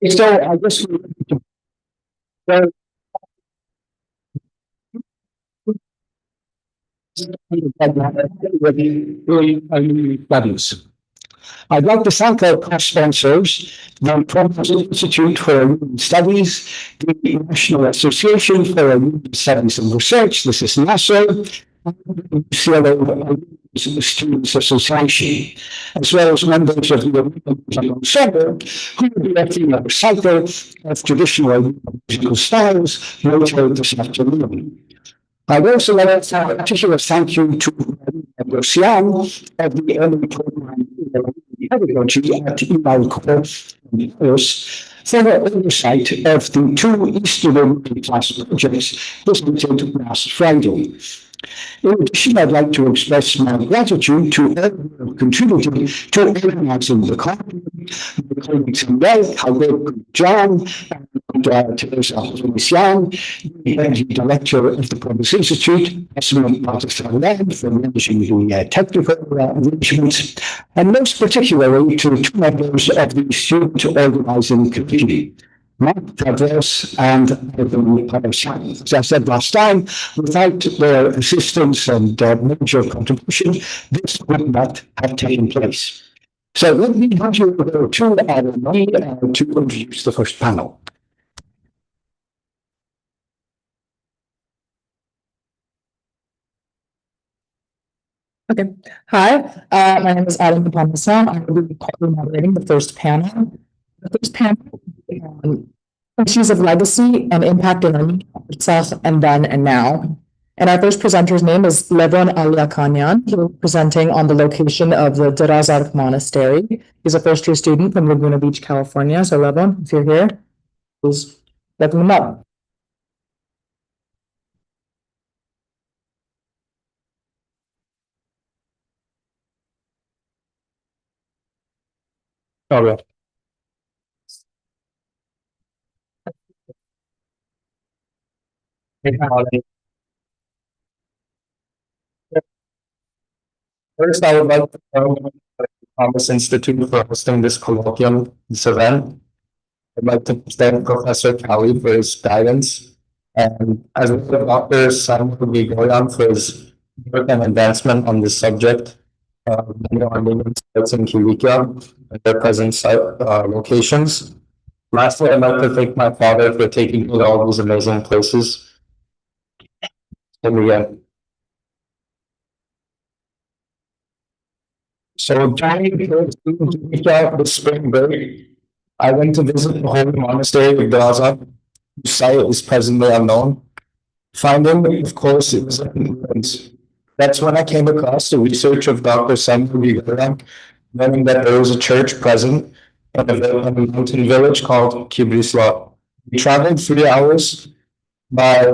So I guess well, studies. I'd like to thank our co-sponsors, the Provost Institute for Armenian Studies, the National Association for Armenian Studies and Research, this is NASA, and the UCLA Students Association, as well as members of the Armenian Center, who will be acting a recital of traditional musical styles later this afternoon. I'd also like to say a particular thank you to Lucian of the early program pedagogy at Email Course for their oversight of the two Eastern class projects presented last Friday. In addition, I'd like to express my gratitude to everyone who contributed to organizing the colloquium, my colleagues in Red, John, and Teresa Holmesian, the energy director of the Provost Institute, Esme Land for managing the technical arrangements, and most particularly to two members of the student organizing committee, Mark Tadros and as I said last time, without their assistance and major contribution, this would not have taken place. So let me hand you over to Adam to introduce the first panel. Okay. Hi, my name is Adam Papasan. I will be moderating the first panel. The first panel issues of legacy and impact in Armenia itself and then and now. And our first presenter's name is Levon Aliakanyan. He will be presenting on the location of the Derazark Monastery. He's a first-year student from Laguna Beach, California. So Levon, if you're here, please welcome him up. All right. First, I would like to thank the Thomas Institute for hosting this colloquium, this event. I'd like to thank Professor Kali for his guidance, and as well as Dr. Samuel Grigoryan for his work and advancement on this subject, Armenian sites in Kilikia and their present site locations. Lastly, I'd like to thank my father for taking me to all these amazing places. In the end. So during the spring break, I went to visit the holy monastery of Drazak, whose site is presently unknown. Finding, of course, it was in ruins. That's when I came across the research of Dr. Samuel Grigoryan, learning that there was a church present in a mountain village called Kibrisla. We traveled 3 hours by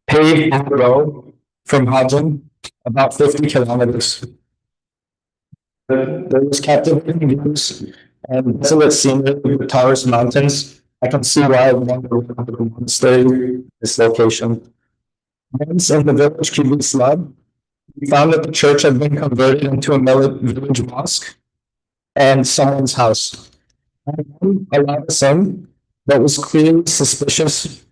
paved road from Hadjan, about 50 kilometers. There was captivating views and desolate scenery with the Taurus Mountains. I can see why I wanted to stay this location. Once in the village Kibrisla, we found that the church had been converted into a village mosque and someone's house. And allowed us in, that was clearly suspicious.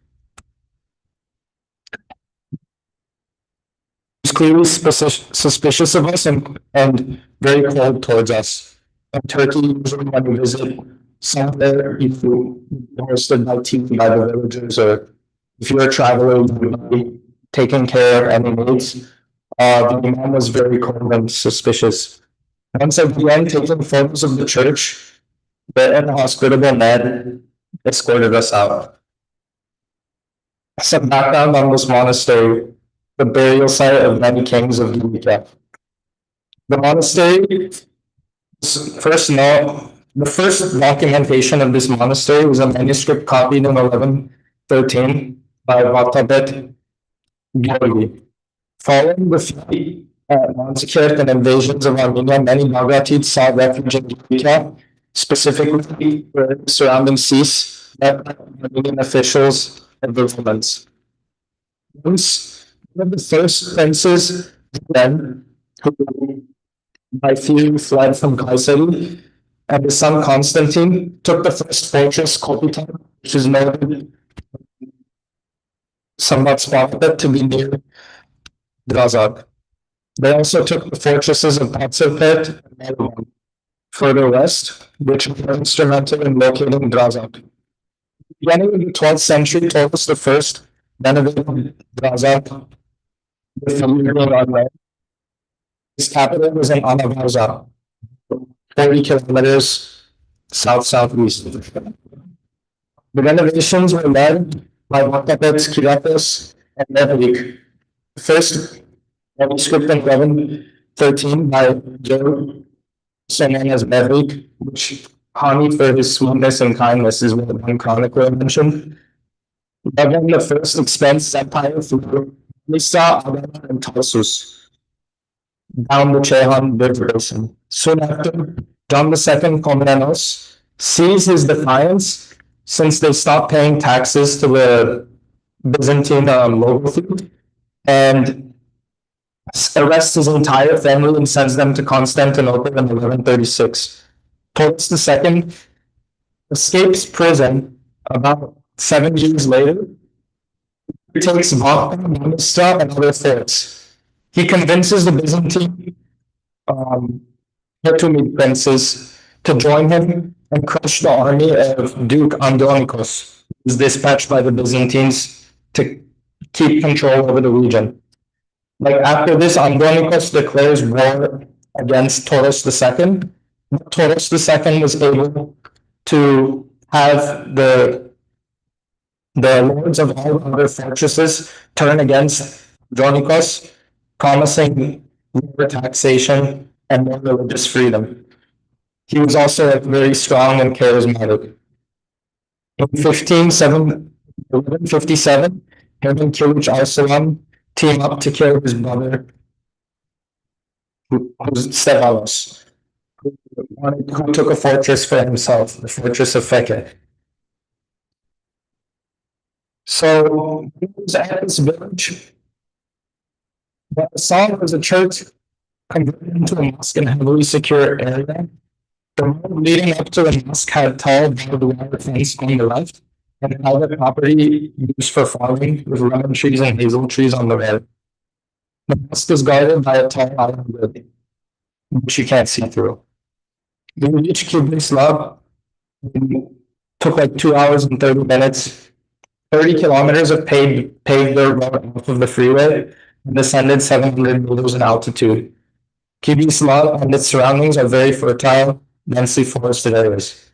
Suspicious of us and very cold towards us. In Turkey, usually when you visit somewhere, you are hosted by the villagers, or if you're a traveler, you would be taking care of any needs. The imam was very cold and suspicious. Once I began taking photos of the church, the inhospitable man escorted us out. Some background on this monastery: the burial site of many kings of Gilikia. The monastery the first documentation of this monastery was a manuscript copied in 1113 by Vatabet Georgi. Following the defeat at Manzikert and invasions of Armenia, many Bagratids sought refuge in Gilikia, specifically where the surrounding seas met Armenian officials and the Romans. Once one of the first princes then, who by fear fled from Kayseri, and his son Constantine took the first fortress, Kopitar, which is noted somewhat spotted to be near Drazak. They also took the fortresses of Patsirpet and Malvan further west, which were instrumental in locating Drazak. Beginning in the 12th century, Taurus I renovated Drazak with the His capital was in Anavaza, 40 kilometers south-southeast. The renovations were led by Vakapets, Kiratos, and Mevrik. The first manuscript in 1113 by Joe, also known as Mevrik, which Hani for his sweetness and kindness is what one chronicler mentioned. Governed the first expanse empire through Nisa, Adana, and Tarsus, down the Chehan River basin. Soon after, John II Komnenos seized his defiance since they stopped paying taxes to the Byzantine local and arrests his entire family and sends them to Constantinople in 1136. Taurus II escapes prison about 7 years later. He takes Vakha, Manisa, and other forts. He convinces the Byzantine Hertumid princes to join him and crush the army of Duke Andronikos, who was dispatched by the Byzantines to keep control over the region. Like after this, Andronikos declares war against Taurus II. Taurus II was able to have the lords of all other fortresses turn against Andronikos, promising lower taxation and more religious freedom. He was also very strong and charismatic. In 1157, him and Kilich Arsalan team up to kill his brother, who's Stevalos, who took a fortress for himself, the fortress of Feke. So he was at this village, but saw was a church converted into a mosque in a heavily secure area. The road leading up to the mosque had tall barbed wire fence on the left and private property used for farming with lemon trees and hazel trees on the right. The mosque is guarded by a tall iron building, which you can't see through. We reached Kiblis took like 2 hours and 30 minutes, 30 kilometers of paved dirt road off of the freeway, and descended 700 meters in altitude. Kiblis and its surroundings are very fertile, densely forested areas.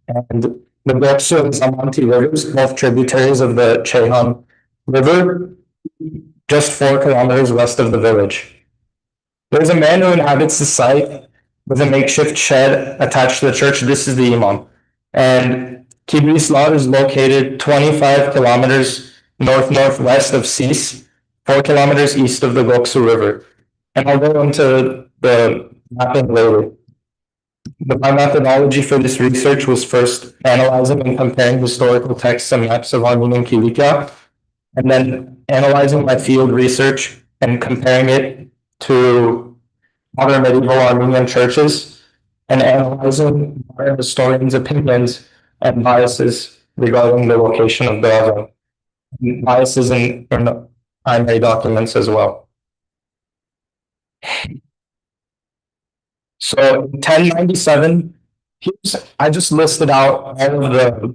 And the Goksu and Zamanti rivers, both tributaries of the Chehan River, just 4 kilometers west of the village. There's a man who inhabits the site with a makeshift shed attached to the church. This is the imam. And Kiblis is located 25 kilometers north-northwest of Sis, 4 kilometers east of the Goksu River. And I'll go into the mapping later. My methodology for this research was first analyzing and comparing historical texts and maps of Armenian Kilikia, and then analyzing my field research and comparing it to other medieval Armenian churches, and analyzing modern historians' opinions and biases regarding the location of Gaza, biases in primary documents as well. So in 1097, I just listed out all of the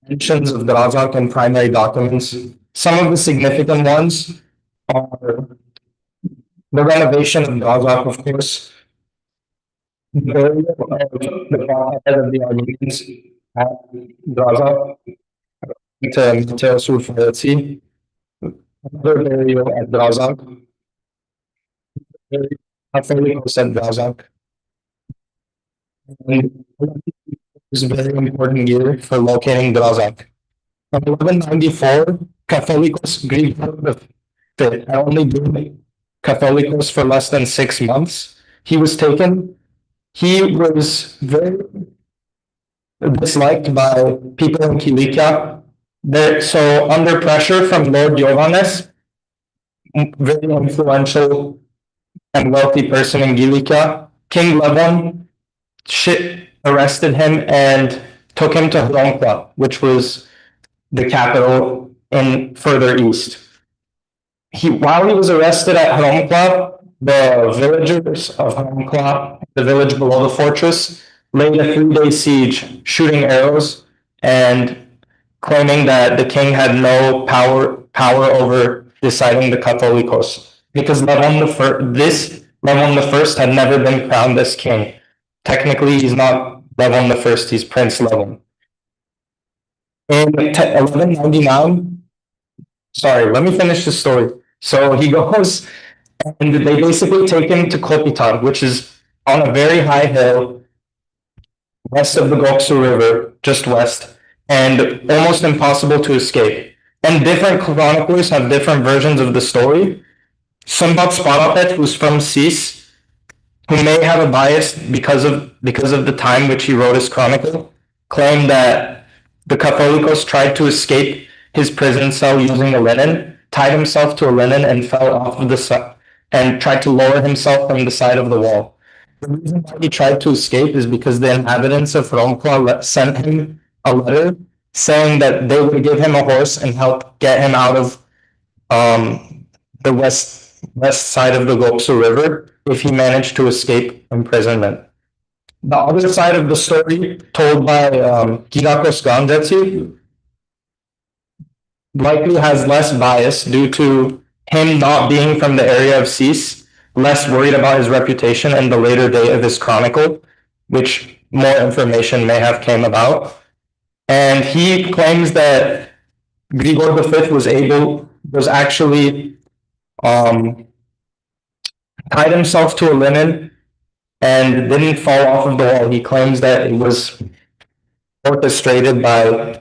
mentions of Drazak in primary documents. Some of the significant ones are the renovation of Drazak, of course, the burial of the Armenians at Drazak to Mateos Rufaretsi, another burial at Drazak, Catholicos at Drazak. And is a very important year for locating Drazak. In 1194, Catholicos Greek had only been Catholicos for less than 6 months. He was taken. He was very disliked by people in Kilikia. So under pressure from Lord Yovanes, very influential and wealthy person in Kilikia, King Levon arrested him and took him to Hromkla, which was the capital in further east. While he was arrested at Hromkla, the villagers of Hromkla, the village below the fortress, laid a 3-day siege, shooting arrows and claiming that the king had no power over deciding the Catholicos, because Levon the First had never been crowned as king. Technically, he's not Levon the First; he's Prince Levon. In 1199, sorry, let me finish the story. So he goes, and they basically take him to Kopitar, which is on a very high hill west of the Goksu River, just west, and almost impossible to escape. And different chroniclers have different versions of the story. Sumbat Sparapet, who's from Sis, who may have a bias because of the time which he wrote his chronicle, claimed that the Catholicos tried to escape his prison cell using a linen, tied himself to a linen, and fell off of the side, and tried to lower himself from the side of the wall. The reason why he tried to escape is because the inhabitants of Hromkla sent him a letter saying that they would give him a horse and help get him out of the west side of the Goksu River if he managed to escape imprisonment. The other side of the story, told by Kyriakos Ganzetsi, likely has less bias due to him not being from the area of Sis, less worried about his reputation and the later date of his chronicle, which more information may have came about. And he claims that Grigor V was actually tied himself to a linen and didn't fall off of the wall. He claims that it was orchestrated by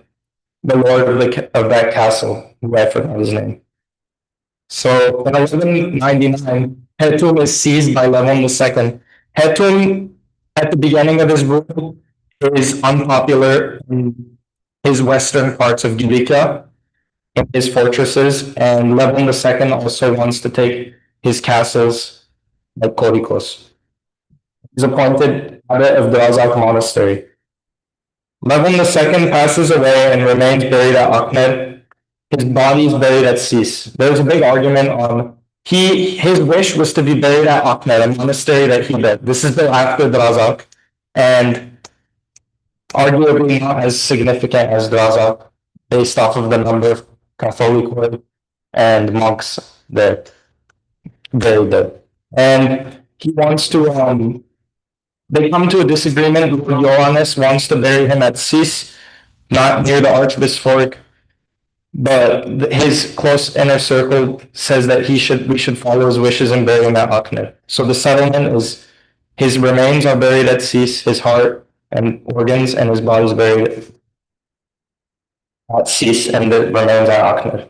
the lord of that castle, who I forgot his name. So in 1199, Hetum is seized by Levon II. Hetum, at the beginning of his rule, is unpopular in his western parts of Gilicia, in his fortresses, and Levon II also wants to take his castles like Korikos. He's appointed abbot of Drazak Monastery. Levon II passes away and remains buried at Akhmed. His body is buried at Sis. There's a big argument on his wish was to be buried at Akhmed, a monastery that he built. This is built after Drazak, and arguably not as significant as Drazak, based off of the number of Catholic and monks that buried there. And he wants to they come to a disagreement. Ioannis wants to bury him at Sis, not near the archbishopric, but his close inner circle says that we should follow his wishes and bury him at Akhmed. So the settlement is his remains are buried at Sis, his heart and organs, and his body is buried at Sis, and the remains at Akhmed.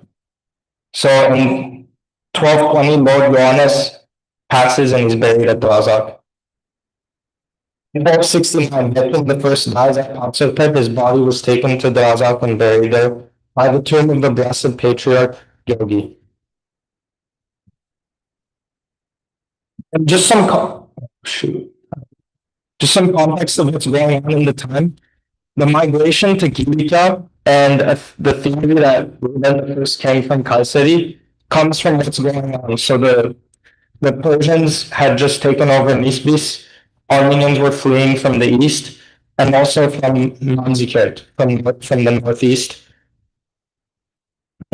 So in 1220, Lord Ioannis passes and he's buried at Drazak. In 1269, Hetum the First dies at Patsirpet. His body was taken to Drazak and buried there by the tomb of the Blessed Patriarch Yogi. And just some context of what's going on in the time. The migration to Gilicia and the theory that Reuben first came from Kayseri comes from what's going on. So the Persians had just taken over Nisbis. Armenians were fleeing from the east and also from Manzikert, from the northeast.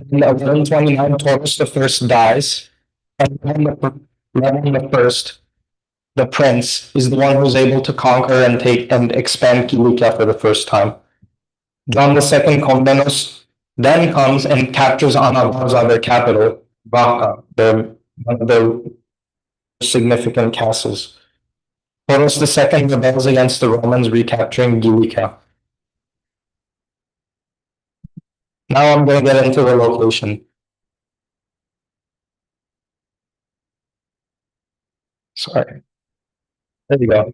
In 1129, Taurus I dies, and Levon I, the prince, is the one who's able to conquer and expand Kilikia for the first time. John II Komnenos then comes and captures Anabarza, their capital, Vaka, one of their significant castles. Taurus II rebels against the Romans, recapturing Gilicia. Now I'm going to get into the location. Sorry. There you go.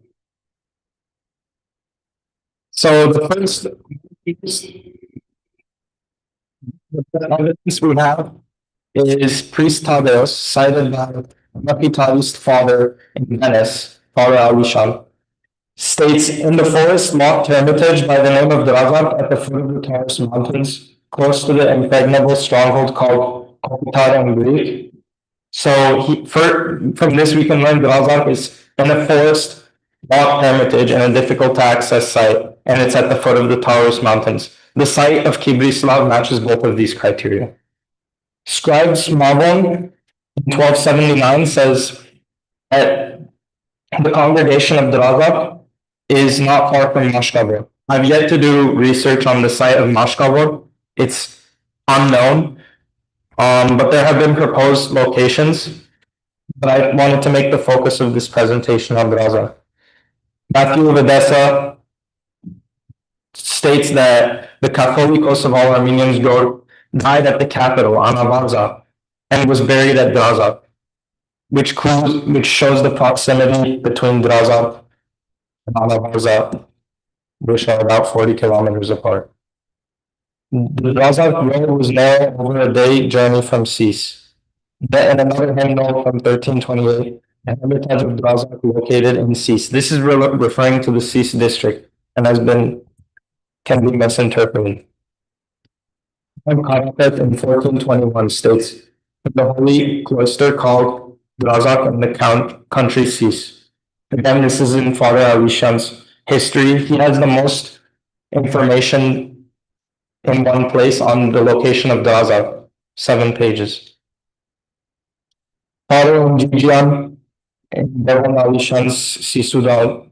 So the first evidence we have is Priest Tadeus, cited by Mapitarist father in Venice, Father Alishan. states in the forest mocked hermitage by the name of Drazak at the foot of the Taurus Mountains, close to the impregnable stronghold called Kopitar in Greek. So from this we can learn Drazak is in a forest mocked hermitage and a difficult to access site, and it's at the foot of the Taurus Mountains. The site of Kibrislav matches both of these criteria. Scribes Mavon in 1279 says that the congregation of Drazak is not far from Mashkabur. I've yet to do research on the site of Mashkabur. It's unknown, but there have been proposed locations. But I wanted to make the focus of this presentation on Drazak. Matthew of Edessa states that the Catholicos of all Armenians died at the capital, Anavarza, and was buried at Drazak, which shows the proximity between Drazak and Anavarza, which are about 40 kilometers apart. The Drazak road was narrow over a day journey from Sis. And another hymnal from 1328, an hermitage of Drazak located in Sis. This is referring to the Sis district and can be misinterpreted. Karapet in 1421 states the holy cloister called Drazak in the country Sis. Again, this is in Father Alishan's history. He has the most information in one place on the location of Drazak, 7 pages. Father Onjijian in Devan Alishan's Sisudal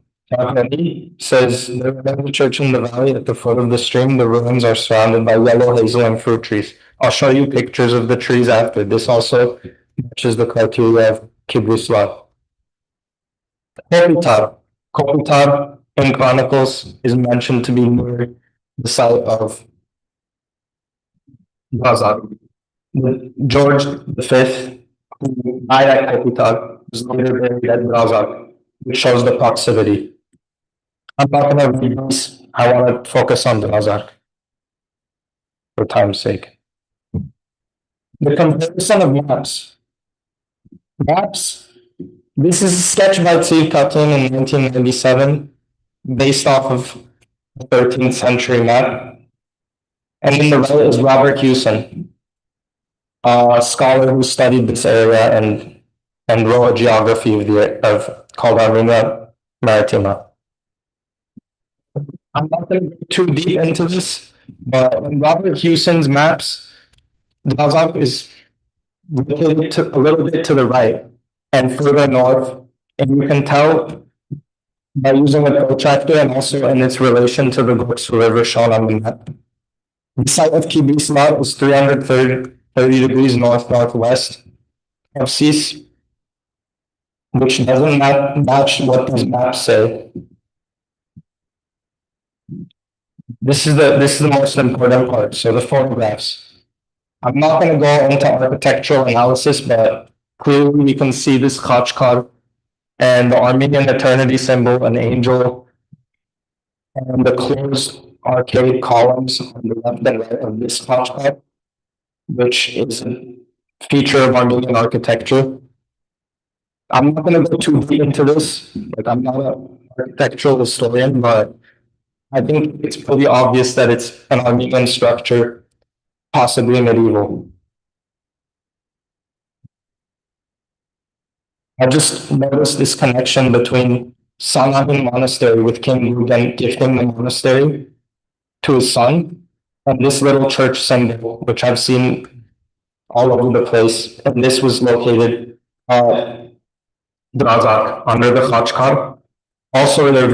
says there remains a church in the valley at the foot of the stream. The ruins are surrounded by yellow hazel and fruit trees. I'll show you pictures of the trees after. This also matches the criteria of Kibrislav. Kopitar in Chronicles is mentioned to be near the site of Drazak. George V, who died at Kopitar, was later buried at Drazak, which shows the proximity. I'm not going to read these. I want to focus on Drazak for time's sake. The comparison of maps. This is a sketch by Tzir Katin in 1997, based off of a 13th century map. And in the right is Robert Hewson, a scholar who studied this area and wrote a geography called Armenia Maritima. I'm not going to go too deep into this, but in Robert Hewson's maps, Drazak is located a little bit to the right and further north, and you can tell by using a protractor and also in its relation to the Gorks River shown on the map. The site of Kibrislav is 330 degrees north-northwest of Sis, which doesn't match what these maps say. This is the most important part. So the photographs. I'm not going to go into architectural analysis, but clearly we can see this khachkar and the Armenian eternity symbol, an angel, and the closed arcade columns on the left and right of this khachkar, which is a feature of Armenian architecture. I'm not going to go too deep into this. I'm not an architectural historian, but I think it's pretty obvious that it's an Armenian structure, possibly medieval. I just noticed this connection between Sanahin Monastery with King Rugen gifting the monastery to his son, and this little church symbol, which I've seen all over the place. And this was located Drazak under the khachkar. Also, they're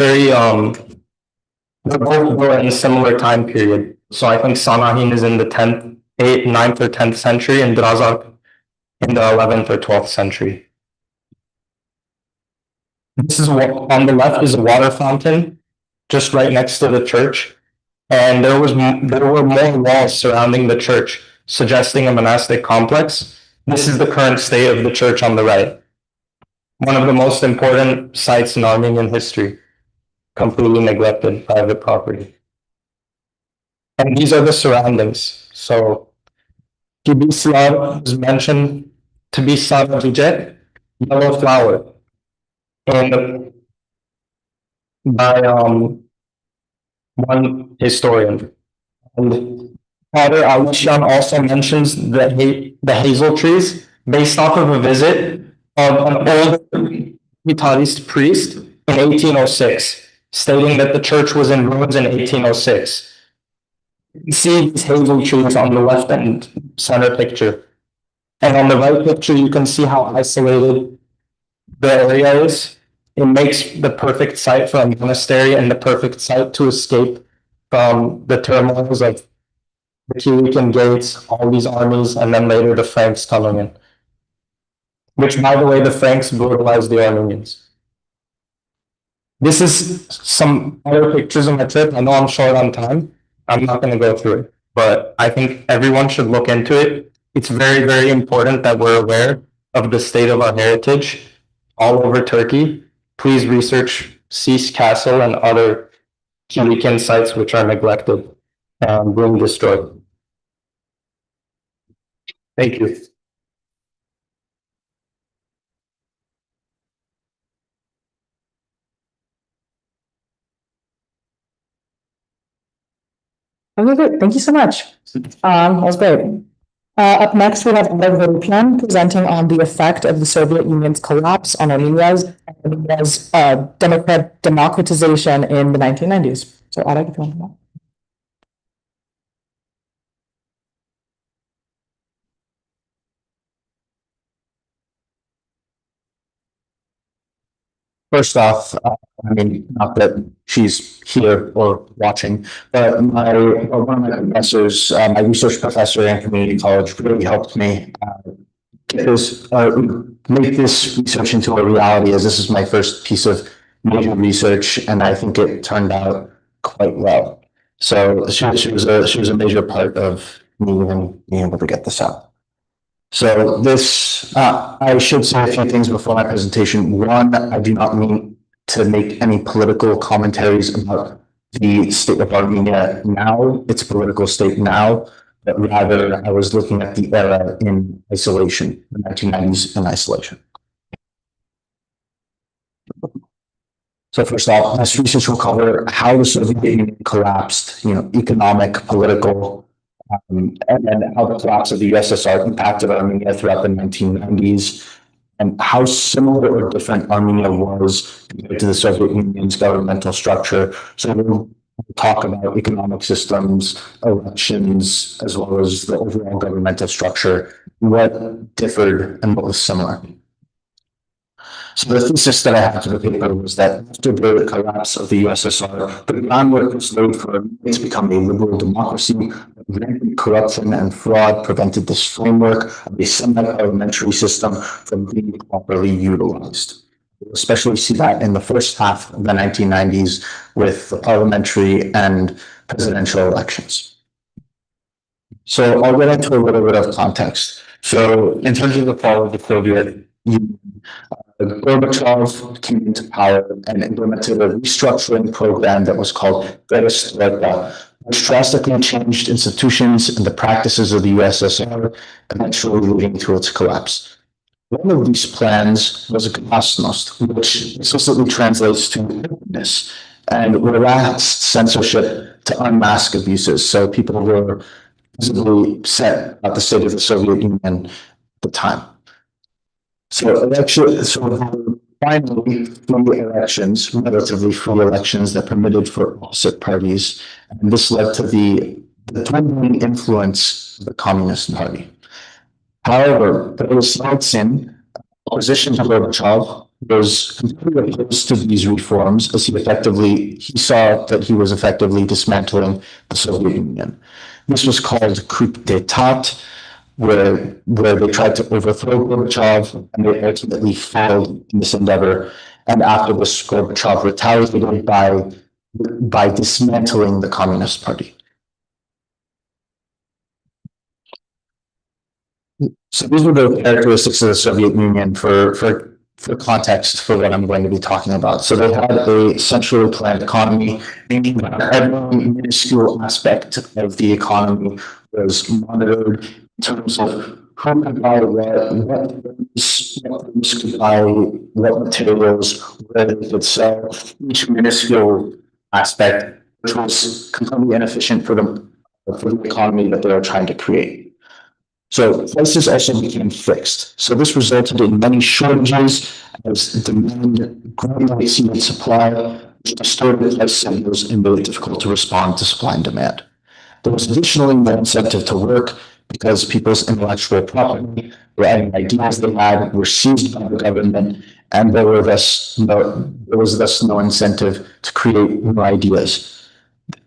both built in a similar time period. So I think Sanahin is in the 9th or 10th century, and Drazak in the 11th or 12th century. This is what on the left is a water fountain, just right next to the church, and there were more walls surrounding the church, suggesting a monastic complex. This is the current state of the church on the right. One of the most important sites in Armenian history, completely neglected private property. And these are the surroundings. So Kibrislav is mentioned to be Saravijek, yellow flower. And by one historian. And Father Alishan also mentions the hazel trees based off of a visit of an old Methodist priest in 1806, stating that the church was in ruins in 1806. You can see these hazel trees on the left and center picture. And on the right picture, you can see how isolated the area is. It makes the perfect site for a monastery and the perfect site to escape from the turmoils of the Kirikan Gates, all these armies, and then later the Franks coming in. Which, by the way, the Franks brutalized the Armenians. This is some other pictures of my trip. I know I'm short on time. I'm not going to go through it, but I think everyone should look into it. It's very, very important that we're aware of the state of our heritage all over Turkey. Please research Sis Castle and other Kirikan sites which are neglected and being destroyed. Thank you. Okay, good. Thank you so much. That was great. Up next, we have Oleg Volopyan presenting on the effect of the Soviet Union's collapse on Armenia's democratization in the 1990s. So Oleg, if you want to. First off, not that she's here or watching, but one of my professors, my research professor in community college, really helped me get this, make this research into a reality, as this is my first piece of major research, and I think it turned out quite well. So she was a major part of me even being able to get this out. So this, I should say a few things before my presentation. One, I do not mean to make any political commentaries about the state of Armenia now, its political state now, but rather I was looking at the era in isolation, the 1990s in isolation. So first off, this research will cover how the Soviet Union collapsed, economic, political, and then how the collapse of the USSR impacted Armenia throughout the 1990s, and how similar or different Armenia was compared to the Soviet Union's governmental structure. So we'll talk about economic systems, elections, as well as the overall governmental structure, what differed and what was similar. So the thesis that I had for the paper was that after the collapse of the USSR, the groundwork was laid for Armenia to become a liberal democracy. Rampant corruption and fraud prevented this framework of a semi-parliamentary system from being properly utilized. We'll especially see that in the first half of the 1990s with the parliamentary and presidential elections. So I'll get into a little bit of context. So in terms of the fall of the Soviet Union, Gorbachev came into power and implemented a restructuring program that was called Perestroika, which drastically changed institutions and the practices of the USSR, eventually leading to its collapse. One of these plans was a glasnost, which explicitly translates to openness and relaxed censorship to unmask abuses. So people were visibly upset about the state of the Soviet Union at the time. So finally, free elections, relatively free elections that permitted for opposite parties, and this led to the dwindling influence of the Communist Party. However, Boris Yeltsin, opposition to Gorbachev, was completely opposed to these reforms, as he saw that he was effectively dismantling the Soviet Union. This was called coup d'état, where they tried to overthrow Gorbachev, and they ultimately failed in this endeavor. And after this, Gorbachev retaliated by dismantling the Communist Party. So these were the characteristics of the Soviet Union for context for what I'm going to be talking about. So they had a centrally planned economy, meaning that every minuscule aspect of the economy was monitored in terms of who could buy what could buy what materials, where they could sell each minuscule aspect, which was completely inefficient for the economy that they were trying to create. So prices also became fixed. So this resulted in many shortages as demand greatly exceeded supply, which distorted price signals and made it difficult to respond to supply and demand. There was additionally no incentive to work because people's intellectual property or any ideas they had were seized by the government, and there was thus no incentive to create new ideas.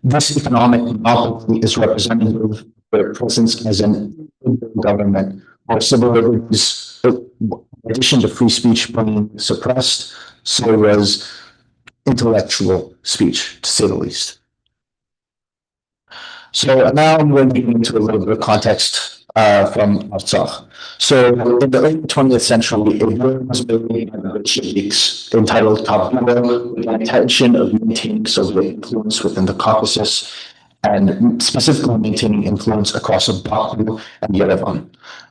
This economic monopoly is representative of their presence as an government where civil liberties, in addition to free speech being suppressed, so was intellectual speech, to say the least. So now I'm going to get into a little bit of context from Artsakh. So in the early 20th century, a war was made by the Bolsheviks entitled Kabula with the intention of maintaining Soviet influence within the Caucasus and specifically maintaining influence across Baku and Yerevan.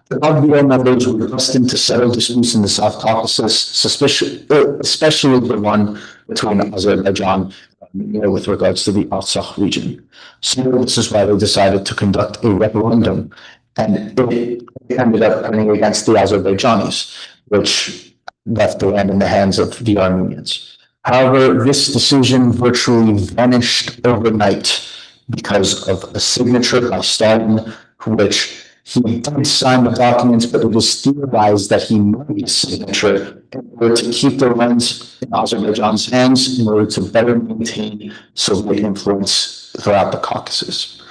The Kabula members were destined to settle disputes in the South Caucasus, especially the one between Azerbaijan with regards to the Artsakh region. So this is why they decided to conduct a referendum, and it ended up turning against the Azerbaijanis, which left the land in the hands of the Armenians. However, this decision virtually vanished overnight because of a signature by Stalin, which he did sign the documents, but it was theorized that he made his signature in order to keep the lands in Azerbaijan's hands in order to better maintain Soviet influence throughout the Caucasus.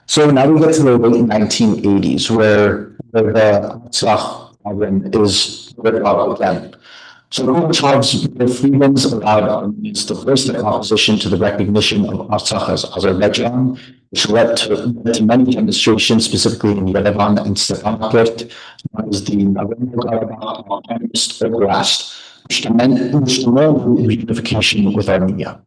So now we get to the late 1980s, where the Artsakh problem is written out again. So Gorbachev's freedoms allowed Armenians to voice their opposition to the recognition of Artsakh as Azerbaijan, which led to many demonstrations, specifically in Yerevan and Stepanakert, known as the Nagorno-Karabakh Autonomous Oblast, which demanded reunification with Armenia.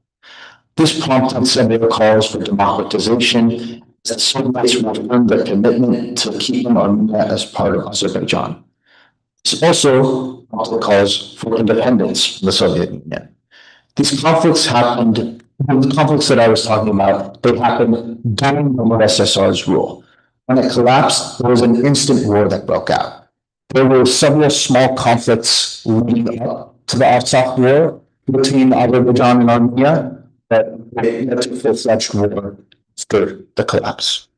This prompted several calls for democratization, as the Soviets reaffirmed their commitment to keeping Armenia as part of Azerbaijan. This also calls for independence from the Soviet Union. These conflicts happened, the conflicts that I was talking about, they happened during the USSR's rule. When it collapsed, there was an instant war that broke out. There were several small conflicts leading up to the Artsakh war between Azerbaijan and Armenia, but it led to a full-fledged war after the collapse.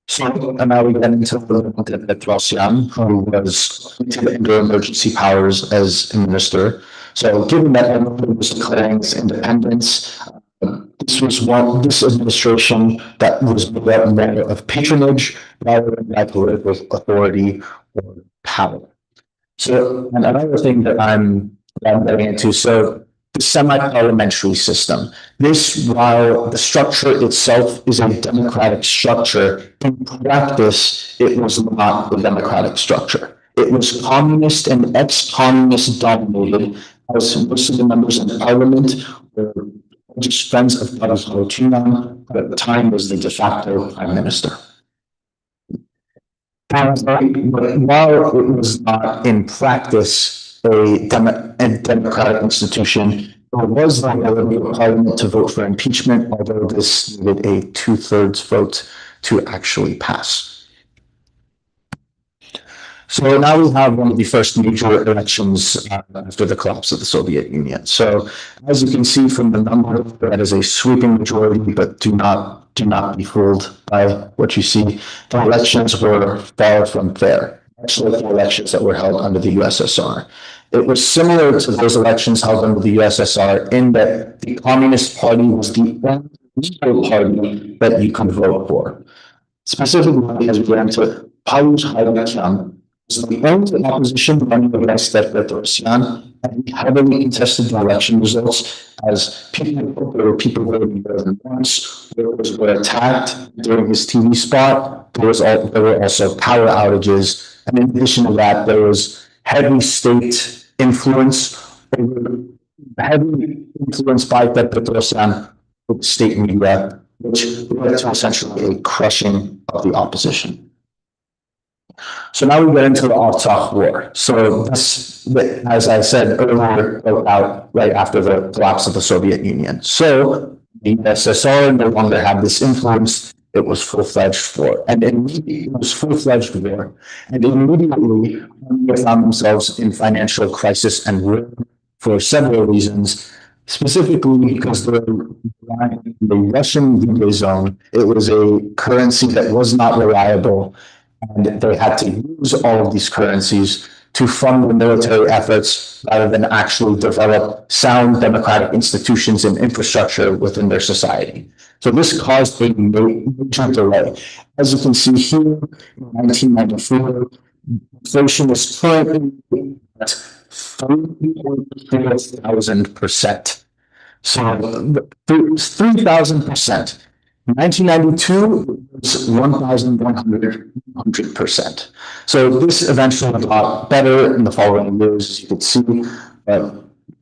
So, and now we get into Petrosyan, who was under emergency powers as a minister. So, given that everyone was declaring its independence, this administration that was made up more of patronage rather than by political authority or power. So, and another thing that I'm getting into, so the semi-parliamentary system. This, while the structure itself is a democratic structure, in practice, it was not a democratic structure. It was communist and ex-communist dominated, as most of the members in parliament were just friends of Boris Yeltsin, who at the time was the de facto prime minister. While it was not in practice a democratic institution, there was the ability of Parliament to vote for impeachment, although this needed a 2/3 vote to actually pass. So now we have one of the first major elections after the collapse of the Soviet Union. So as you can see from the number, that is a sweeping majority, but do not be fooled by what you see. The elections were far from fair, actually the elections that were held under the USSR. It was similar to those elections held under the USSR in that the Communist Party was the only party that you could vote for. Specifically, as we get into Palush Haidakyan, was the only opposition running against Petrosyan, and he heavily contested the election results as there were people voting more than once, workers were attacked during his TV spot, there were also power outages, and in addition to that, there was heavy state influence, heavy influence by Petrosyan with the state media, which led to essentially a crushing of the opposition. So now we get into the Artsakh War. So this, as I said earlier, broke out right after the collapse of the Soviet Union. So the USSR no longer had this influence. It was full-fledged war, and immediately it was full-fledged war, and immediately they found themselves in financial crisis and ruin for several reasons. Specifically because the Russian ruble zone, it was a currency that was not reliable, and they had to use all of these currencies to fund the military efforts rather than actually develop sound democratic institutions and infrastructure within their society. So this caused a major delay. As you can see here, in 1994, inflation was currently at 3,000%. So 3,000%. In 1992, it was 1,100%. So this eventually got better in the following years, as you can see.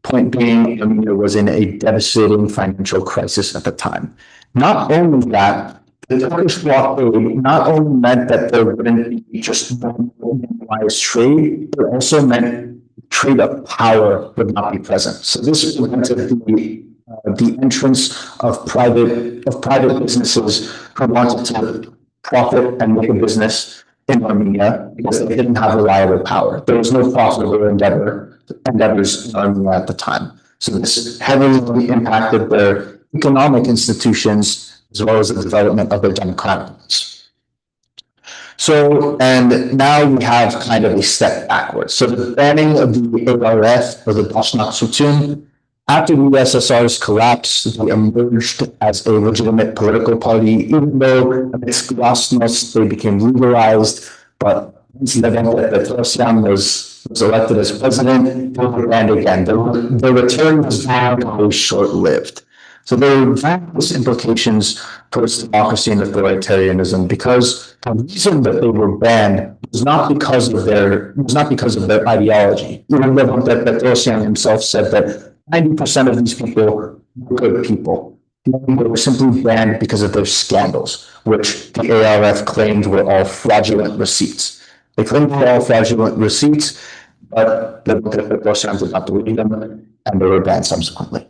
Point being, Armenia was in a devastating financial crisis at the time. Not only that, the Turkish blockade not only meant that there wouldn't be just normalized trade, but also meant trade of power would not be present. So this prevented the entrance of private businesses who wanted to profit and make a business in Armenia because they didn't have reliable power. There was no profitable endeavors in Armenia at the time. So this heavily impacted their economic institutions as well as the development of their democratic ones. So, and now we have kind of a step backwards. So the banning of the ARF, or the Dashnak Sutun, after the USSR's collapse, they emerged as a legitimate political party, even though amidst glasnost they became legalized. But once Levent Petrosyan was elected as president, they were banned again. The return was very short-lived. So there were various implications towards democracy and authoritarianism because the reason that they were banned was not because of their ideology. Even Levent Petrosyan himself said that 90% of these people were good people. They were simply banned because of their scandals, which the ARF claimed were all fraudulent receipts. They claimed they were all fraudulent receipts, but the Petrosyan did not believe them, and they were banned subsequently.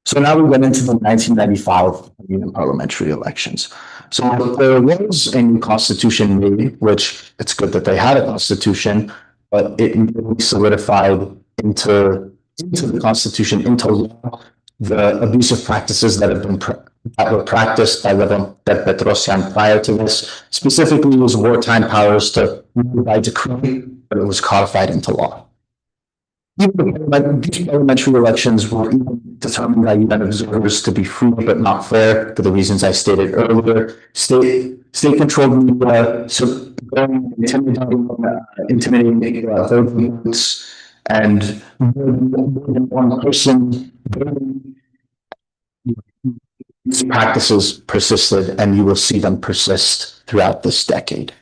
So now we went into the 1995 Armenian parliamentary elections. So there was a new constitution made, which it's good that they had a constitution, but it really solidified into the constitution, into law, the abusive practices that were practiced by Levent Petrosyan prior to this. Specifically, it was wartime powers to rule by decree, but it was codified into law. Even these parliamentary elections were even determined by UN observers to be free but not fair for the reasons I stated earlier. State-controlled media, so intimidating voting booths, and more than one person. These practices persisted, and you will see them persist throughout this decade.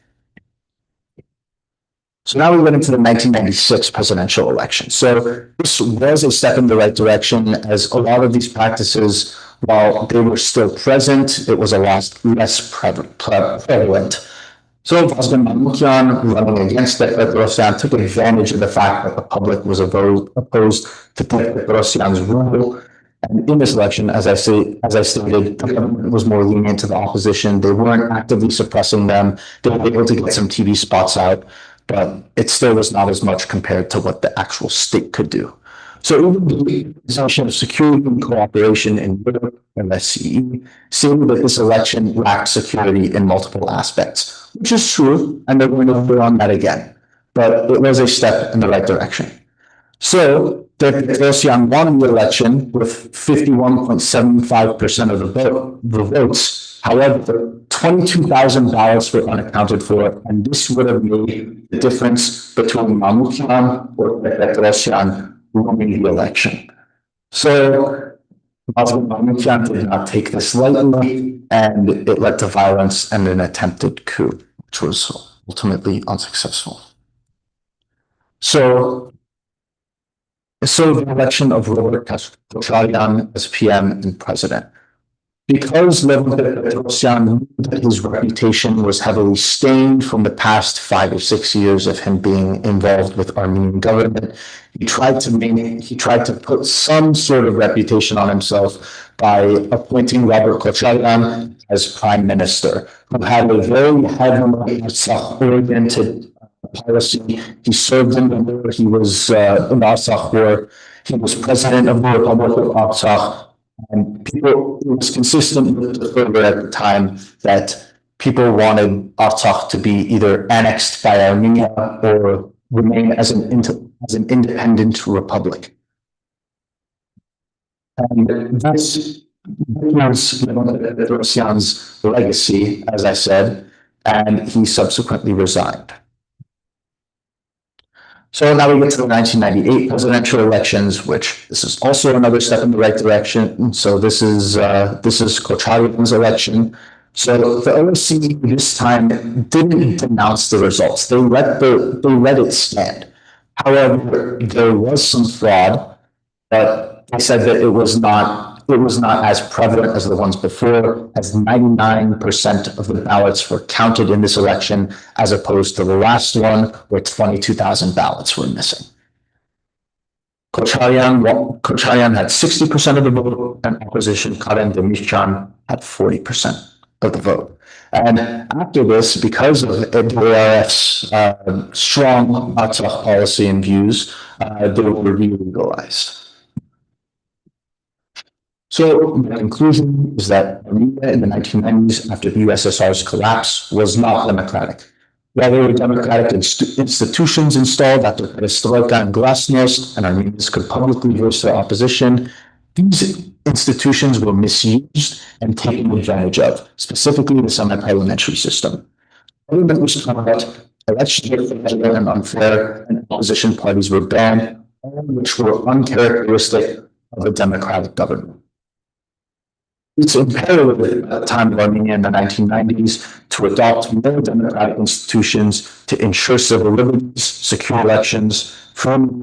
So now we went into the 1996 presidential election. So this was a step in the right direction, as a lot of these practices, while they were still present, it was a lot less prevalent. So Vazgen Manukyan, running against Petrosyan, took advantage of the fact that the public was opposed to Petrosyan's rule. And in this election, as I stated, the government was more lenient to the opposition. They weren't actively suppressing them. They were able to get some TV spots out, but it still was not as much compared to what the actual state could do. So even the Organization of Security and Cooperation in Europe, OSCE, stated that this election lacked security in multiple aspects, which is true, and they're going to vote on that again. But it was a step in the right direction. So Petrosyan won the election with 51.75% of the votes. However, 22,000 ballots were unaccounted for, and this would have made the difference between Manukyan or Petrosyan winning the election. So Manukyan did not take this lightly, and it led to violence and an attempted coup, which was ultimately unsuccessful. So the election of Robert Kocharyan as PM and president. Because Levon Petrosyan knew that his reputation was heavily stained from the past 5 or 6 years of him being involved with Armenian government, he tried to put some sort of reputation on himself by appointing Robert Kocharian as prime minister, who had a very heavily Artsakh-oriented policy. He served in the war. He was in the Artsakh War. He was president of the Republic of Artsakh. And people, it was consistent with the fervor at the time that people wanted Artsakh to be either annexed by Armenia or remain as an independent republic. And that's Petrosyan's legacy, as I said, and he subsequently resigned. So now we get to the 1998 presidential elections, which this is also another step in the right direction. So this is Kocharian's election. So the OSCE this time didn't denounce the results. They let it stand. However, there was some fraud, but they said that it was not as prevalent as the ones before, as 99% of the ballots were counted in this election, as opposed to the last one where 22,000 ballots were missing. Kocharian had 60% of the vote, and opposition Karen Demircan had 40% of the vote. And after this, because of ARF's strong Artsakh policy and views, they were re-legalized. So the conclusion is that Armenia in the 1990s, after the USSR's collapse, was not democratic. While there were democratic institutions installed after perestroika and glasnost, and Armenians could publicly voice their opposition, these institutions were misused and taken advantage of, specifically the semi-parliamentary system. Government was corrupt, elections were fraudulent and unfair, and opposition parties were banned, all of which were uncharacteristic of a democratic government. It's imperative at the time of Armenia in the 1990s to adopt more democratic institutions to ensure civil liberties, secure elections, firm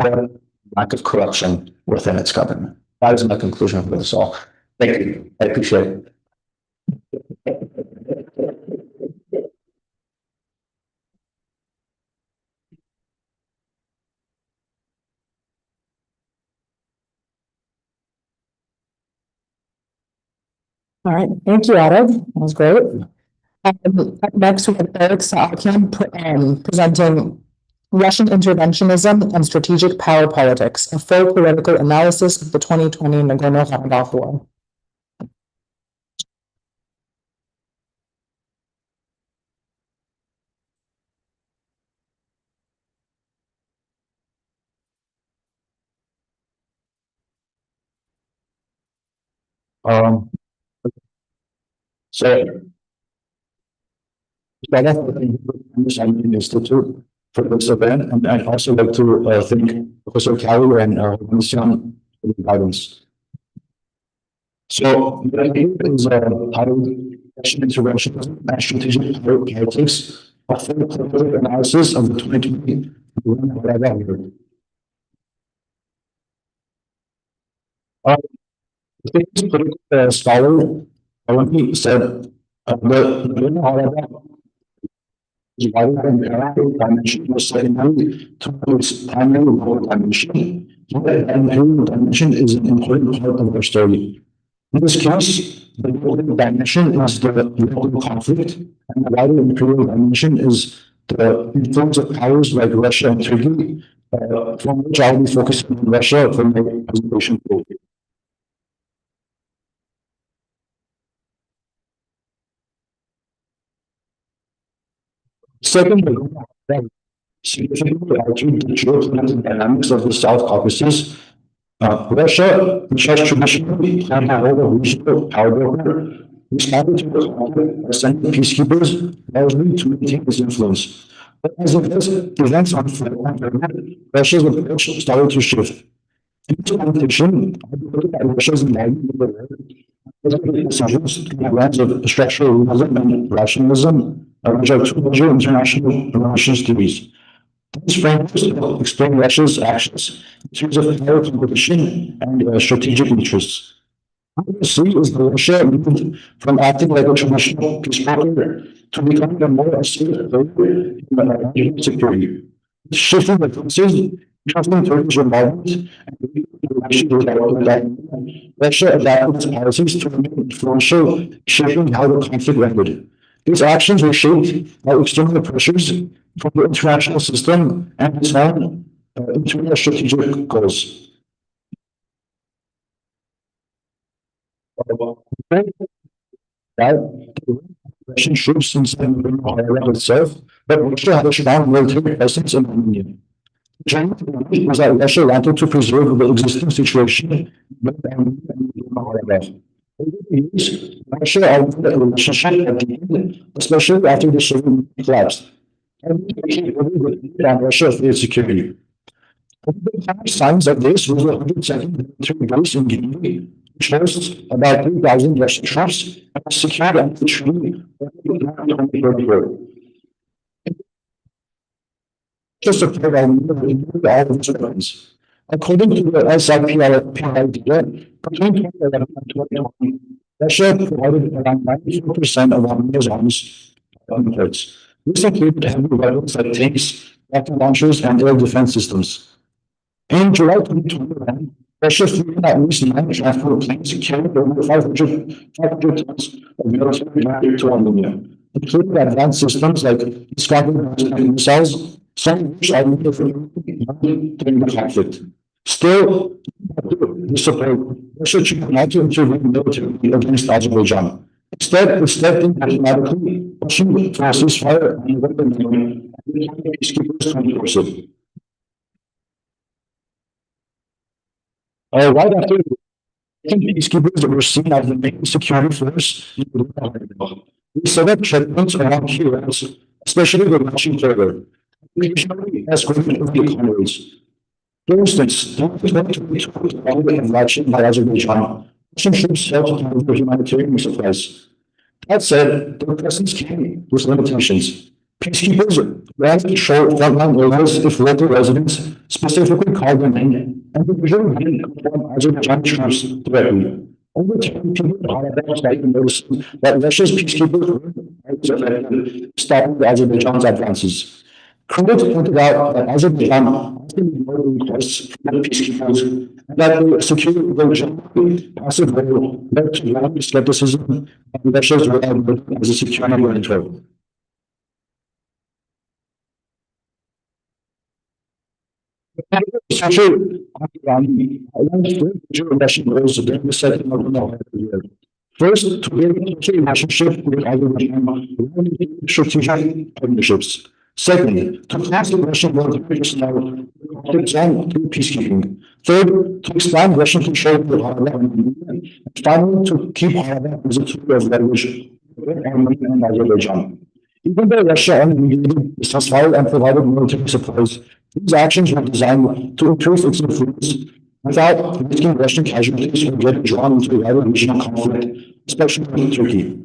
lack of corruption within its government. That is my conclusion for this all. Thank you. I appreciate it. All right, thank you, Arad. That was great. Next, we have Eric Saakian presenting Russian Interventionism and Strategic Power Politics, a full political analysis of the 2020 Nagorno-Karabakh War. So, start off with the Armenian Institute for this event, and I'd also like to thank Professor Kelly and Mission for the guidance. So, the idea is titled Russian Interventionism and Strategic Power Politics, a full political analysis of the 2020 Nagorno-Karabakh War. The famous political scholar Olympi said the Nagorno-Karabakh divided and imperial dimension was secondary to its primary world dimension. Yet the imperial dimension is an important part of our story. In this case, the world dimension is the global conflict, and the wider imperial dimension is the influence of powers like Russia and Turkey, from which I will be focusing on Russia for my presentation today. Second, significantly altered the geopolitical dynamics of the South Caucasus. Russia, which has traditionally played the role of regional power broker, responded to the conflict by sending peacekeepers largely to maintain its influence. But as events unfolded, Russia's approach started to shift. In this competition, I believe that Russia's involvement in the war decisions through the lens of structural realism and rationalism, which are two major international relations theories. These frameworks explain Russia's actions in terms of power competition and strategic interests. See is the Russia moved from acting like a traditional peacemaker to becoming a more assertive player in regional security. Shifting the forces, trusting Turkish involvement, and relations with Russia adapted its policies to remain influential, shaping how the conflict ended. These actions were shaped by external pressures from the international system and its own internal strategic goals. That Russian troops inside Iran itself, but Russia had a strong military presence in Armenia. The Chinese belief was that Russia wanted to preserve the existing situation with Armenia and Nagorno-Karabakh. Over the years, Russia altered the relationship at the end, especially after the Soviet Union collapsed. Armenia on Russia for its security. Signs of this was the 102nd military base in Guinea, which hosts about 3,000 Russian troops and was secured under the treaty of 2034. Just a pair of all of its weapons. According to the SIPRI data, between 2011 and 2020, Russia provided around 94% of Armenia's arms imports. This included heavy weapons like tanks, rocket launchers, and air defense systems. In July 2021, Russia flew at least 9 transport planes carrying over 500 tons of military matter to Armenia, including advanced systems like Iskander missiles, some of which Armenia during the conflict. Still, this support, Russia chose not to intervene militarily against Azerbaijan. Instead, it stepped in diplomatically, pushing for a ceasefire and weapon and peacekeepers 24/7. Right after peacekeepers were seen as the main security force in the Nagorno-Karabakh. We set up checkpoints around key routes, especially the Russian border, occasionally escorted early comrades. For instance, during the 2022 conflict invasion by Azerbaijan, Russian troops helped to deliver humanitarian supplies. That said, their presence came with limitations. Peacekeepers ran patrol frontline areas if local residents specifically called them in, and the usually didn't confront Azerbaijan troops directly. Over time, people in Karabakh started noticing that Russia's peacekeepers were always effective stopping the Azerbaijan's advances. Critics pointed out that Azerbaijan often ignored requests from the peacekeepers and that the security their generally passive role led to growing skepticism and Russia's role as a security arranger. Essentially, Russian goals during the second year. First, to build a closer relationship with Azerbaijan, strategic partnerships. Second, to class the Russian military personnel through peacekeeping. Third, to expand Russian control of Karabakh. And finally, to keep Karabakh as a tool of leverage with Armenia and Azerbaijan. Even though Russia unmediated ceasefire and provided military supplies, these actions were designed to improve its influence without risking Russian casualties or getting drawn into a wider regional conflict, especially with Turkey.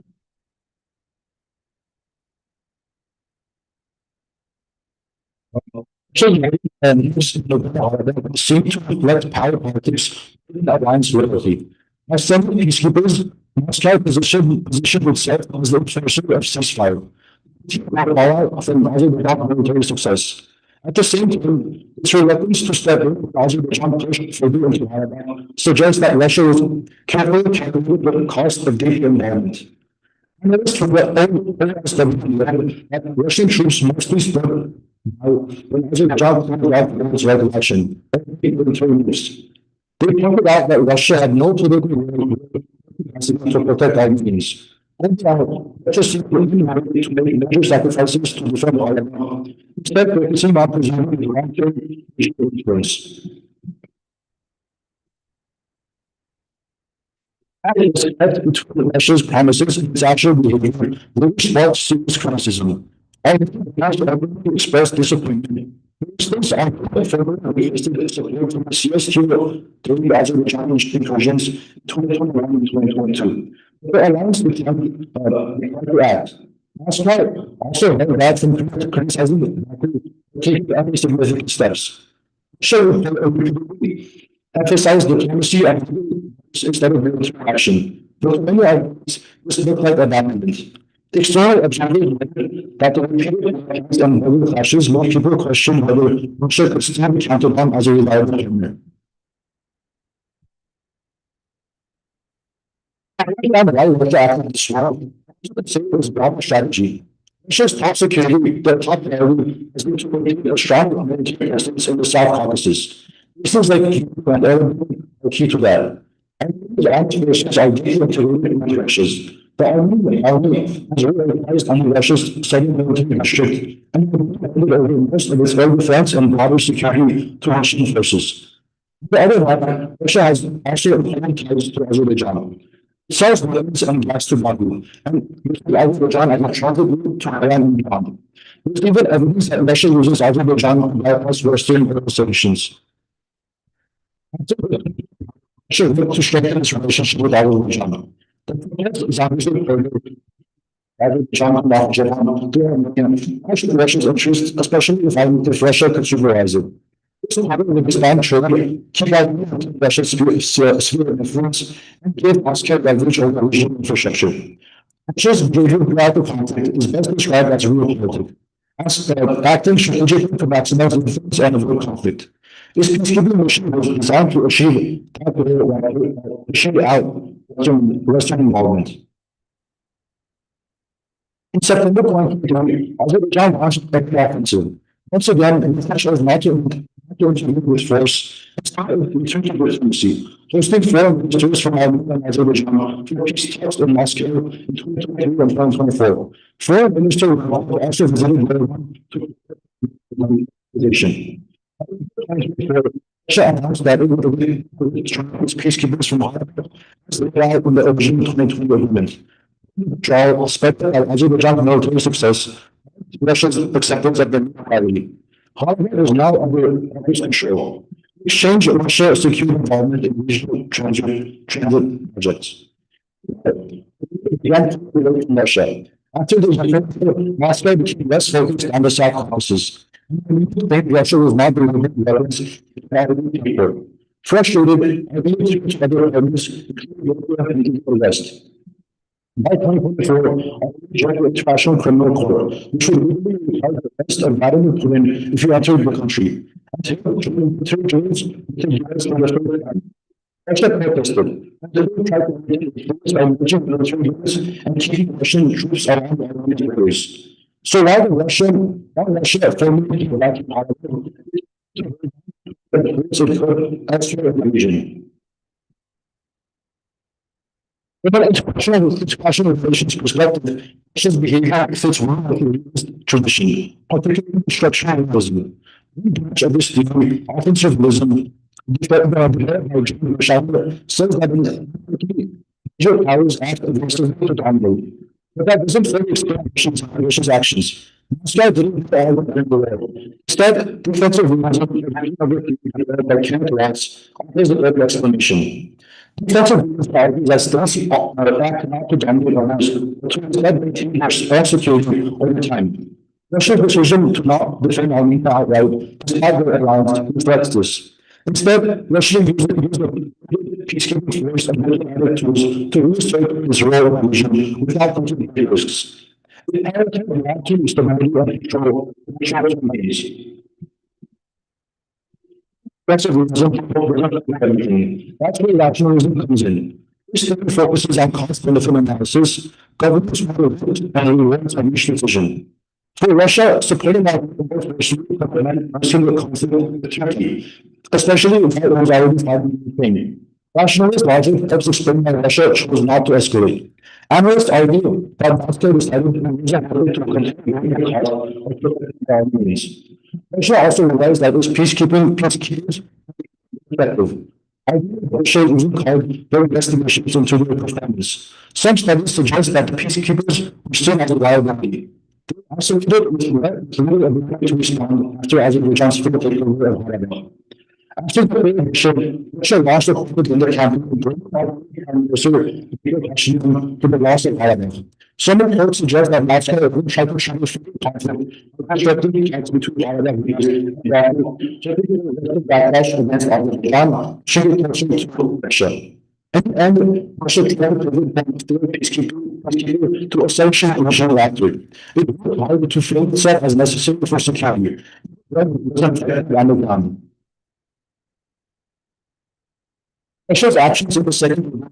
Seem to reflect power politics in the alliance loyalty. As some peacekeepers, Moscow positioned itself as the enforcer of ceasefire, from Azerbaijan military success. At the same time, its reluctance to step in Azerbaijan pushed further into Karabakh suggests that Russia was carefully calculating the cost of deep involvement. I noticed from the OSW that Russian troops mostly stood when Azerbaijan pointed out its recollection of military moves. They pointed out that Russia had no political capacity to protect Armenians. Overall, Russia seemed to make major sacrifices to defend Karabakh, instead focusing on preserving the long-term regional influence. The disconnect between Russia's promises and its actual behavior really sparked serious criticism. And past everyone expressed disappointment. For instance, Armenia firmly resisted support from the CSTO during the Azerbaijan incursions in 2021 and 2022. The alliance became to act. Moscow also held back from criticizing Baku for taking any significant steps. Russia repeatedly emphasized diplomacy and instead of military action. But many arguments, this looked like abandonment. The external observers noted that the repeated attacks and border clashes made people question whether Russia could still be counted on as a reliable partner. Understand why Russia acted this way. I would say it was a strategy. Russia's top security, their top priority, has been to maintain a strong military presence in the South Caucasus. Reasons like and Arab are key to that. And the activations are deeply integrated into Russia's. The Armenian army has reorganized under Russia's southern military district and handed over most of its air defense and border security to Russian forces. On the other hand, Russia has also important ties to Azerbaijan. It sells weapons and gas to Baku, and uses Azerbaijan as a transit route to Iran and beyond. There's even evidence that Russia uses Azerbaijan to bypass Western oil sanctions. Russia looked to strengthen its relationship with Azerbaijan. The protest is obviously further Azerbaijan and Azerbaijan to Armenia, actually Russia's interests, especially if Russia could supervise it. This will expand trade, keep out Russia's sphere of influence, and give Moscow leverage over regional infrastructure. Russia's behavior throughout the conflict is best described as realpolitik, as acting strategically to maximize influence and avoid conflict. This peacekeeping mission was designed to achieve out Western involvement. In September 2023, Azerbaijan launched a offensive. Once again, the intention was not to intervene with force, instead of return to diplomacy, hosting foreign ministers from Armenia and Azerbaijan to peace talks in Moscow in 2023 and 2024. Foreign Minister Lavrov also visited Yerevan to organization. Russia announced that it would withdraw its peacekeepers from Harvard as laid out in the original 2020 agreement. Withdrawal expected by Azerbaijan's military success, Russia's acceptance of the new priority. However, is now under Russia's control. Exchange Russia secured involvement in regional transit projects. Began to relate from Russia. After the event, Moscow became less focused on the South Caucasus. Russia was not delivering weapons to paper. Frustrated, I believe to each other enemies, including Europe and the West. By 2024, I joined the International Criminal Court, which would legally require the arrest of Vladimir Putin if he entered the country. Until juries with the US and the third time. Russia protested, and they tried to influence by merging military units and keeping Russian troops around the Armenian borders. So while Russia firmly allowed Parliament, elsewhere in the region. From an international relations perspective, Russia's behavior fits well with the US tradition, particularly structuralism. One branch of this theory, offensivism, developed by John Schauber, says that in major powers act aggressively to dominate. But that doesn't fully explain Russia's actions. Moscow didn't do all of them well. Instead, defensive realism by counteracts offers a better explanation. Defensive realism that still act not to dominate others, but to instead maintain their security over time. Russia's decision to not defend Armenia outright does not their alliance reflects this. Instead, Russia used the peacekeeping force and military tools to reassert its role in the region without taking any risks. The narrative to stability and control remains. That's where rationalism comes in. This theory focuses on cost-benefit analysis, governments and rewards of each decision. For Russia, supporting our conflict with Turkey, especially if it was already fighting in Ukraine. Rationalist logic helps explain why Russia chose not to escalate. Analysts argue that Moscow decided to use that to continue the cost of Armenians. Russia also realized that its peacekeepers effective. Russia even called their investigations into their performance. Some studies suggest that the peacekeepers were still not a liability. They isolated with little ability to respond after Azerbaijan's full takeover of Karabakh. After the invasion, Russia launched a propaganda campaign to bring to the loss of Karabakh. Some reports suggest that Moscow would try to troubleshoot the conflict by constructing the camps between Karabakh regions and backlash against Azerbaijan should it continue to Russia. And Russia tried to peacekeeping to essential regional actor. It worked hard to frame itself as necessary for security. It wasn't on the ground. Russia's actions in the second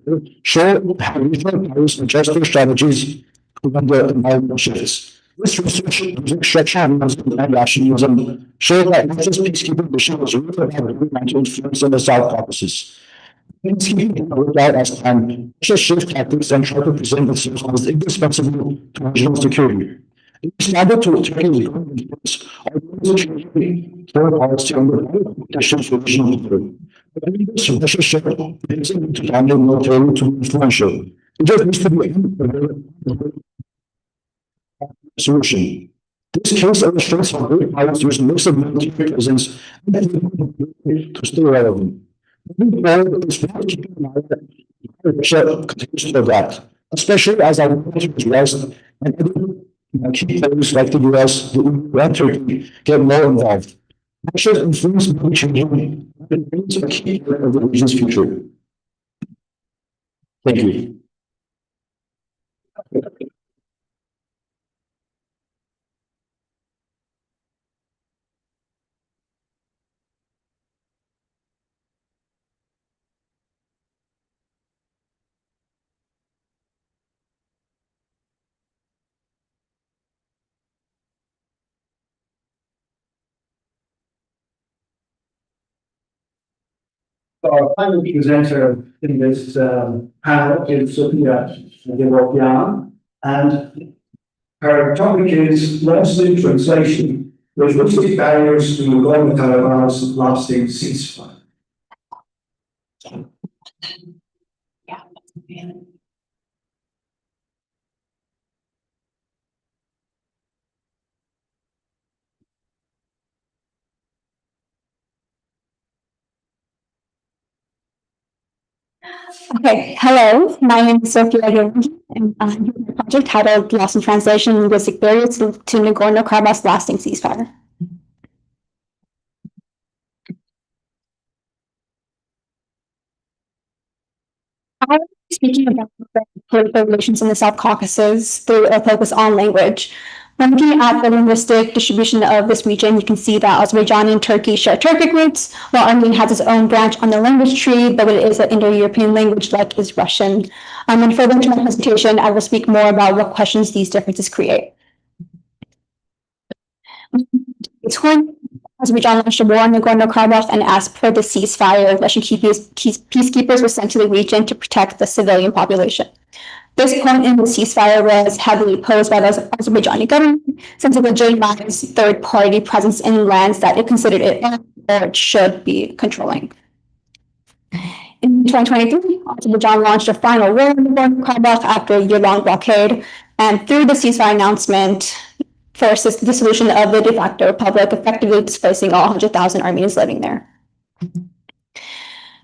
war show how regional powers adjust their strategies when the environment shifts. This research using structuralism and rationalism showed that Russia's peacekeeping mission was really about governmental influence in the South Caucasus. Peacekeeping didn't work out as planned. Russia shifted tactics and tried to present itself as indispensable to regional security. It responded to Turkey's growing influence, always changing foreign policy under conditions for regional security. Russia showed it doesn't need to dominate militarily to be influential. It just needs to be a solution. This case illustrates how great powers use a mix of military presence to stay relevant. Moving forward, it's worth keeping in mind that Russia continues to adapt, especially as our military rise and other key players like the US, the EU, and Turkey get more involved. Russia's influence may be changing, but it remains a key part of the region's future. Thank you. Our final presenter in this panel is Sophia Devokian, and her topic is lasting translation, linguistic barriers to Nagorno-Karabakh's lasting ceasefire. Okay, hello, my name is Sophia Devokian, and I'm here with a project titled Lost in Translation, Linguistic Barriers to Nagorno-Karabakh's Lasting Ceasefire. I will be speaking about the political relations in the South Caucasus through a focus on language. When looking at the linguistic distribution of this region, you can see that Azerbaijan and Turkey share Turkic roots, while Armenia has its own branch on the language tree, but it is an Indo-European language like is Russian. And further into my presentation, I will speak more about what questions these differences create. Azerbaijan launched a war on Nagorno-Karabakh, and as per the ceasefire, Russian peacekeepers were sent to the region to protect the civilian population. This point in the ceasefire was heavily opposed by the Azerbaijani government, since it legitimized third-party presence in lands that it considered it should be controlling. In 2023, Azerbaijan launched a final war on Nagorno-Karabakh after a year-long blockade, and through the ceasefire announcement, first, the dissolution of the de facto republic, effectively displacing all 100,000 Armenians living there.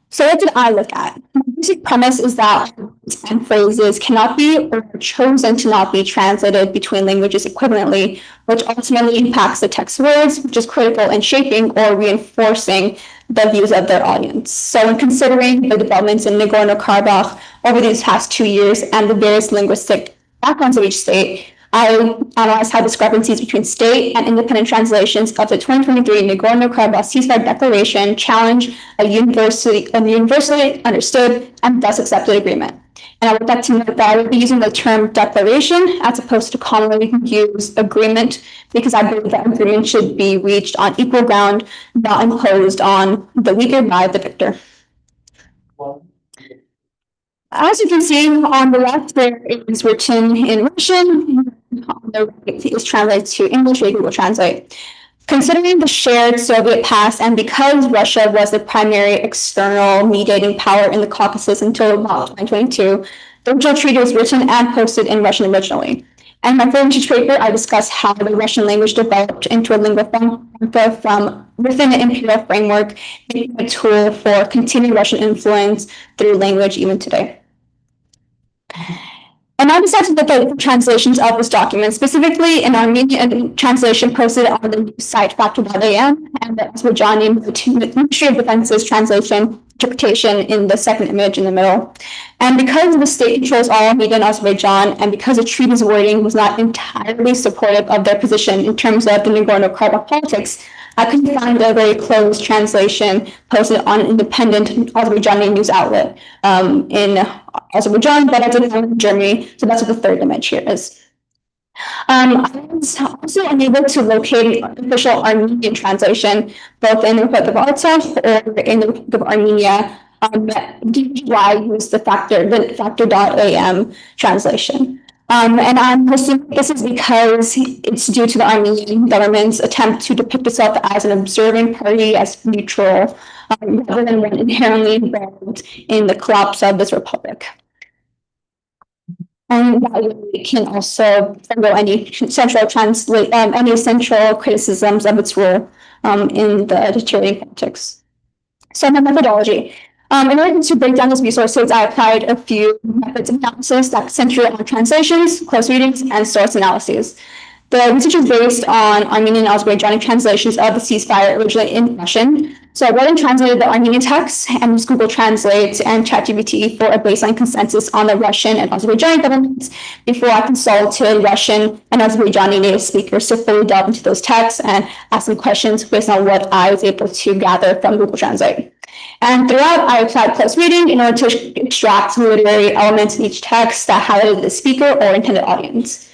So what did I look at? My basic premise is that words and phrases cannot be or are chosen to not be translated between languages equivalently, which ultimately impacts the text words, which is critical in shaping or reinforcing the views of their audience. So when considering the developments in Nagorno-Karabakh over these past 2 years and the various linguistic backgrounds of each state, I analyzed how discrepancies between state and independent translations of the 2023 Nagorno-Karabakh ceasefire declaration challenge a universally understood and thus accepted agreement. And I would like to note that I would be using the term declaration as opposed to commonly used agreement, because I believe that agreement should be reached on equal ground, not imposed on the weaker by the victor. As you can see on the left, there is written in Russian. On the right is translated to English via Google Translate. Considering the shared Soviet past, and because Russia was the primary external mediating power in the Caucasus until about 2022, the original treaty was written and posted in Russian originally. And in my first paper, I discussed how the Russian language developed into a lingua franca from within an imperial framework, being a tool for continued Russian influence through language even today. And I decided to look at translations of this document, specifically an Armenian translation posted on the news site Factor.am and the Azerbaijani Ministry of Defense's translation interpretation in the second image in the middle. And because the state controls all media in Azerbaijan, and because the treaty's wording was not entirely supportive of their position in terms of the Nagorno-Karabakh politics, I couldn't find a very close translation posted on an independent Azerbaijani news outlet in Azerbaijan, but I did find it in Germany, so that's what the third image here is. I was also unable to locate an official Armenian translation, both in the Republic of Artsakh or in the Republic of Armenia. I used the Factor.am translation. And I'm assuming this is because it's due to the Armenian government's attempt to depict itself as an observing party, as neutral, rather than one inherently involved in the collapse of this republic. And that can also forego any central criticisms of its role in the deteriorating politics. So my methodology. In order to break down these resources, I applied a few methods of analysis that center on translations, close readings, and source analyses. The research is based on Armenian and Azerbaijani translations of the ceasefire originally in Russian. So I read and translated the Armenian text and used Google Translate and ChatGPT for a baseline consensus on the Russian and Azerbaijani governments before I consulted Russian and Azerbaijani native speakers to fully delve into those texts and ask them questions based on what I was able to gather from Google Translate. And throughout, I applied close reading in order to extract literary elements in each text that highlighted the speaker or intended audience.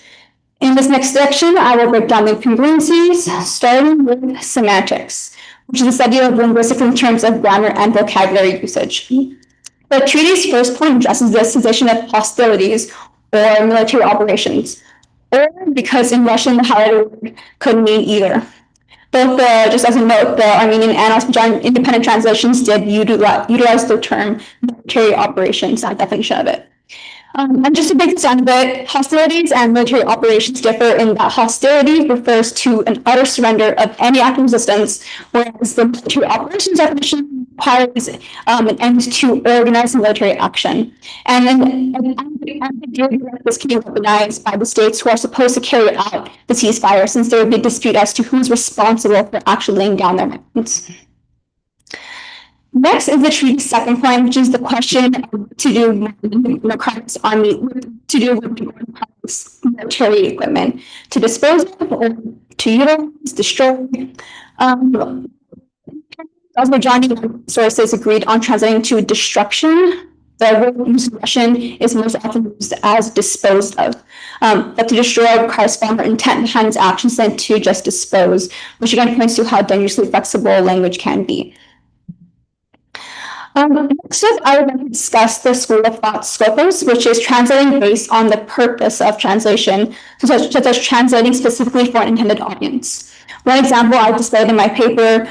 In this next section, I will break down the incongruencies, starting with semantics, which is the study of linguistics in terms of grammar and vocabulary usage. The treaty's first point addresses the cessation of hostilities or military operations, or because in Russian, the highlighted word could mean either. Both just as a note, the Armenian and Azerbaijani independent translations did utilize the term military operations, that definition of it. And just to break this down a bit, hostilities and military operations differ in that hostility refers to an utter surrender of any act of resistance, whereas the military operations definition requires an end to organized military action. And then this can be weaponized by the states who are supposed to carry out the ceasefire, since there would be a dispute as to who's responsible for actually laying down their weapons. Next is the treaty's second point, which is the question to do with Nagorno-Karabakh's army, to do with Nagorno-Karabakh's military equipment, to dispose of or to utilize, destroy. Azerbaijani sources agreed on translating to destruction. The word used in Russian is most often used as disposed of. But to destroy requires far more intent behind its actions than to just dispose, which again points to how dangerously flexible language can be. Next up, I would like to discuss the school of thought Scopus, which is translating based on the purpose of translation, such as translating specifically for an intended audience. One example I displayed in my paper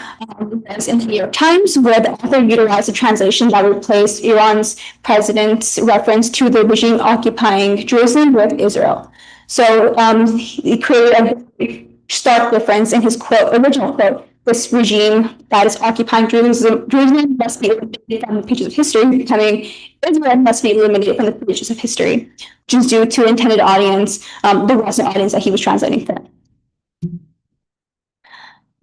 is in the New York Times, where the author utilized a translation that replaced Iran's president's reference to the regime occupying Jerusalem with Israel. So he created a stark difference in his quote, original quote. This regime that is occupying Jerusalem must be eliminated from the pages of history, becoming Israel must be eliminated from the pages of history, which is due to intended audience, the Russian audience that he was translating for.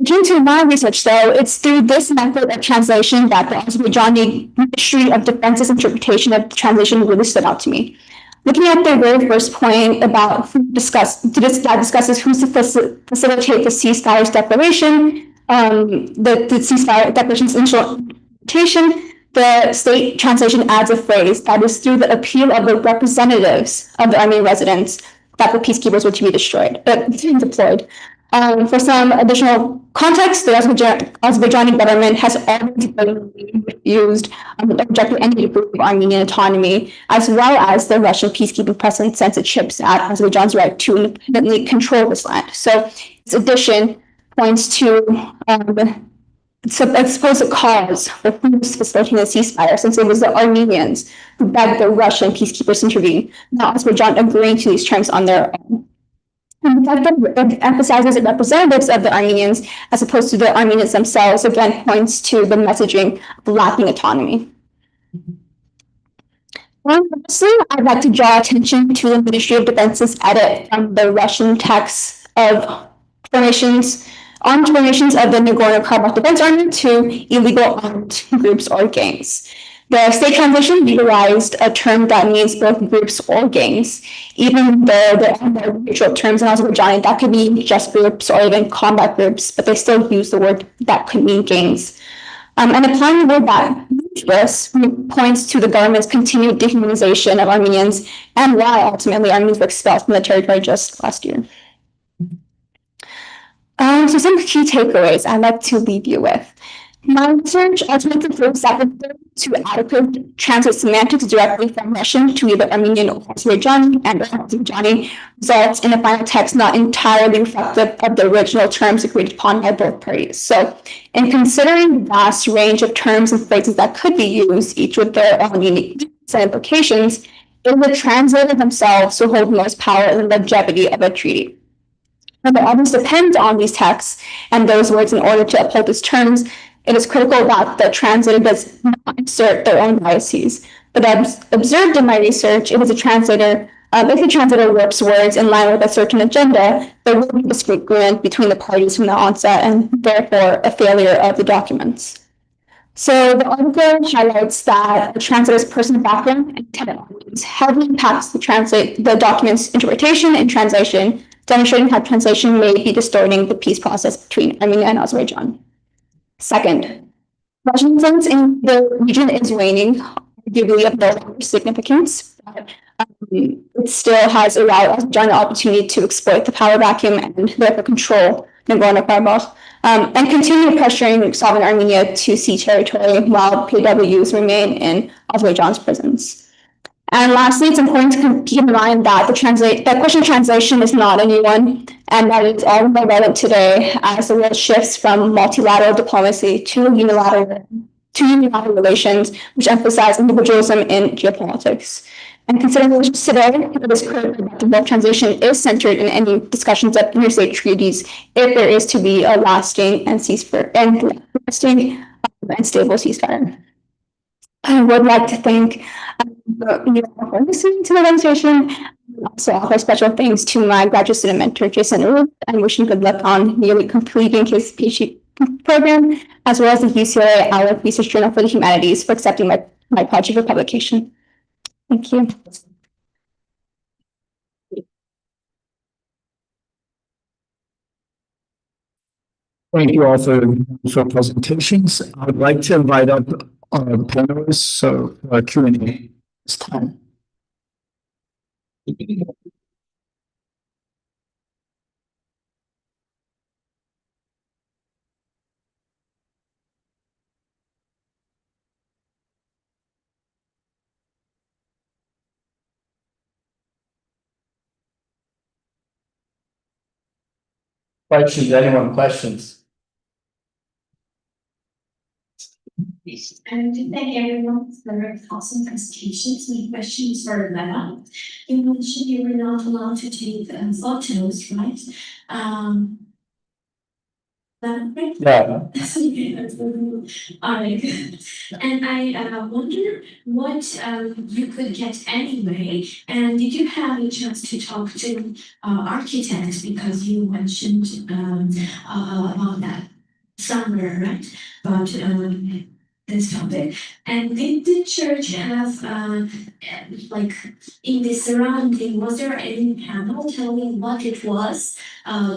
Due to my research, though, it's through this method of translation that the Azerbaijani Ministry of Defense's interpretation of the translation really stood out to me. Looking at the very first point about that discusses who's to facilitate the ceasefire's declaration, the ceasefire declaration's initial interpretation, the state translation adds a phrase that is through the appeal of the representatives of the Armenian residents that the peacekeepers were to be deployed. For some additional context, the Azerbaijani government has already used rejected any degree of Armenian autonomy, as well as the Russian peacekeeping presence since it chips at Azerbaijan's right to independently control this land. So its addition points to a supposed cause for who's facilitating the ceasefire, since it was the Armenians who begged the Russian peacekeepers to intervene, not Azerbaijan agreeing to these terms on their own. And the fact that it emphasizes the representatives of the Armenians as opposed to the Armenians themselves again points to the messaging of lacking autonomy. Lastly, I'd like to draw attention to the Ministry of Defense's edit from the Russian text of formations armed formations of the Nagorno-Karabakh Defense Army to illegal armed groups or gangs. The state translation utilized a term that means both groups or gangs, even though there are more neutral terms in Azerbaijani that could mean just groups or even combat groups, but they still use the word that could mean gangs. And applying the word that this points to the government's continued dehumanization of Armenians and why ultimately Armenians were expelled from the territory just last year. So some key takeaways I'd like to leave you with. My research ultimately proves that the ability to adequately translate semantics directly from Russian to either Armenian or Azerbaijani and Azerbaijani results in a final text not entirely reflective of the original terms agreed upon by both parties. So, in considering the vast range of terms and phrases that could be used, each with their own unique implications, it is the translators themselves who hold the most power in the longevity of a treaty. And the audience depends on these texts and those words in order to uphold these terms. It is critical that the translator does not insert their own biases. But I've observed in my research, if the translator warps words in line with a certain agenda, there will be disagreement between the parties from the onset and therefore a failure of the documents. So the article highlights that the translator's personal background and intended audience heavily impacts the document's interpretation and translation, demonstrating how translation may be distorting the peace process between Armenia and Azerbaijan. Second, Russian influence in the region is waning, arguably of no longer significance, but it still has allowed Azerbaijan the opportunity to exploit the power vacuum and therefore control Nagorno-Karabakh and continue pressuring sovereign Armenia to cede territory while POWs remain in Azerbaijan's prisons. And lastly, it's important to keep in mind that the question of translation is not a new one, and that it's all more relevant today as the world shifts from multilateral diplomacy to unilateral relations, which emphasize individualism in geopolitics. And considering the issues today, it is critical that the world translation is centered in any discussions of interstate treaties if there is to be a lasting and stable ceasefire. I would like to thank you for listening to the presentation. And also offer special thanks to my graduate student mentor, Jason Ruth, and wish him good luck on nearly completing his PhD program, as well as the UCLA Undergraduate Research Journal for the Humanities for accepting my project for publication. Thank you. Thank you all for presentations. I would like to invite up our panelists, so Q&A this time. Questions, anyone, questions? And to thank everyone for awesome presentations. My questions for Lena. You mentioned you were not allowed to take photos, right? Yeah. Alright. And I wonder what you could get anyway. And did you have a chance to talk to architects, because you mentioned about that somewhere, right? About this topic. And did the church have like in the surrounding, was there any panel telling what it was?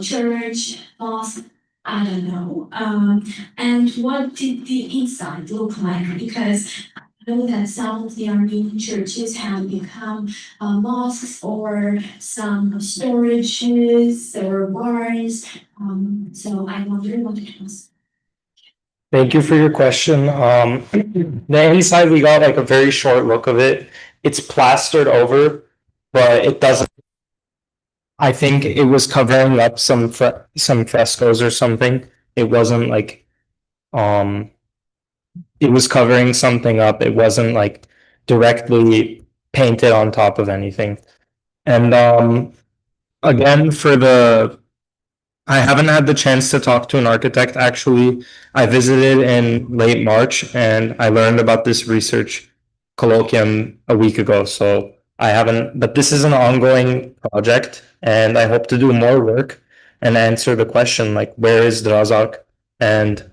Church, mosque, I don't know. And what did the inside look like? Because I know that some of the Armenian churches have become mosques or some storages or bars. So I wonder what it was. Thank you for your question. The inside, we got like a very short look of it. It's plastered over, but it doesn't. I think it was covering up some frescoes or something. It wasn't like, it was covering something up. It wasn't like directly painted on top of anything. And again, I haven't had the chance to talk to an architect, actually. I visited in late March and I learned about this research colloquium a week ago, so I haven't, but this is an ongoing project and I hope to do more work and answer the question like, where is Drazak? And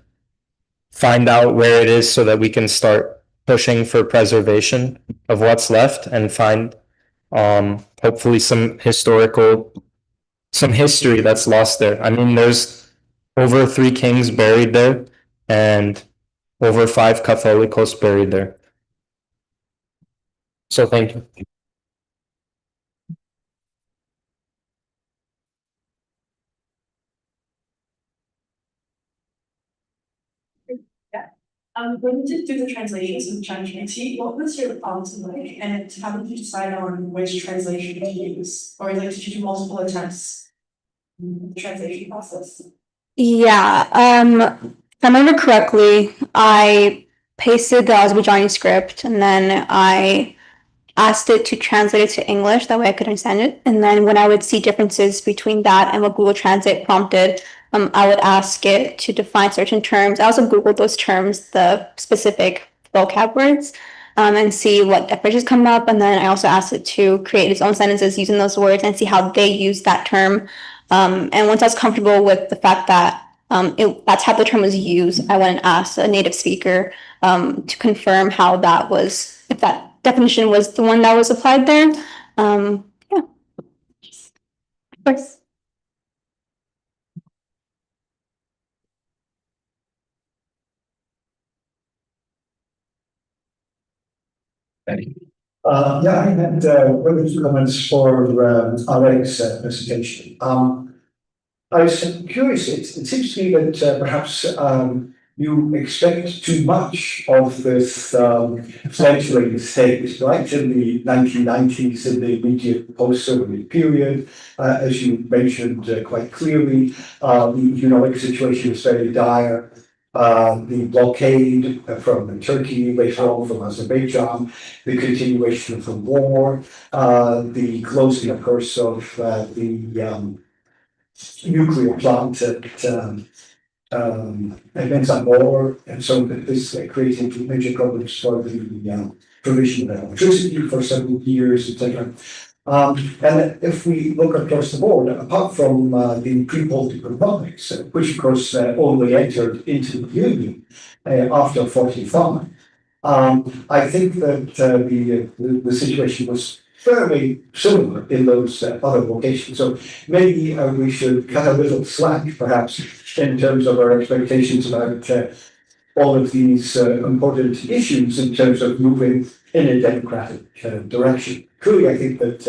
find out where it is so that we can start pushing for preservation of what's left and find hopefully some history that's lost there. I mean, there's over 3 kings buried there and over 5 Catholicos buried there. So thank you. When you did do the translations of ChatGPT, what was your thoughts like, and how did you decide on which translation to use, or like did you do multiple attempts in the translation process? Yeah, if I remember correctly, I pasted the Azerbaijani script and then I asked it to translate it to English, that way I could understand it. And then when I would see differences between that and what Google Translate prompted, I would ask it to define certain terms. I also Googled those terms, the specific vocab words, and see what definitions come up. And then I also asked it to create its own sentences using those words and see how they use that term. And once I was comfortable with the fact that that's how the term was used, I went and asked a native speaker to confirm how that was, if that definition was the one that was applied there. Yeah, of course. Yeah, I had one or two comments for Alec's presentation. I was curious, it seems to me that perhaps you expect too much of this fledgling state, right, in the 1990s, in the immediate post-Soviet period. As you mentioned quite clearly, the economic situation is very dire. The blockade from Turkey, later on from Azerbaijan, the continuation of the war, the closing, of course, of the nuclear plant at Benzabor, and so this created major problems for the provision of electricity for several years, etc. And if we look across the board, apart from the pre-Baltic republics, which of course only entered into the Union after 45, I think that the situation was fairly similar in those other locations. So maybe we should cut a little slack, perhaps, in terms of our expectations about all of these important issues in terms of moving in a democratic direction. Clearly, I think that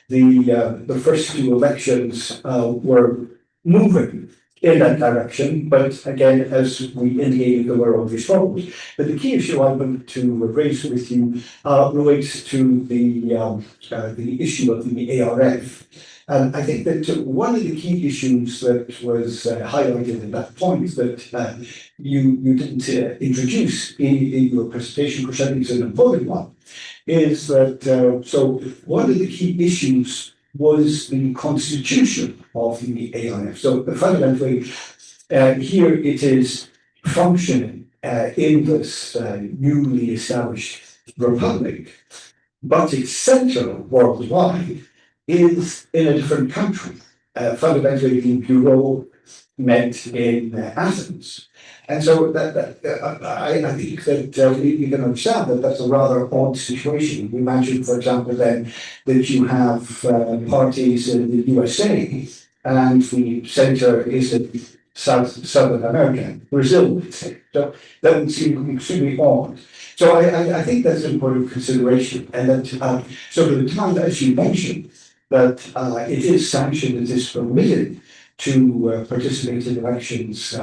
the first two elections were moving in that direction, but again, as we indicated, there were all these problems. But the key issue I want to raise with you relates to the issue of the ARF. And I think that one of the key issues that was highlighted at that point is that you didn't introduce in your presentation, which I think is an important one, is that so one of the key issues was the constitution of the AIF. So fundamentally, here it is functioning in this newly established republic, but its center worldwide is in a different country. Fundamentally, the bureau met in Athens. And so I think that we can understand that that's a rather odd situation. Imagine, for example, then that you have parties in the USA and the center is in Southern America, Brazil, let's say. So that would seem extremely odd. So I think that's an important consideration. And that so at the time, as you mentioned, that it is sanctioned, it is permitted to participate in elections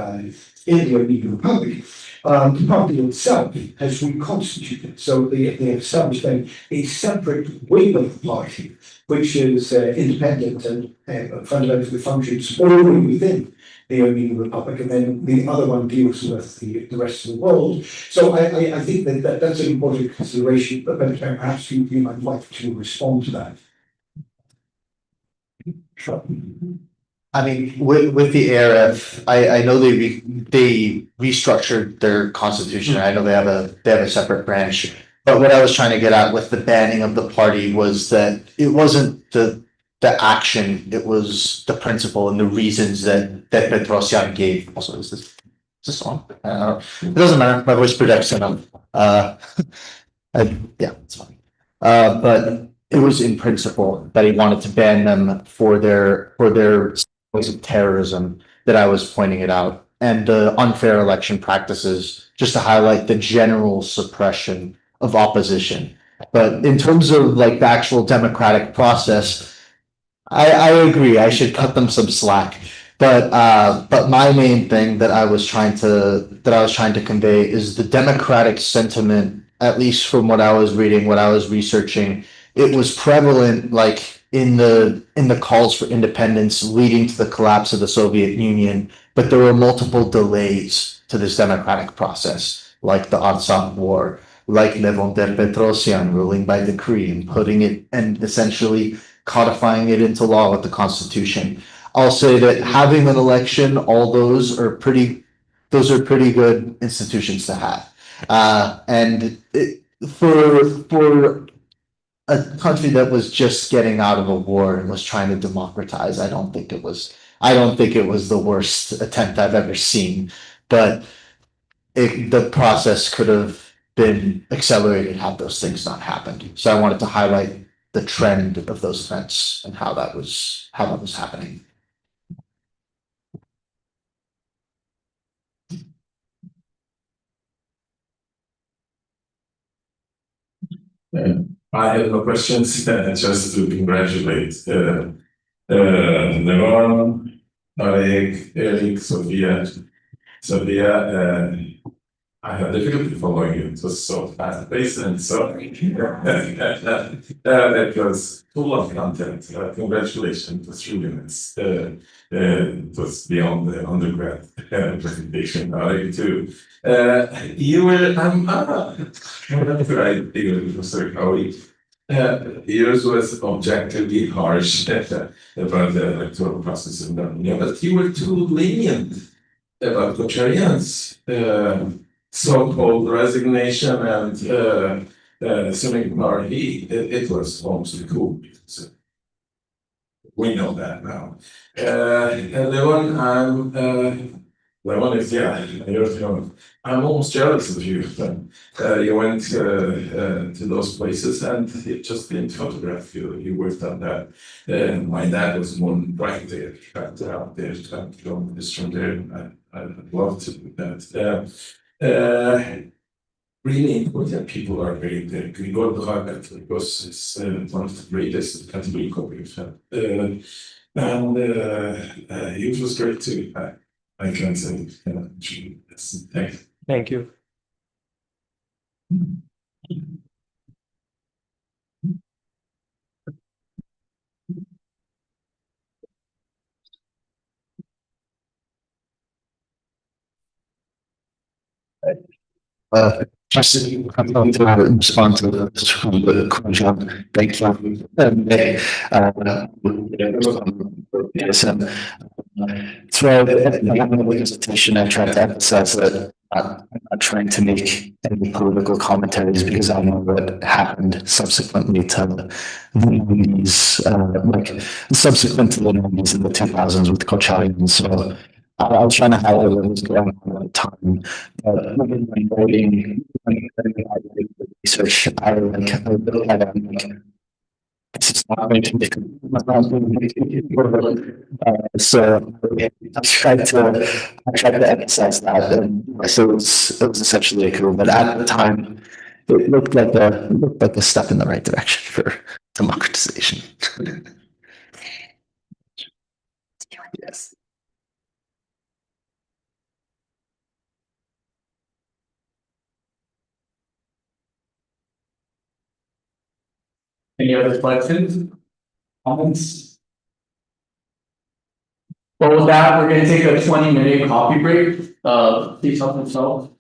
in the Armenian Republic. The party itself has reconstituted, so they have established a separate wing of the party, which is independent and fundamentally functions only within the Armenian Republic, and then the other one deals with the rest of the world. So I think that that's an important consideration, but perhaps you might like to respond to that. Sure. I mean, with the ARF, I know they restructured their constitution. I know they have a separate branch, But what I was trying to get at with the banning of the party was that it wasn't the action, it was the principle and the reasons that Petrosian gave. Also, is this on? It doesn't matter. My voice projects enough. Yeah, it's fine. But it was in principle that he wanted to ban them for their ways of terrorism that I was pointing it out, and the unfair election practices, just to highlight the general suppression of opposition. But in terms of like the actual democratic process, I agree. I should cut them some slack. But my main thing that I was trying to convey is the democratic sentiment, at least from what I was reading, what I was researching, it was prevalent like in the calls for independence leading to the collapse of the Soviet Union, but there were multiple delays to this democratic process, like the Artsakh War, like Levon Petrosyan ruling by decree and putting it and essentially codifying it into law with the Constitution. I'll say that having an election, all those are pretty good institutions to have. For a country that was just getting out of a war and was trying to democratize, I don't think it was the worst attempt I've ever seen. But the process could have been accelerated had those things not happened. So I wanted to highlight the trend of those events and how that was happening. I have no questions, just to congratulate Levon, Oleg, Eric, Sophia, I had difficulty following you. It was so fast paced and so it was full of content. Congratulations, it was really nice. It was beyond the undergrad presentation. I too. You were whenever I figured it was yours was objectively harsh about the electoral process in Armenia, but you were too lenient about Kocharian's so-called resignation and assuming power. It was almost cool. So we know that now. And Levon is, yeah, I'm almost jealous of you. You went to those places and it just didn't photograph you. You worked on that. My dad was one right there, out there, 20 kilometers from there. I'd love to do that. Really important people are very there. Grigor Dvagat, because it's one of the greatest category copies. And it was great too. I can say, thanks. Thank you. Just I'm going to respond to this from the question. Thank you. Yes, throughout the presentation, I tried to emphasize that I'm not trying to make any political commentaries because I know what happened subsequently to the 90s, like subsequent to the 90s and the 2000s with Kocharian. So I was trying to highlight what was going on at the time. But when writing research, I really had this is not going to make so I tried to emphasize that. And so it was essentially a coup, but at the time, it looked like a step in the right direction for democratization. Yes. Any other questions? Comments? Well, with that, we're gonna take a 20-minute coffee break. Please help yourself.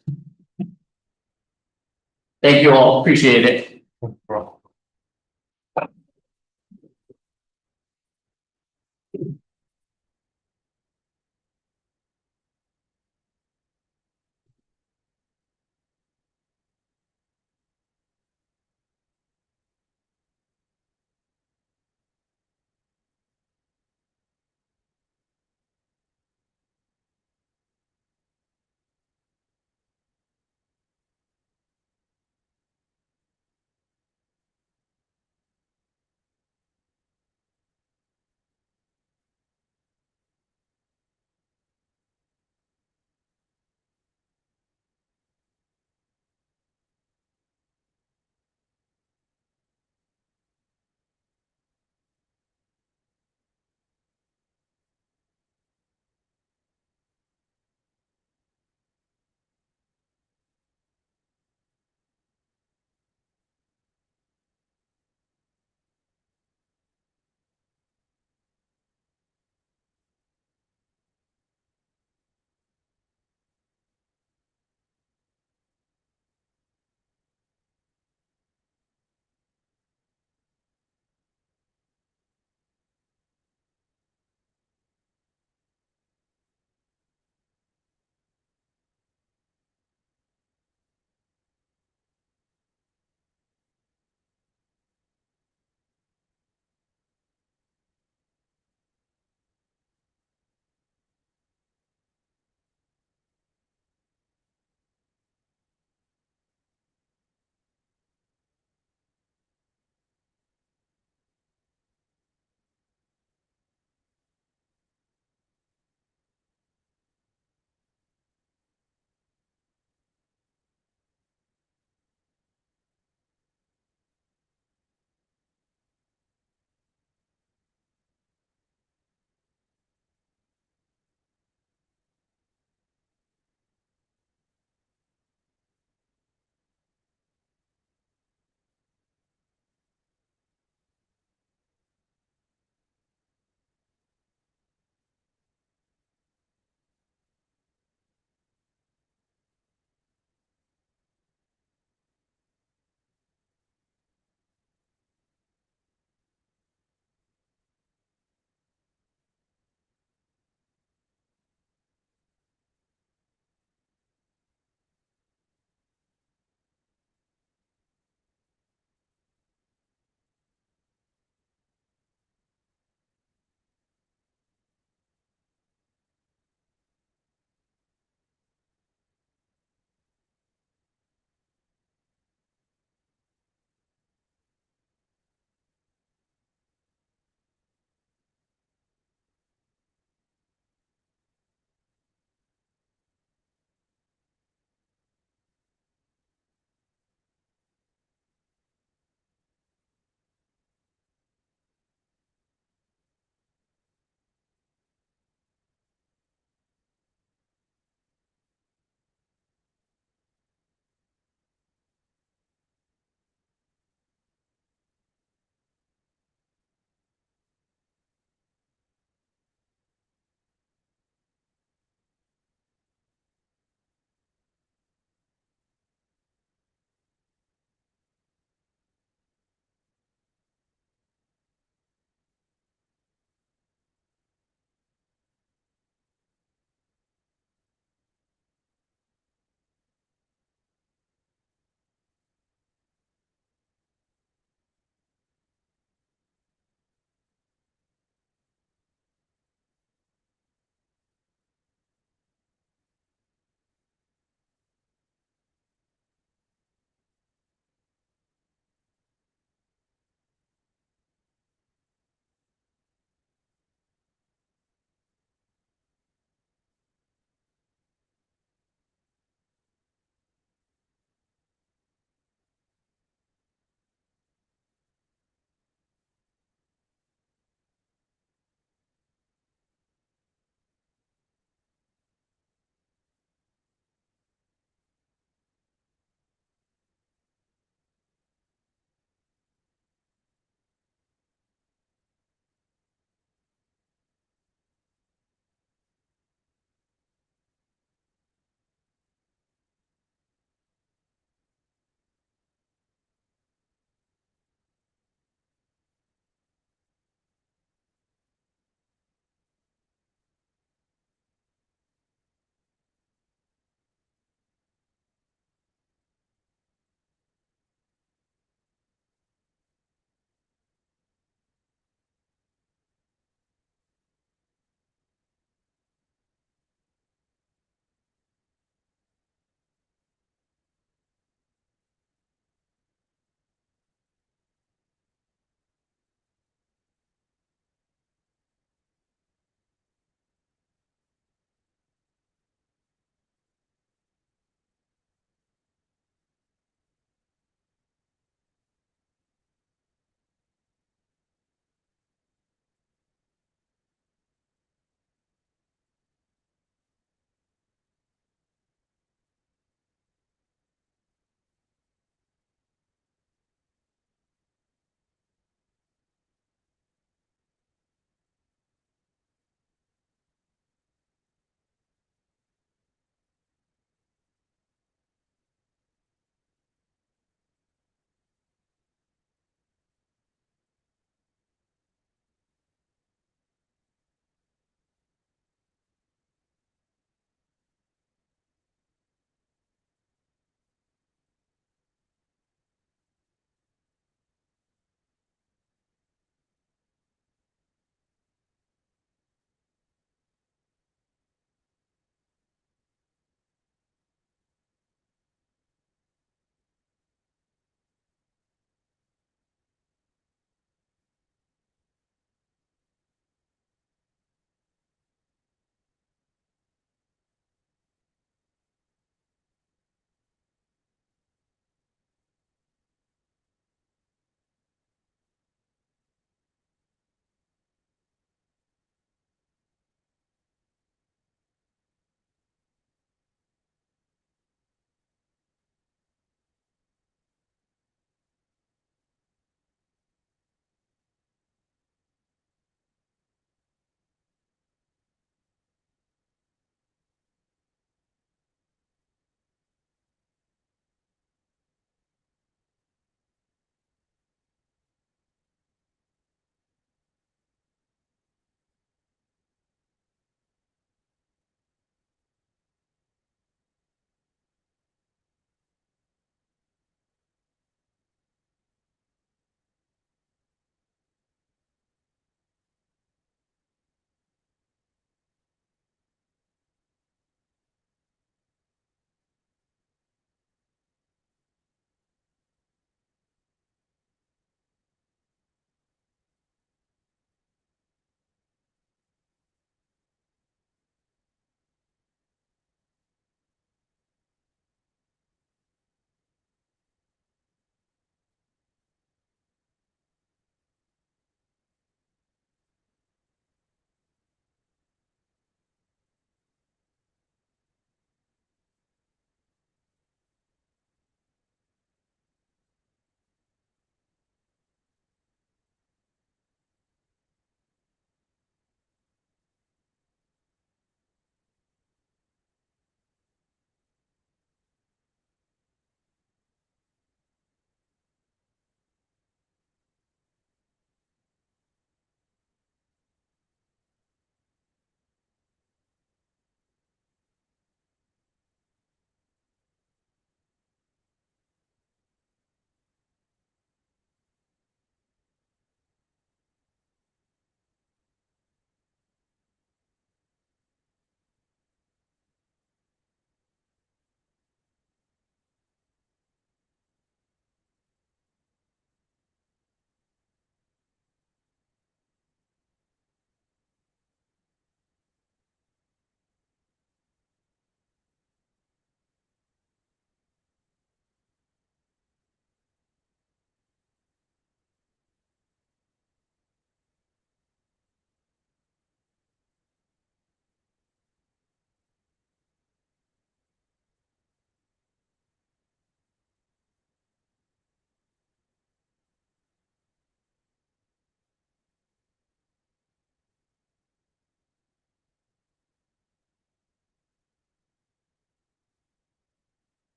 Thank you all, appreciate it.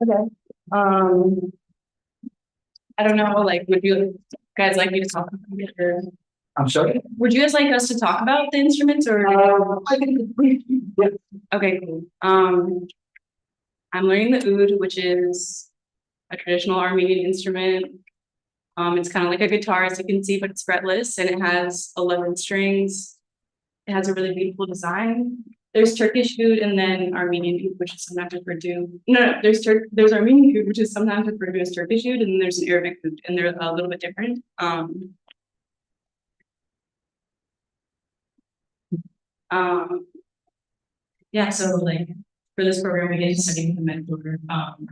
Okay. Um, I don't know, like, would you guys like me to talk about it, or I'm sorry? would you guys like us to talk about the instruments, or? I can briefly, yeah. Okay, cool. I'm learning the oud, which is a traditional Armenian instrument. It's kind of like a guitar, as you can see, but it's fretless, and it has 11 strings. It has a really beautiful design. There's Turkish oud and then Armenian oud, which is sometimes referred to. No, there's Armenian oud, which is sometimes referred to as Turkish oud, and then there's an Arabic oud, and they're a little bit different. Um, yeah, so like for this program, we get to study with a mentor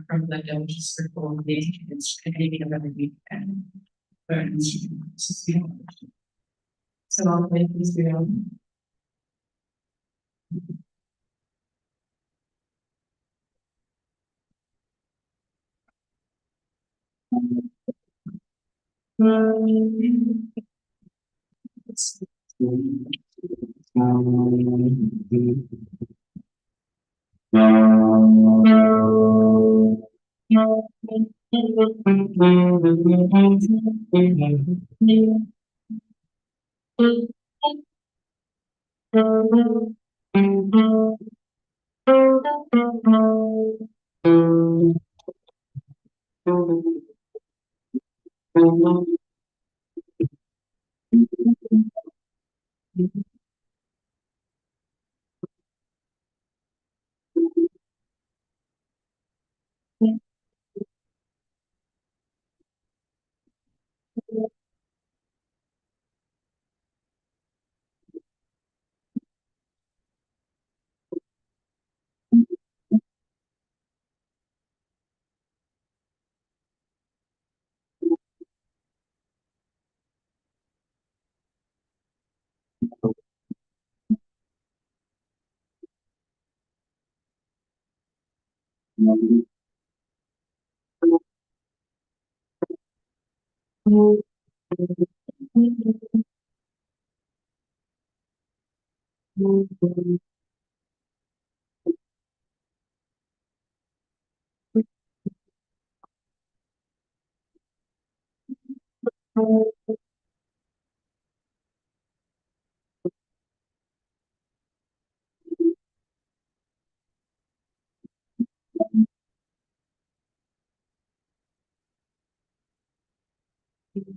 from Lego, which is super cool. They teach kids at the beginning of every week and learn instruments. So I'll play this video.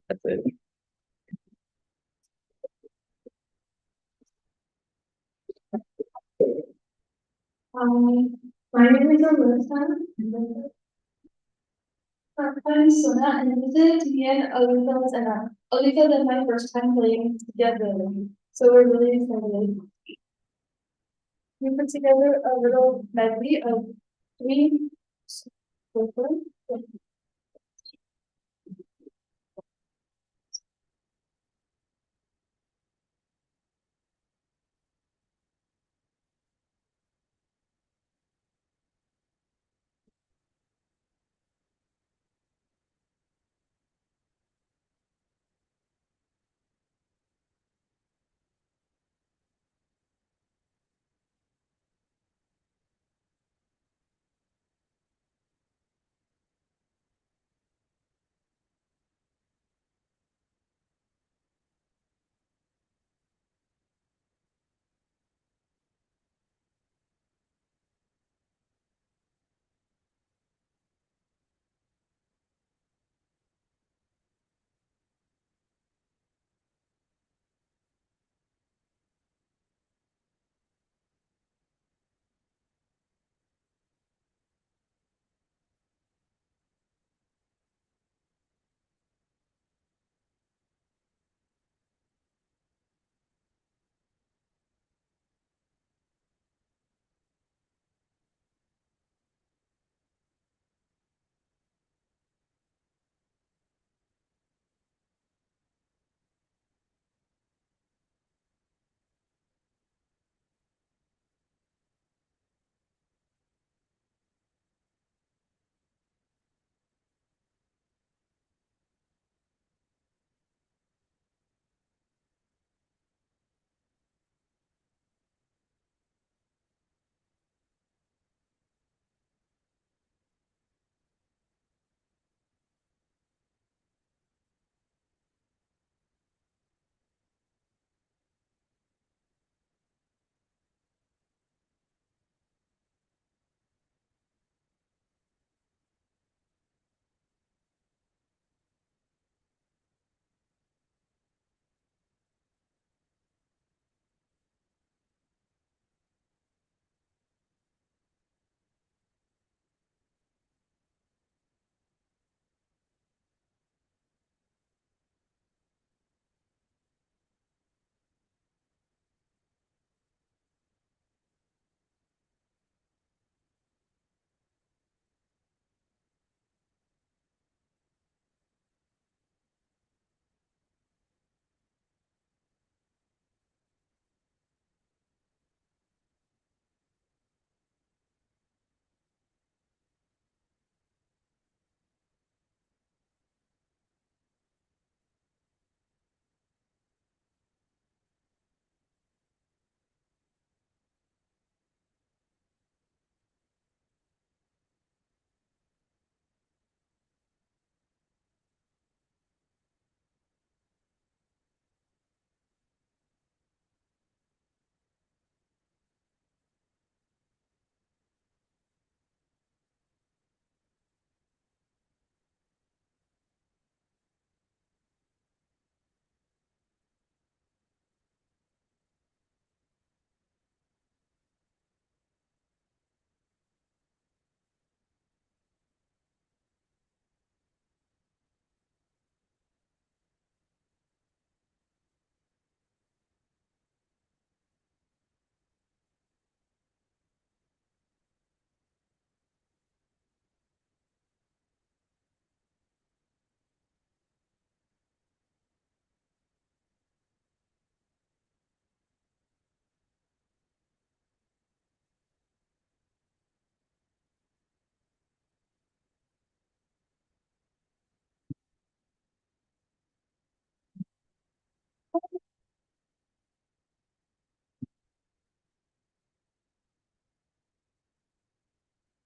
That's it. My name is Alyssa. I'm Sona, and this is me and Alyssa and Alyssa is my first time playing together, so we're really excited. We put together a little medley of three.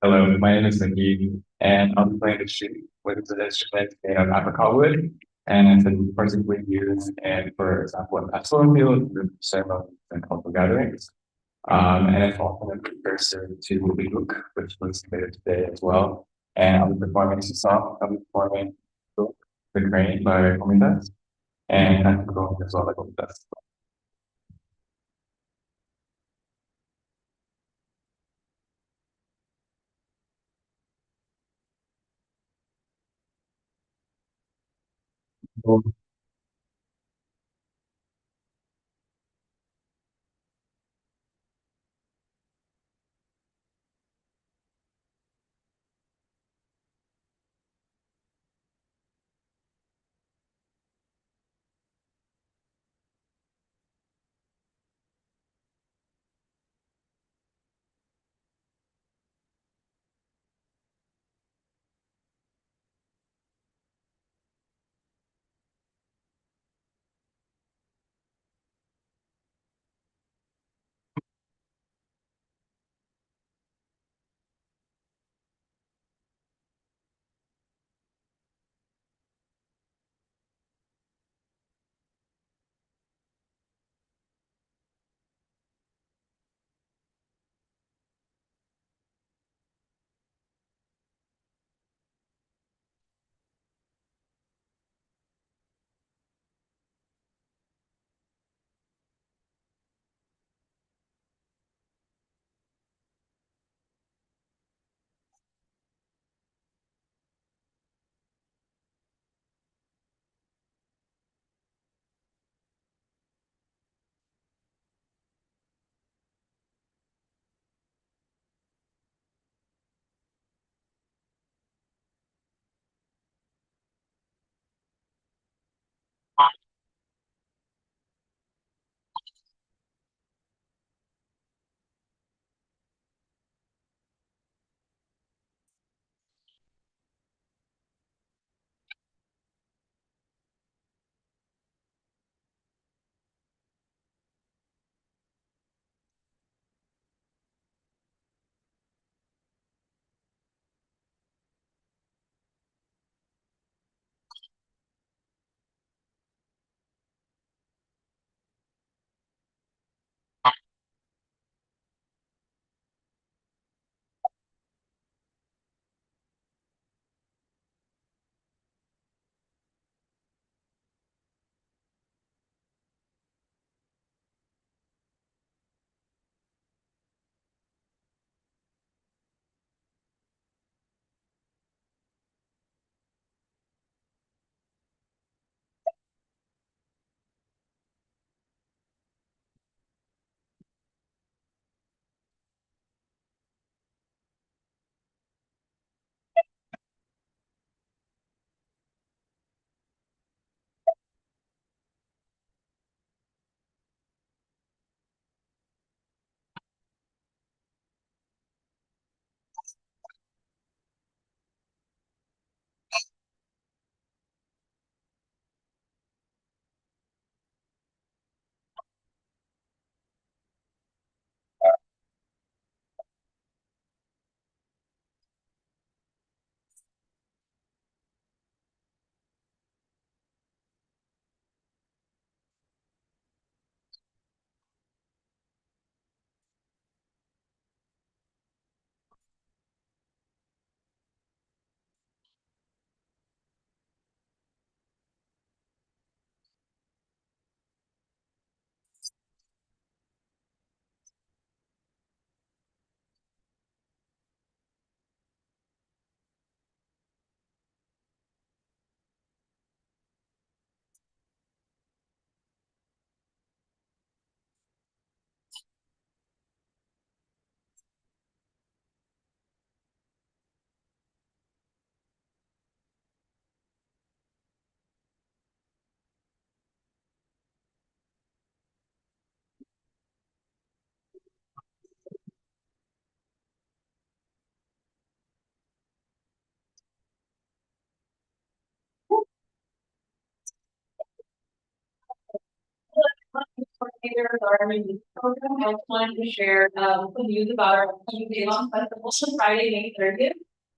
Hello, my name is Mickey, and I'll be playing the flute, which is an instrument made of apricot wood, and it's particularly used in, for example, in pastoral field, group ceremonies, and cultural gatherings. And it's often a precursor to the book, which was created today as well. And I'll be performing some song. I'll be performing The Crane by Comitas, and I'm performing as well by Comitas. here with our Armenian program. I just wanted to share some news about our upcoming Day Long Festival on Friday, May 30th.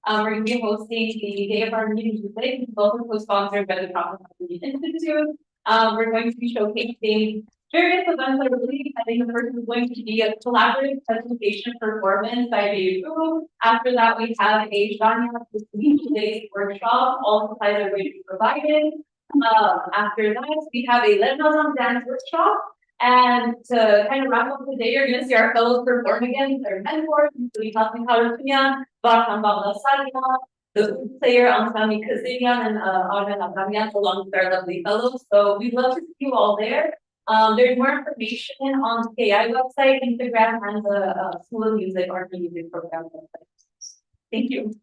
We're going to be hosting the Day of Armenian Music, it's also co-sponsored by the Tropical Armenian Institute. We're going to be showcasing various events that are really exciting. The first is going to be a collaborative presentation performance by Beirut. After that, we have a genre based workshop. All supplies are going to be provided. After that, we have a Lebanon dance workshop. And to kind of wrap up the day, you're going to see our fellows perform again. Their mentors, including Hassan Karutunya, Bakan Babla, the flute player Ansami Kazimian, and Armen Abramian, along with our lovely fellows. So we'd love to see you all there. There's more information on the KI website, Instagram, and the School of Music Art and Music program website. Thank you.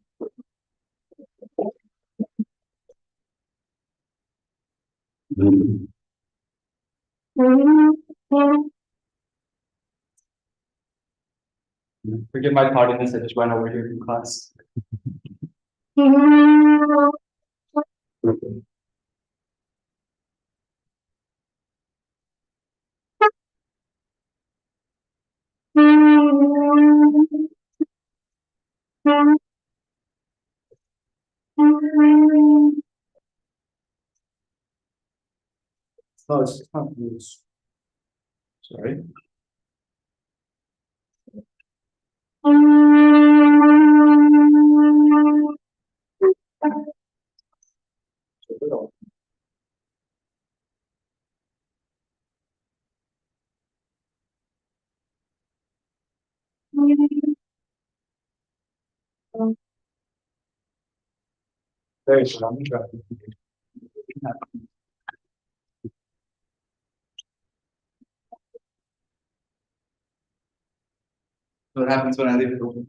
Forgive my tardiness, I just ran over here from class. Oh, it's not news. Sorry. Very strong. What happens when I leave the room?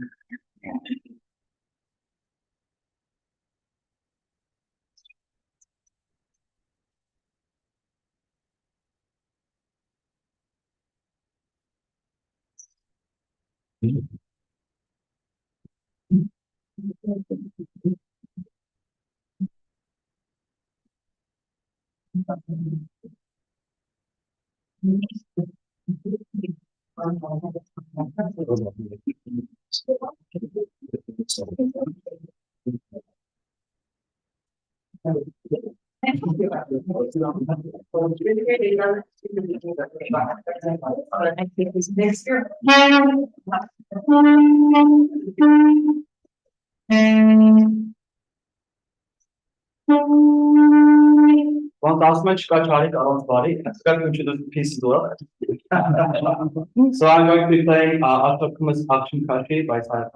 Once asma çıkacak alan body, expect me to do the piece as well. So I'm going to be playing Aşkımız Akşam Kaşı by Sayat.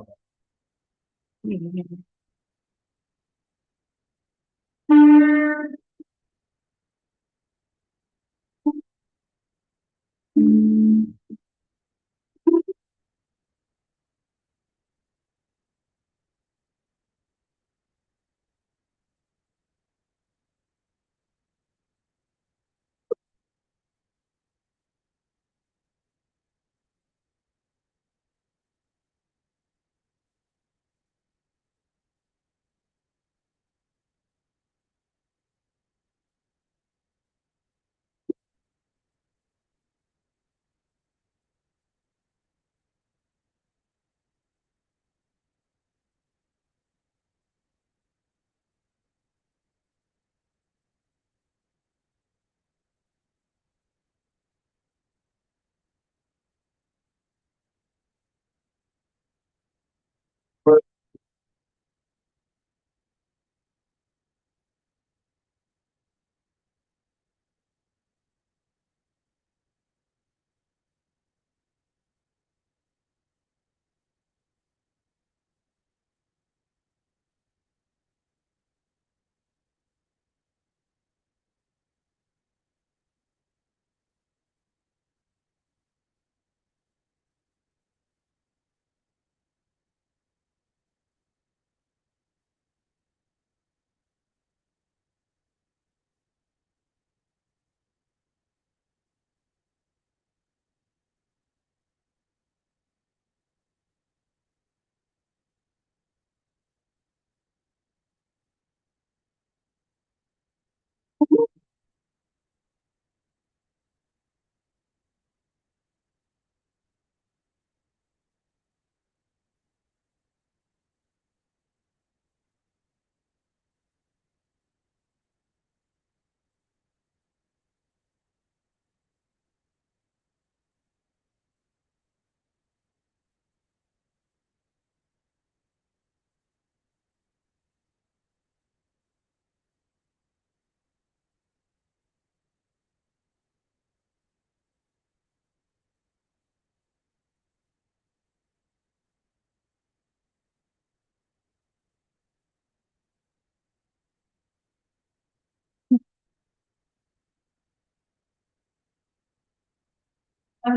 Well,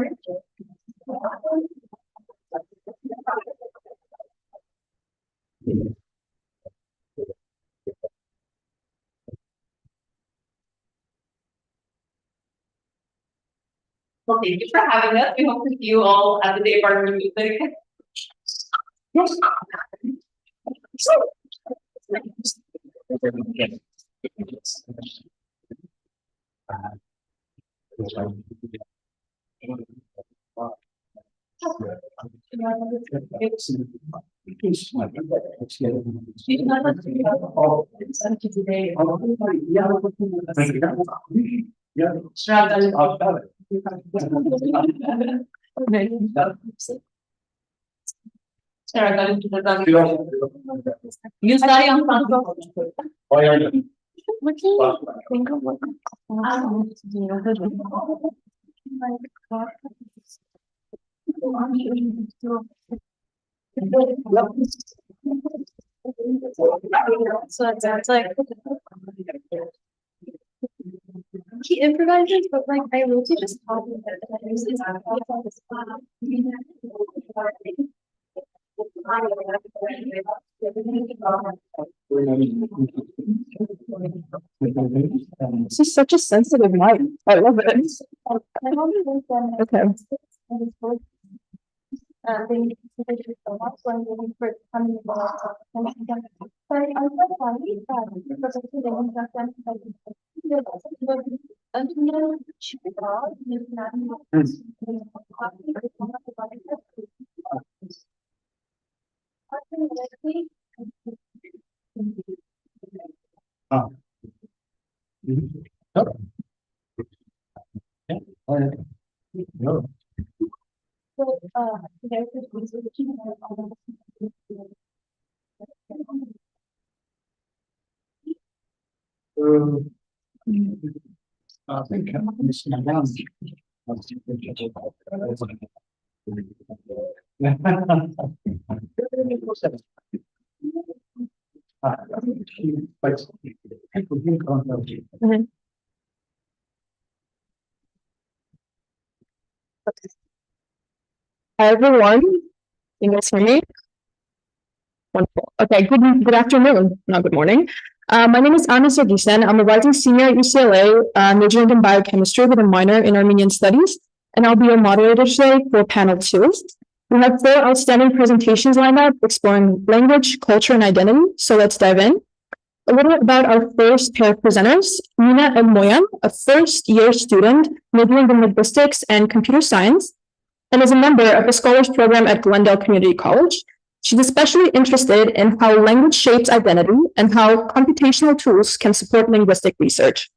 thank you for having us. We hope to see you all at the day of our music. Yes. You study on so that's like he improvises, but like I really just thought This is such a sensitive mic. I love it. Okay. Thank you so much for coming. I think it's my down. Hi, everyone. Can you guys hear me? Wonderful. Okay, good afternoon, not good morning. My name is Anna Sargisian. I'm a rising senior at UCLA, majoring in biochemistry with a minor in Armenian Studies, and I'll be your moderator today for panel 2. We have 4 outstanding presentations lined up exploring language, culture, and identity, so let's dive in. A little about our first pair of presenters, Nina and Moyan, a first-year student majoring in linguistics and computer science, and is a member of the Scholars Program at Glendale Community College. She's especially interested in how language shapes identity and how computational tools can support linguistic research.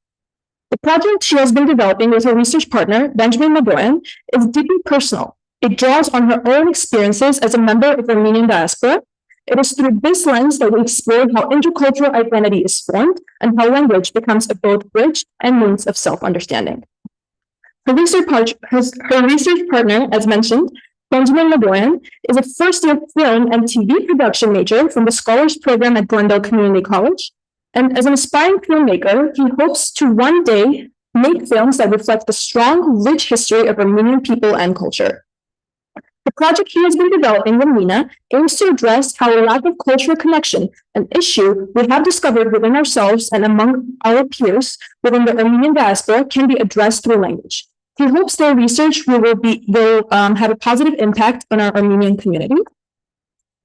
The project she has been developing with her research partner, Benjamin Magoyan, is deeply personal. It draws on her own experiences as a member of the Armenian diaspora. It is through this lens that we explore how intercultural identity is formed and how language becomes a both bridge and means of self-understanding. Her research partner, as mentioned, Benjamin Magoyan, is a first-year film and TV production major from the Scholars Program at Glendale Community College. And as an aspiring filmmaker, he hopes to one day make films that reflect the strong, rich history of Armenian people and culture. The project he has been developing with Nina aims to address how a lack of cultural connection, an issue we have discovered within ourselves and among our peers within the Armenian diaspora, can be addressed through language. He hopes their research will have a positive impact on our Armenian community.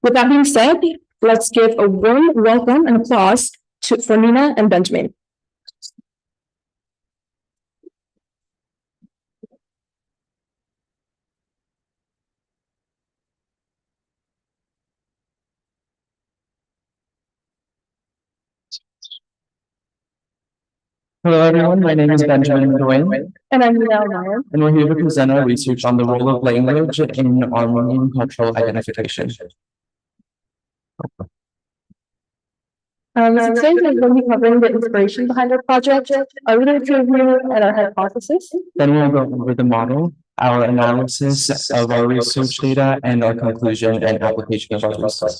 With that being said, let's give a warm welcome and applause for Nina and Benjamin. Hello everyone, my name is Benjamin Nguyen, And I'm Nina Almayer. and we're here to present our research on the role of language in Armenian cultural identification. Today we're going to be covering the inspiration behind our project, our literature review, and our hypothesis. Then we'll go over the model, our analysis of our research data, and our conclusion and application of our research.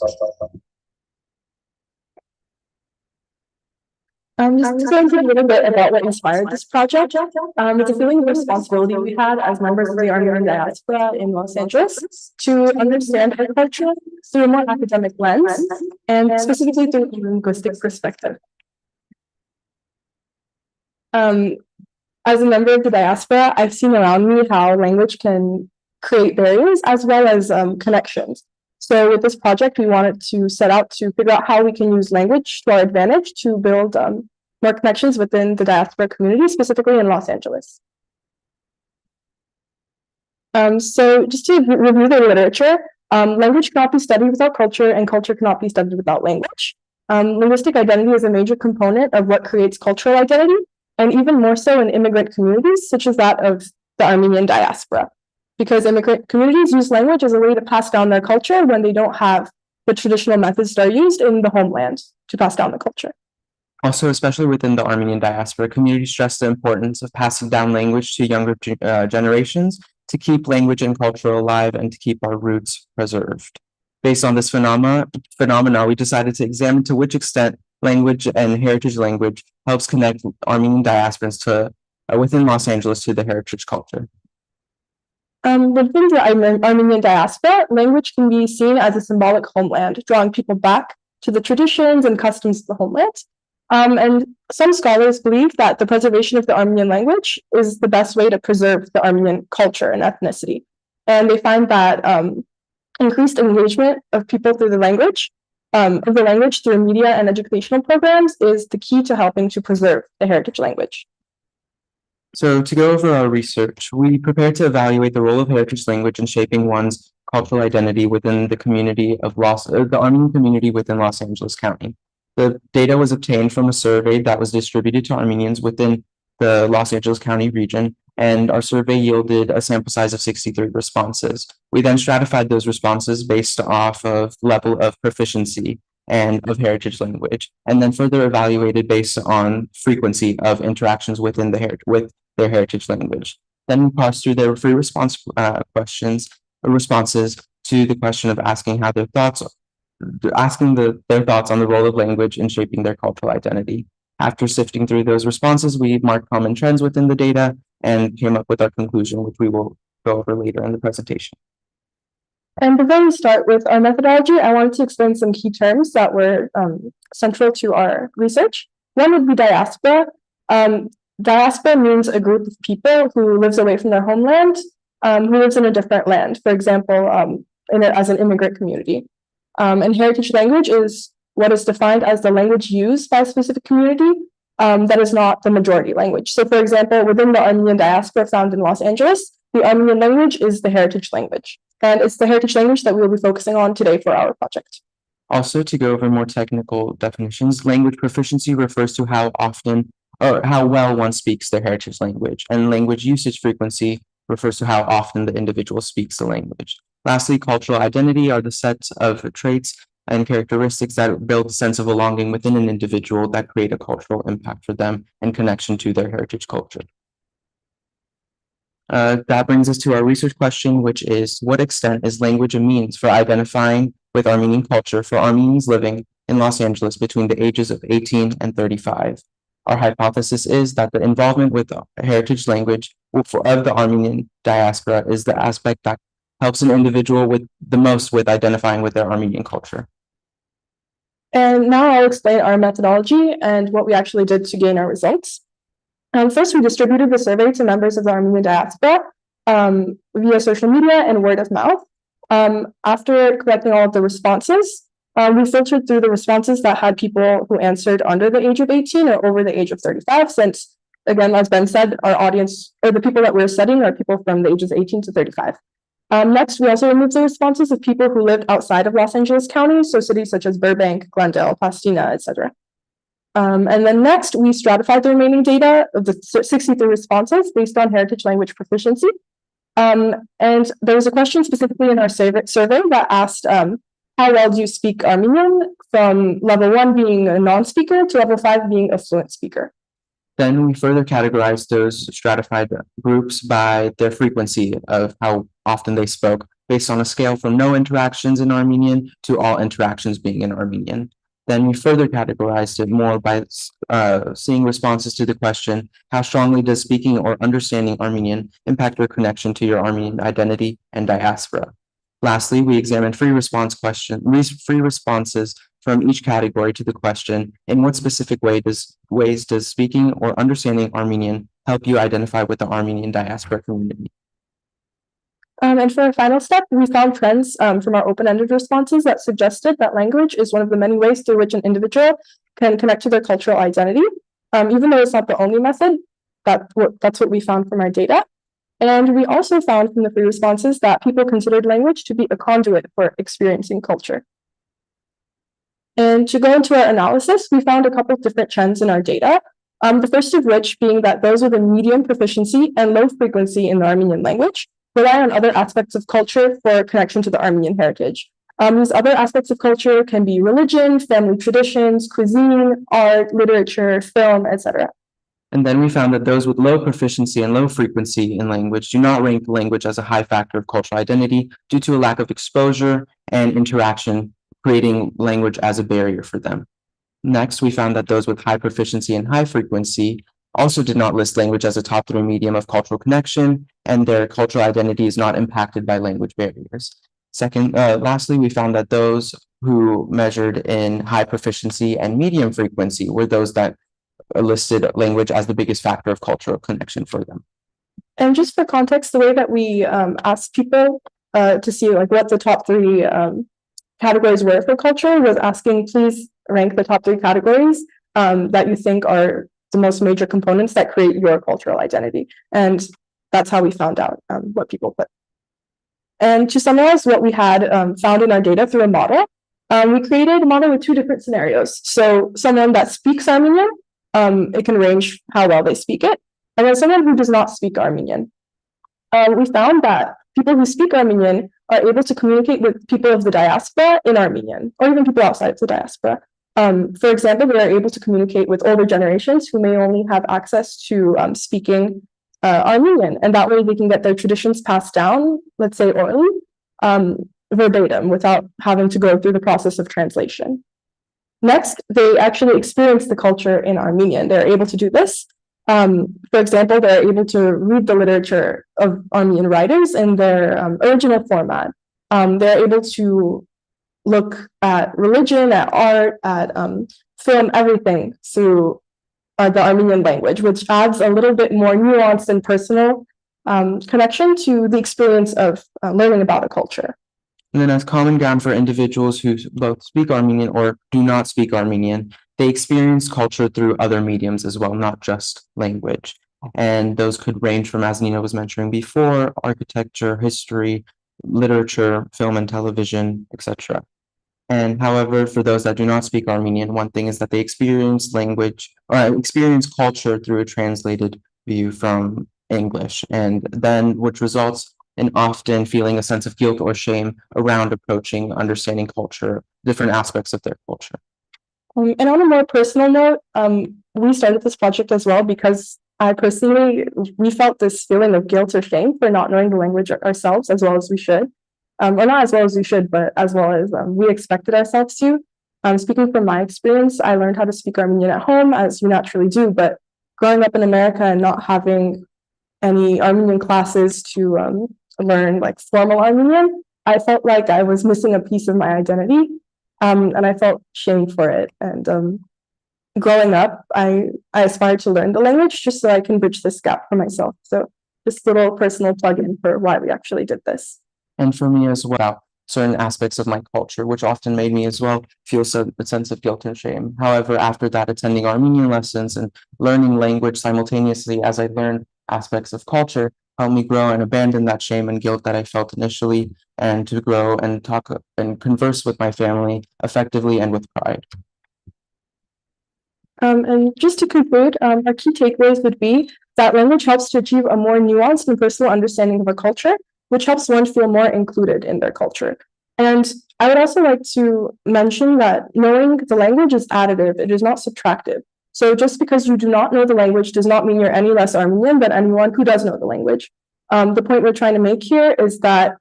Just to tell you a little bit about what inspired this project. It's a feeling of responsibility we had as members of the Armenian diaspora in Los Angeles to understand our culture through a more academic lens and specifically through a linguistic perspective. As a member of the diaspora, I've seen around me how language can create barriers as well as connections. So with this project, we wanted to set out to figure out how we can use language to our advantage to build more connections within the diaspora community, specifically in Los Angeles. So just to review the literature, language cannot be studied without culture, and culture cannot be studied without language. Linguistic identity is a major component of what creates cultural identity, and even more so in immigrant communities, such as that of the Armenian diaspora. Because immigrant communities use language as a way to pass down their culture when they don't have the traditional methods that are used in the homeland to pass down the culture. Also, especially within the Armenian diaspora, community stress the importance of passing down language to younger generations to keep language and culture alive and to keep our roots preserved. Based on this phenomena, we decided to examine to which extent language and heritage language helps connect Armenian diasporans to within Los Angeles to the heritage culture. Within the Armenian diaspora, language can be seen as a symbolic homeland, drawing people back to the traditions and customs of the homeland. And some scholars believe that the preservation of the Armenian language is the best way to preserve the Armenian culture and ethnicity. And they find that increased engagement of people through the language, through media and educational programs is the key to helping to preserve the heritage language. So to go over our research, we prepared to evaluate the role of heritage language in shaping one's cultural identity within the community of the Armenian community within Los Angeles County. The data was obtained from a survey that was distributed to Armenians within the Los Angeles County region, and our survey yielded a sample size of 63 responses. We then stratified those responses based off of level of proficiency and of heritage language, and then further evaluated based on frequency of interactions within with their heritage language. Then we parsed through their free response responses to the question of asking how their thoughts on the role of language in shaping their cultural identity. After sifting through those responses, we marked common trends within the data and came up with our conclusion, which we will go over later in the presentation. And before we start with our methodology, I wanted to explain some key terms that were central to our research. One would be diaspora. Diaspora means a group of people who lives away from their homeland, who lives in a different land, for example, as an immigrant community. And heritage language is what is defined as the language used by a specific community that is not the majority language. So, for example, within the Armenian diaspora found in Los Angeles, the Armenian language is the heritage language. And it's the heritage language that we will be focusing on today for our project. Also, to go over more technical definitions, language proficiency refers to how often or how well one speaks their heritage language, and language usage frequency refers to how often the individual speaks the language. Lastly, cultural identity are the sets of traits and characteristics that build a sense of belonging within an individual that create a cultural impact for them and connection to their heritage culture. That brings us to our research question, which is, what extent is language a means for identifying with Armenian culture for Armenians living in Los Angeles between the ages of 18 and 35? Our hypothesis is that the involvement with heritage language of the Armenian diaspora is the aspect that helps an individual the most with identifying with their Armenian culture. And now I'll explain our methodology and what we actually did to gain our results. First, we distributed the survey to members of the Armenian diaspora via social media and word of mouth. After collecting all of the responses, we filtered through the responses that had people who answered under the age of 18 or over the age of 35, since, again, as Ben said, our audience, or the people that we're studying, are people from the ages 18 to 35. Next, we also removed the responses of people who lived outside of Los Angeles County, so cities such as Burbank, Glendale, Pasadena, etc. And then next, we stratified the remaining data of the 63 responses based on heritage language proficiency. And there was a question specifically in our survey that asked, how well do you speak Armenian, from level 1 being a non-speaker to level 5 being a fluent speaker. Then we further categorized those stratified groups by their frequency of how often they spoke, based on a scale from no interactions in Armenian to all interactions being in Armenian. Then we further categorized it more by seeing responses to the question, how strongly does speaking or understanding Armenian impact your connection to your Armenian identity and diaspora? Lastly, we examined free responses from each category to the question, in what specific ways does speaking or understanding Armenian help you identify with the Armenian diaspora community? And for our final step, we found trends from our open-ended responses that suggested that language is one of the many ways through which an individual can connect to their cultural identity. Even though it's not the only method, that's what we found from our data. And we also found from the free responses that people considered language to be a conduit for experiencing culture. And to go into our analysis, we found a couple of different trends in our data. The first of which being that those with a medium proficiency and low frequency in the Armenian language rely on other aspects of culture for connection to the Armenian heritage. These other aspects of culture can be religion, family traditions, cuisine, art, literature, film, etc. And then we found that those with low proficiency and low frequency in language do not rank language as a high factor of cultural identity due to a lack of exposure and interaction, creating language as a barrier for them. Next, we found that those with high proficiency and high frequency also did not list language as a top 3 medium of cultural connection, and their cultural identity is not impacted by language barriers. Lastly, we found that those who measured in high proficiency and medium frequency were those that listed language as the biggest factor of cultural connection for them. And just for context, the way that we asked people to see like what the top 3 categories were for culture was asking, please rank the top 3 categories that you think are the most major components that create your cultural identity. And that's how we found out what people put. And to summarize what we had found in our data through a model, we created a model with 2 different scenarios. So someone that speaks Armenian, it can range how well they speak it, and then someone who does not speak Armenian. We found that people who speak Armenian are able to communicate with people of the diaspora in Armenian, or even people outside of the diaspora. For example, they are able to communicate with older generations who may only have access to speaking Armenian, and that way they can get their traditions passed down, let's say orally, verbatim, without having to go through the process of translation. Next, they actually experience the culture in Armenian. They're able to do this. For example, they're able to read the literature of Armenian writers in their original format. They're able to look at religion, at art, at film, everything through the Armenian language, which adds a little bit more nuanced and personal connection to the experience of learning about a culture. And then as common ground for individuals who both speak Armenian or do not speak Armenian, they experience culture through other mediums as well, not just language. And those could range from, as Nina was mentioning before, architecture, history, literature, film and television, etc. And however, for those that do not speak Armenian, one thing is that they experience language or experience culture through a translated view from English, and then which results in often feeling a sense of guilt or shame around approaching understanding culture, different aspects of their culture. And on a more personal note, we started this project as well because we felt this feeling of guilt or shame for not knowing the language ourselves as well as we should. Or not as well as we should, but as well as we expected ourselves to. Speaking from my experience, I learned how to speak Armenian at home, as you naturally do, but growing up in America and not having any Armenian classes to learn like formal Armenian, I felt like I was missing a piece of my identity, and I felt shame for it. And growing up, I aspired to learn the language just so I can bridge this gap for myself. So just a little personal plug-in for why we actually did this. And for me as well, certain aspects of my culture, which often made me as well feel a sense of guilt and shame. However, after that, attending Armenian lessons and learning language simultaneously as I learned aspects of culture helped me grow and abandon that shame and guilt that I felt initially, and to grow and talk and converse with my family effectively and with pride. And just to conclude, our key takeaways would be that language helps to achieve a more nuanced and personal understanding of a culture, which helps one feel more included in their culture. And I would also like to mention that knowing the language is additive, it is not subtractive. So just because you do not know the language does not mean you're any less Armenian than anyone who does know the language. The point we're trying to make here is that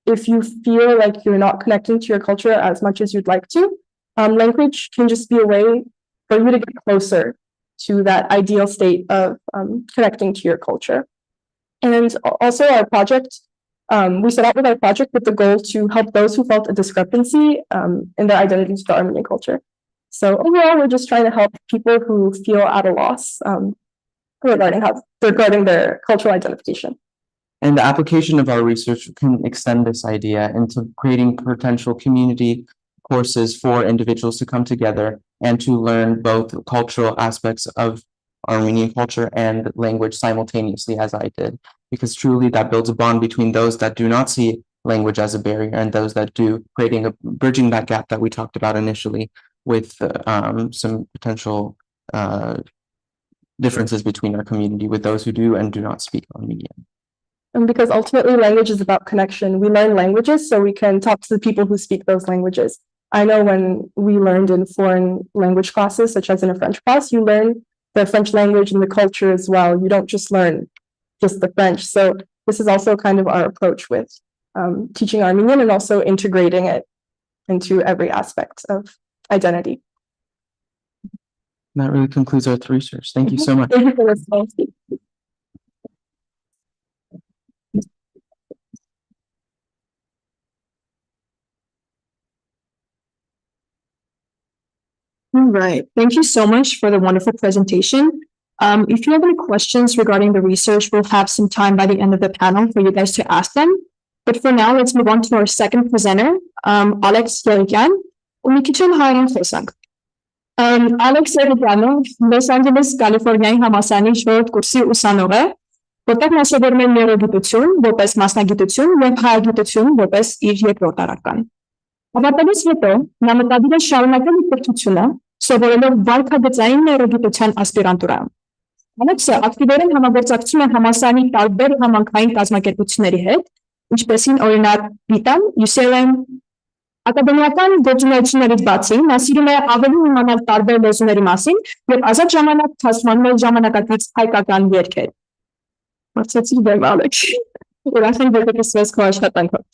if you feel like you're not connecting to your culture as much as you'd like to, Language can just be a way for you to get closer to that ideal state of connecting to your culture. And also our project, we set out with our project with the goal to help those who felt a discrepancy in their identity to the Armenian culture. So overall, we're just trying to help people who feel at a loss regarding their cultural identification. And the application of our research can extend this idea into creating potential community courses for individuals to come together and to learn both cultural aspects of Armenian culture and language simultaneously, as I did, because truly that builds a bond between those that do not see language as a barrier and those that do, bridging that gap that we talked about initially with some potential differences between our community with those who do and do not speak Armenian. And because ultimately language is about connection. We learn languages so we can talk to the people who speak those languages. I know when we learned in foreign language classes, such as in a French class, you learn the French language and the culture as well. You don't just learn just the French. So this is also kind of our approach with teaching Armenian and also integrating it into every aspect of identity. That really concludes our research. Thank you so much. Thank you for listening. All right. Thank you so much for the wonderful presentation. If you have any questions regarding the research, we'll have some time by the end of the panel for you guys to ask them. But for now, let's move on to our second presenter, Alex Yerigyan. Alex Yerigyanը Los Angeles, Կալիֆոռնիայի համալսարանի 4-րդ կուրսի ուսանող է, որտեղ նա սովորում է նեյրոգիտություն որպես մասնագիտություն եւ հայագիտություն որպես իր երկրորդ առարկան։ Ավարտելուց հետո նա մտադիր է շարունակել իր կրթությունը, սովորելով վարքագծային նեյրոգիտության ասպիրանտուրայում։ Ալեքսը ակտիվորեն համագործակցում է համալսարանի տարբեր համանքային կազմակերպությունների հետ, ինչպեսին օրինակ Բիտան, UCLA ակադեմիական գործունեություններից բացի, նա սիրում է ավելի իմանալ տարբեր լեզուների մասին եւ ազատ ժամանակ թարգմանում է ժամանակակից հայկական երգեր։ Մրցեցի դեմ Ալեքս։ Ուրախ եմ, որ դուք սկսեցիք քո աշխատանքը։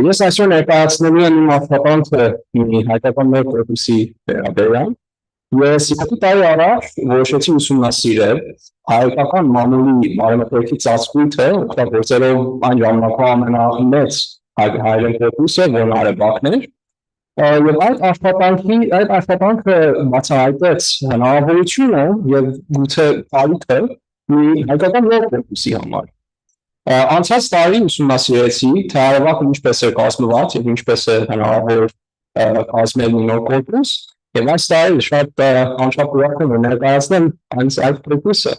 Ես այսօր ներկայացնելու եմ իմ աշխատանքը մի հայկական մեր կորպուսի վերաբերյալ։ Ես 2 տարի առաջ որոշեցի ուսումնասիրել հայկական մամուլի բարեմետրիկի ծածկույթը, օգտագործելով այն ժամանակվա ամենամեծ հայերեն կորպուսը, որն Արեբակն էր։ Եվ այդ աշխատանքը բացահայտեց հնարավորությունը եւ գուցե կարիքը մի հայկական նոր կորպուսի համար։ Անցած տարի ուսումնասիրեցի, թե Արեբակը ինչպես է կազմված եւ ինչպես է հնարավոր կազմել մի նոր կորպուս, Եվ այս տարի շատ անչափորակ եմ ներկայացնեմ այս այդ փոքրուսը։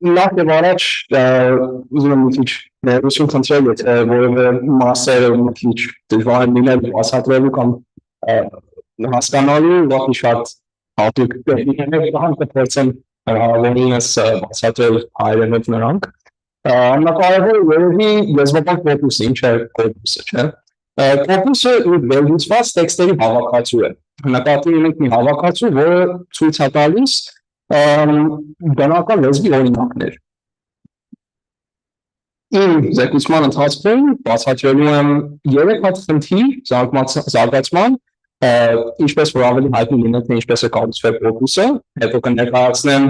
Նախ եւ առաջ ուզում եմ մի քիչ ներողություն խնդրել, եթե որևէ մասերը մի քիչ դժվար են լինել բացատրելու կամ հասկանալու, ուղղակի շատ հատուկ տեխնիկներ կան, կփորձեմ հնարավորինս բացատրել հայերենով նրանք։ Ամենակարևորը երևի լեզվական կորպուսը, ինչ է կորպուսը, չէ՞։ Կորպուսը վերլուծված տեքստերի հավաքածու է։ Նկատի ունենք մի հավաքածու, որը ցույց է տալիս բնական լեզվի օրինակներ։ Իմ զեկուցման ընթացքում բացատրելու եմ 3 հատ խնդիր զարգացման, ինչպես որ ավելի հայտնի լինի, թե ինչպես է կառուցվել կորպուսը, հետո կներկայացնեմ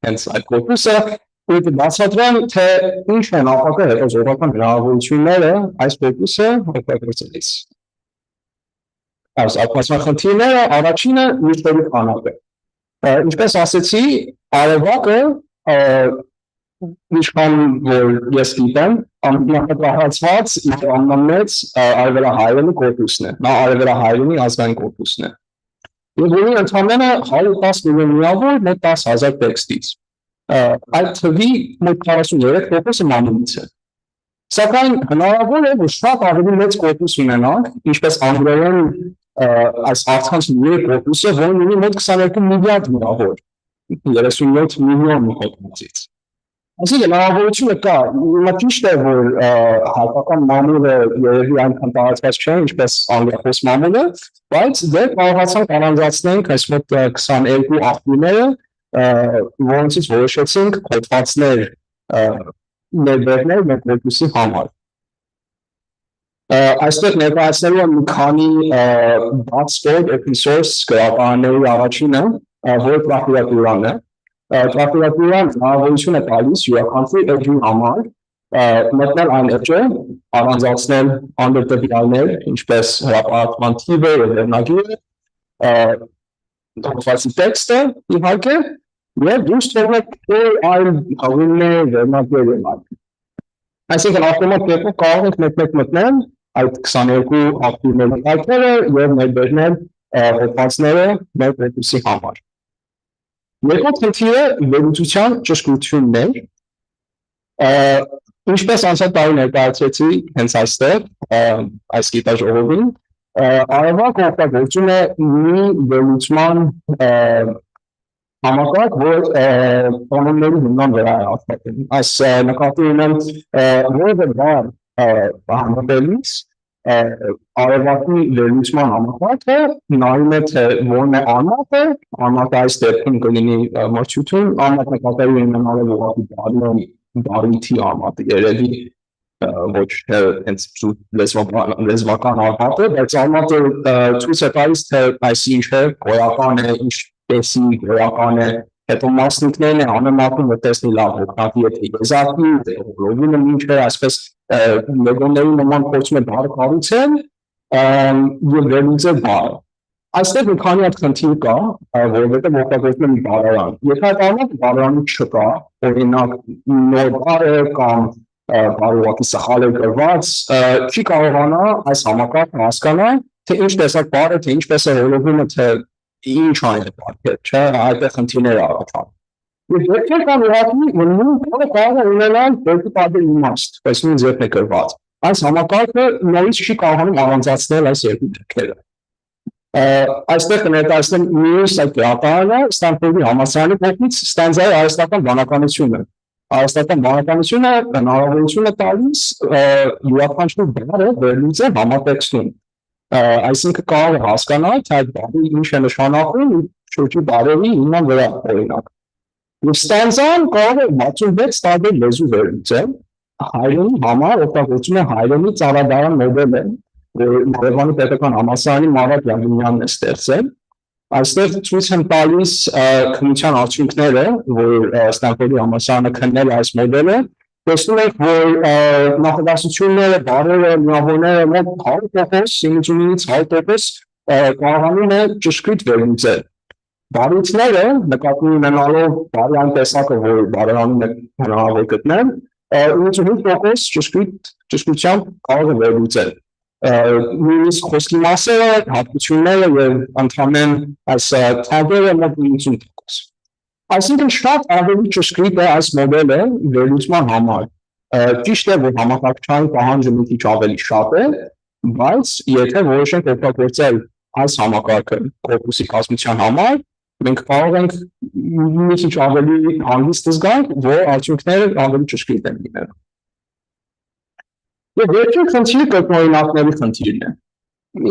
հենց այդ կորպուսը, ու կբացատրեմ, թե ինչ են ապակա հետազոտական հնարավորությունները այս կորպուսը օգտագործելիս։ Զարգացման խնդիրները, առաջինը նյութերի քանակը։ Ինչպես ասեցի, արևակը ինչքան որ ես գիտեմ, նախապահացված եւ ամենամեծ արևելահայերենի կորպուսն է, նա արևելահայերենի ազգային կորպուսն է։ Եվ ունի ընդամենը 110 միլիոնավոր մոտ 10,000 տեքստից։ Այդ թվի մոտ 43%-ը մամուլից է։ Սակայն հնարավոր է, որ շատ ավելի մեծ կորպուս ունենանք, ինչպես անգլերեն այս առցանց կորպուսը, որն ունի մոտ 22 միլիարդ միավոր, 37 միլիոն հոգուծից։ Այսինքն հնարավորությունը կա, հիմա ճիշտ է, որ հայկական մամուլը երևի այնքան տարածված չէ, ինչպես անգլիախոս մամուլը, բայց դեռ կարողացանք առանձնացնենք այս մոտ 22 աղբյուրները, որոնցից որոշեցինք կոդվածներ ներբերնել մեր կորպուսի համար։ Այստեղ ներկայացնելու եմ մի քանի բաց կոդ open source գրականների առաջինը, որը պրոֆիլատուրանն է։ Պրոֆիլատուրան հնարավորություն է տալիս յուրաքանչյուր էջի համար մտնել այն էջը, առանձնացնել անդրտվյալներ, ինչպես հրապարակման թիվը եւ վերնագիրը, կոդվածի տեքստը, իհարկե, եւ դուրս թողնել այլ հաղորդումներ, վերնագիր եւ այլն։ Այսինքն ավտոմատ կերպով կարող ենք մեկ-մեկ մտնել այդ 22 աղբյուրների կայքերը եւ ներբերնել կոդվածները մեր կորպուսի համար։ Երկրորդ խնդիրը վերլուծության ճշգրությունն է։ Ինչպես անցյալ տարի ներկայացրեցի հենց այստեղ, այս գիտաժողովին, արևակ օգտագործում է մի վերլուծման համակարգ, որ կանոնների հիման վրա է աշխատում։ Այս նկատի ունեմ որևէ բառ համատելիս արևակի վերլուծման համակարգը նայում է, թե որն է արմատը, արմատը այս դեպքում կլինի մրցություն, արմատ նկատելու ունենալով ուղղակի բարույթի արմատը, երևի ոչ թե հենց լեզվական արմատը, բայց արմատը ցույց է տալիս, թե այս ինչ է, գոյական է, ինչպեսի գոյական է, հետո մասնիկներն է անընդհատ տեսնի լավ հոգնակի եթե եզակի, լոգինը ինչ է, այսպես լեգոների նման փորձում է բառը կառուցել եւ վերլուծել բառը։ Այստեղ մի քանի հատ խնդիր կա, որովհետեւ օգտագործում են բառարան։ Եթե այդ արմատը բառարանում չկա, օրինակ նոր բառ է կամ բառի սխալ է գրված, չի կարողանա այս համակարգը հասկանալ, թե ինչ տեսակ բառ է, թե ինչպես է հոլովումը, թե ինչ այն է պատկեր, չէ, այդտեղ խնդիրներ առաջանում։ Եվ դեպքեր կան ուղղակի, որ նույն բառը կարող է ունենալ երկու տարբեր իմաստ, բայց նույն ձևն է գրված։ Այս համակարգը նորից չի կարողանում առանձնացնել այս երկու դեպքերը։ Այստեղ կներկայացնեմ մյուս այդ գրականը Ստանֆորդի համալսարանի կողմից ստանձնել արհեստական բանականությունը։ Արհեստական բանականությունը հնարավորություն է տալիս յուրաքանչյուր բառը վերլուծել համատեքստում։ Այսինքն կարող է հասկանալ, թե այդ բառը ինչ է նշանակում շրջի բառերի հիման վրա, օրինակ։ Եվ ստանձան կարող է 66 տարբեր լեզու վերլուծել, հայրենի համար օգտագործում է հայրենի ծառադարան մոդելը, որ Երևանի պետական համալսարանի Մարատ Յավնյանն է ստեղծել։ Այստեղ ցույց են տալիս քննության արդյունքները, որ Ստանֆորդի համալսարանը քննել է այս մոդելը, տեսնում եք, որ նախադասությունները, բառերը, միավորները մոտ 100%, 99-ից 100% կարողանում է ճշգրիտ վերլուծել։ Բարույթները նկատի ունենալով բարի այն տեսակը, որ բառարանում է հնարավոր գտնել, 95% ճշգրտությամբ կարող է վերլուծել։ նույնիսկ խոսքի մասերը, հատկությունները եւ ընդհանրեն այս թագերը մոտ 90%։ Այսինքն շատ ավելի ճշգրիտ է այս մոդելը վերլուծման համար։ Ճիշտ է, որ համակարգչային պահանջը մի քիչ ավելի շատ է, բայց եթե որոշենք օգտագործել այս համակարգը կորպուսի կազմության համար, մենք կարող ենք մի քիչ ավելի հանգիստ զգալ, որ արդյունքները ավելի ճշգրիտ են լինելու։ Եվ վերջին խնդիրը կրկնօրինակների խնդիրն է։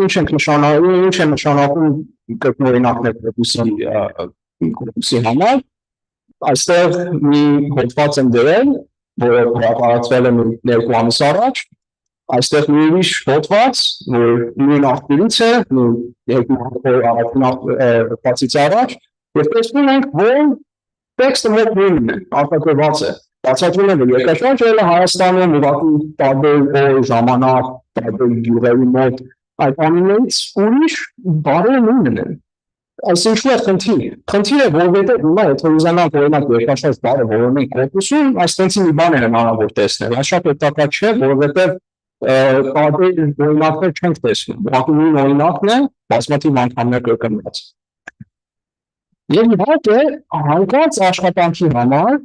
Ինչ է նշանակում կրկնօրինակներ կորպուսի համար։ Այստեղ մի հոդված եմ դրել, որը հրապարակվել է երկու ամիս առաջ, այստեղ մի ուրիշ հոդված, որ նույն աղբյուրից է, երկու հոդվածից առաջ, եւ տեսնում ենք, որ տեքստը մոտ նույնն է, արտադրված է, բացատրում է, որ երկրաշարժը Հայաստանում ուղղակի տարբեր օր, ժամանակ, տարբեր գյուղերի մոտ, այդ ամենից ուրիշ բառերը նույնն են։ Այս ինչու է խնդիր։ Խնդիրը, որովհետև հիմա եթե ուզենանք օրինակ երկրաշարժ բառը որոնենք կորպուսում, այստեղի մի բան է հնարավոր տեսնել։ Այս շատ օգտակար չէ, որովհետև տարբեր օրինակներ չենք տեսնում։ Ուղղակի նույն օրինակն է, բազմաթիվ անդամներ կրկնված։ Եվ իհարկե, հանկարծ աշխատանքի համար,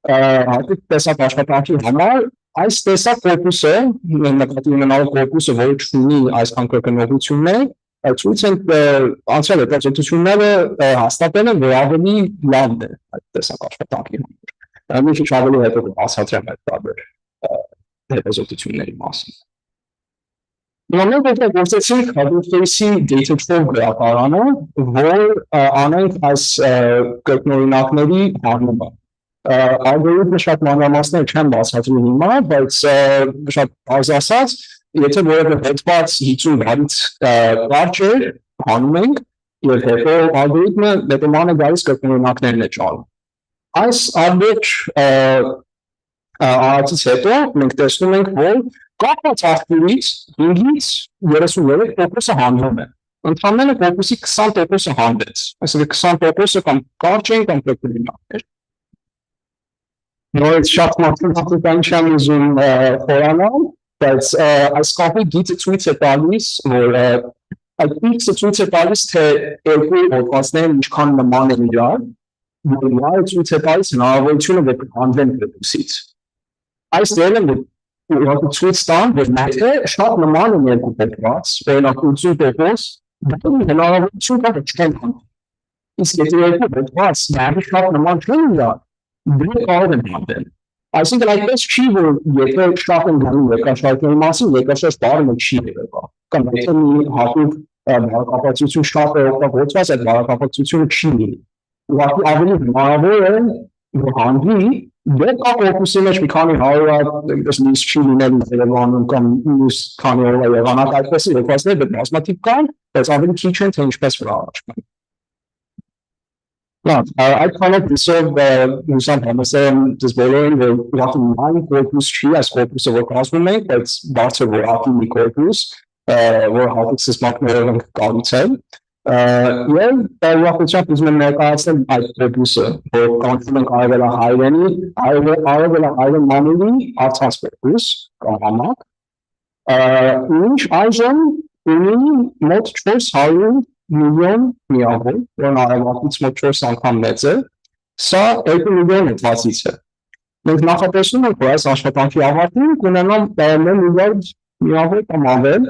հատուկ տեսակ աշխատանքի համար, այս տեսակ կորպուսը, նկատի ունենալով կորպուսը, որը չունի այսքան կրկնողություններ, ցույց են անցյալ հետազոտությունները հաստատել են, որ ավելի լավն է այդ տեսակ աշխատանքի համար։ Մի քիչ ավելի հետո կբացատրեմ այդ տարբեր հետազոտությունների մասին։ Մենք օգտագործեցինք Hugging-Face-ի Data-Trove գրապարանը, որ անենք այս կրկնօրինակների հանումը։ Ալգորիթմը շատ մանրամասներ չեմ բացատրում հիմա, բայց շատ պարզ ասած, եթե որևէ հոդված 50 բառից կարճ է, հանում ենք, եւ հետո ալգորիթմը հետևանը գալիս կրկնօրինակներն է ճարում։ Այս ամբողջ արածից հետո մենք տեսնում ենք, որ կապված աղբյուրից 5-ից 33%-ը հանվում է։ Ընդհանրապես կորպուսի 20%-ը հանվեց։ Այսինքն 20%-ը կամ կարճ են կամ կրկնօրինակներ։ Նորից շատ մատեմատիկային չեմ ուզում խորանալ, բայց այս կապի գիծը ցույց է տալիս, որ այդ x-ը ցույց է տալիս, թե երկու հոդվածները ինչքան նման են իրար, որ y-ը ցույց է տալիս հնարավորությունը, որ հանվեն կորպուսից։ Այս դերն ուղղակի ցույց տան, որ եթե շատ նման են երկու հոդված, օրինակ 80%, դա հնարավորություն կա, որ չեն հանվում։ Իսկ եթե երկու հոդված շատ նման չեն իրար, դրանք կարող են հանվել։ Այսինքն այդպես չի, որ եթե շատ են գնում երկրաշարժների մասին, երկրաշարժ բառը չի երևա։ Կամ եթե մի հատուկ բառակապակցություն շատ է օգտագործված, այդ բառակապակցությունը չի լինի։ Ուղղակի ավելի հնարավոր է, որ հանվի, դե կա կորպուսի մեջ մի քանի 100 այդպես նույնիսկ չի լինելու Երևանում կամ նույնիսկ քանի օրվա եղանակ այդպես հոդվածներ բազմաթիվ կան, բայց ավելի քիչ են, թե ինչպես որ առաջ կան։ Այդ քանով դիսով ուսան համեսեմ դες բոլորին, որ ուղղակի նման կորպուս չի, այս կորպուսը որ կազմում ենք, բայց բարձր որակի մի կորպուս, որ հատուկ սիստեմներով ենք կառուցել, եւ ուրախությամբ ուզում եմ ներկայացնել այդ կորպուսը, որ կանցնում ենք արևելահայերենի, արևելահայերեն մանուլի առցանց կորպուս կամ համակ, ինչ այժմ ունի մոտ 400 միլիոն միավոր, որն արևակից մոտ 4 անգամ մեծ է, սա 2 միլիոն հոդվածից է։ Մենք նախատեսում ենք, որ այս աշխատանքի ավարտին կունենամ 1 միլիարդ միավոր կամ ավել,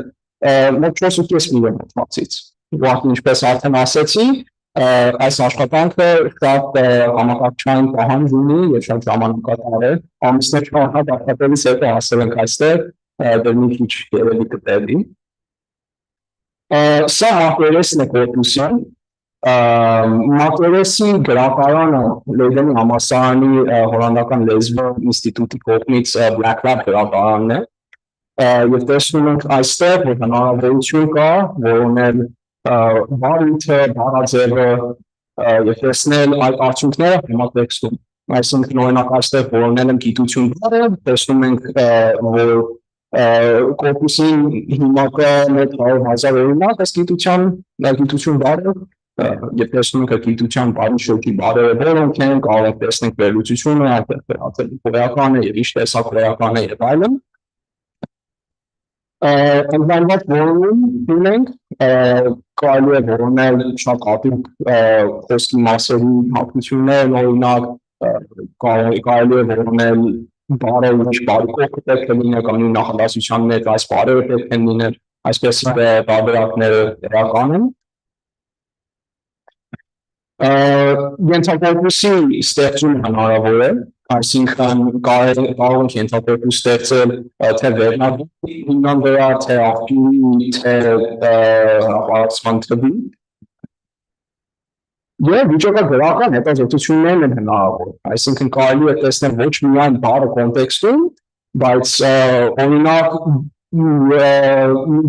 մոտ 4.5 միլիոն հոդվածից։ Ուղղակի ինչպես արդեն ասեցի, այս աշխատանքը շատ համակարգչային պահանջ ունի եւ շատ ժամանակատար է։ Ամիսներ շարունակ աշխատելիս հետո հասել ենք այստեղ, դեռ մի քիչ երևի կտևի։ Սա մակերեսն է կորպուսը, մակերեսի գրապարանը Լեյդենի համալսարանի հոլանդական լեզվի ինստիտուտի կողմից Black Lab գրապարանն է, եւ տեսնում ենք այստեղ, որ հնարավորություն կա որոնել բառույթը, բառաձևը եւ տեսնել այդ արդյունքները համատեքստում։ Այսինքն օրինակ այստեղ որոնել եմ գիտություն բառը, տեսնում ենք, որ կորպուսի հիմակը մոտ 100,000 օրինակ այս գիտություն բառը եւ տեսնում ենք գիտության բառի շրջի բառերը որոնք են, կարող ենք տեսնել վերլուծությունը, այդտեղ վերածել քրեականը եւ ինչ տեսակ քրեական է եւ այլն։ Ընդհանրված որոնում ունենք, կարելի է որոնել շատ հատուկ խոսքի մասերի հատկություններ, օրինակ կարելի է որոնել բարերը ինչ բարիքով պետք է լիներ կամ նախադասության մեջ այս բարերը պետք է լիներ, այսպես տարբերակները էական են։ Ենթակորպուսի ստեղծումը հնարավոր է, այսինքն կարող ենք ենթակորպուս ստեղծել թե վերնագրի հիման վրա, թե աղբյուրի, թե հարցման թվի, եւ վիճակագրական հետազոտություններն են հնարավոր, այսինքն կարելի է տեսնել ոչ միայն բառը կոնտեքստում, բայց օրինակ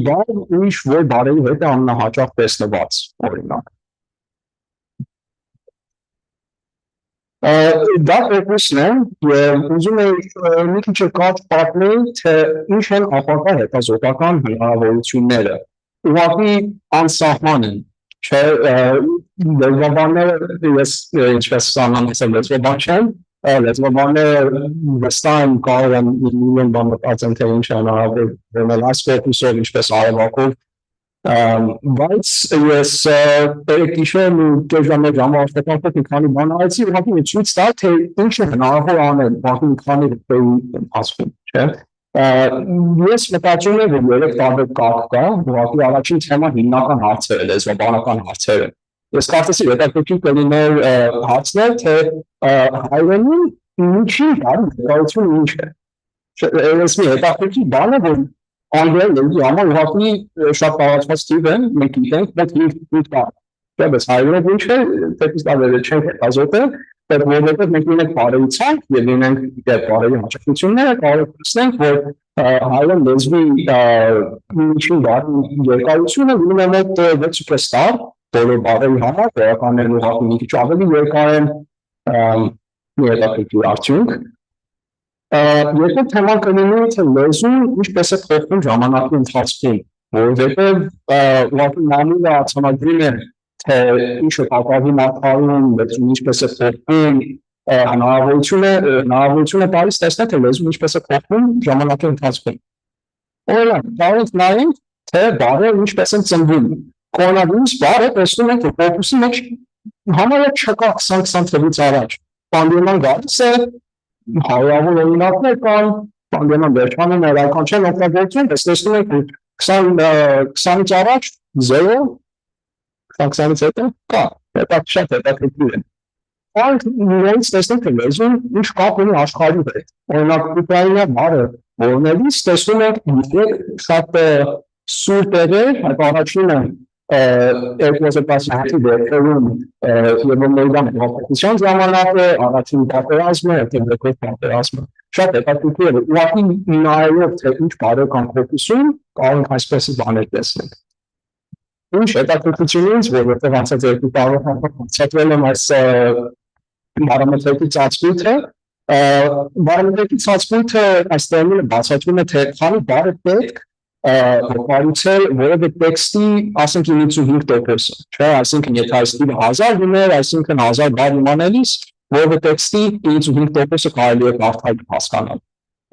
բառ ուրիշ որ բառերի հետ է ամենահաճախ տեսնված, օրինակ։ Դա կորպուսն է, և ուզում էի մի քիչ կարճ պատմել, թե ինչ են ապակա հետազոտական հնարավորությունները։ Ուղղակի անսահման են, չէ, լեզվաբանները, ես ինչպես սահմանացել լեզվաբան չեմ, լեզվաբանները վստահ եմ կարող են միլիոն բան մտածեն, թե ինչ է հնարավոր վերնել այս կորպուսով, ինչպես արևակով, բայց ես երեկ գիշեր ու կես ժամը աշխատանքով մի քանի բան արեցի, ուղղակի մի ցույց տալ, թե ինչ է հնարավոր անել, ուղղակի մի քանի րոպեի ընթացքում, չէ։ Ես մտածում եմ, որ երեք տարբեր կարգ կա, ուղղակի առաջին թեման հիմնական հարցերը, լեզվաբանական հարցերը։ Ես կարծեցի հետաքրքիր կլիներ հարցնել, թե հայերենի միջին բառի ներկայությունը ինչ է։ Ես մի հետաքրքիր բան է, որ անգլերեն լեզվի համար ուղղակի շատ տարածված թիվ են, մենք գիտենք, բայց ինքն բառ։ Չէ, բայց հայերենով ինչ է, դեպից տարբեր չենք հետազոտել, բայց որովհետև մենք ունենք բառերի ցանկ եւ ունենք բառերի հաճախությունները, կարող ենք տեսնենք, որ հայերեն լեզվի միջին բառի երկարությունը լինում է մոտ 6.5 տար, բոլոր բառերի համար, տեղականներն ուղղակի մի քիչ ավելի երկար են, մի հետաքրքիր արդյունք։ Երկու թեման կլինի, թե լեզուն ինչպես է փոխվում ժամանակի ընթացքում, որովհետև ուղղակի նամուլը արձանագրում է, թե ինչը կատարվում արդարում, լեզուն ինչպես է փոխվում, հնարավորություն է տալիս տեսնել, թե լեզուն ինչպես է փոխվում ժամանակի ընթացքում։ Օրինակ, կարող ենք նայենք, թե բառերը ինչպես են ծնվում։ Կորոնավիրուս բառը տեսնում ենք, որ կորպուսի մեջ համարյա չկա 20 թվից առաջ։ Պանդեմիան գալիս է, հարյուրավոր օրինակներ կան, պանդեմիան վերջանում է, այդքան չեն օգտագործում, բայց տեսնում ենք, որ 20-ից առաջ 0, 20-ից հետո կա, շատ հետաքրքիր է։ Կարող ենք տեսնենք, թե լեզուն ինչ կապ ունի աշխարհի հետ։ Օրինակ, ուկրաինա բառը որոնելիս տեսնում ենք շատ սուր տեղեր, այդ առաջինը 2017 դեպքում եւ Մոյդան հեղափոխության ժամանակ է, առաջին պատերազմը, հետո երկրորդ պատերազմը։ Շատ հետաքրքիր է, ուղղակի նայելով, թե ինչ բառեր կան կորպուսում, կարող ենք այսպես բաներ տեսնել։ Ինչ հետաքրքրությունից, որովհետև անցած երկու տարով հացատրել եմ այս բարոմետրիկի ծածկույթը, բարոմետրիկի ծածկույթը այս տերմինը բացատրում է, թե քանի բառ է պետք կառուցել որևէ տեքստի, ասենք 95%-ը, չէ, այսինքն եթե այս տիպը 1000 լիներ, այսինքն 1000 բառ իմանելիս, որևէ տեքստի 95%-ը կարելի է կարդալ հասկանալ։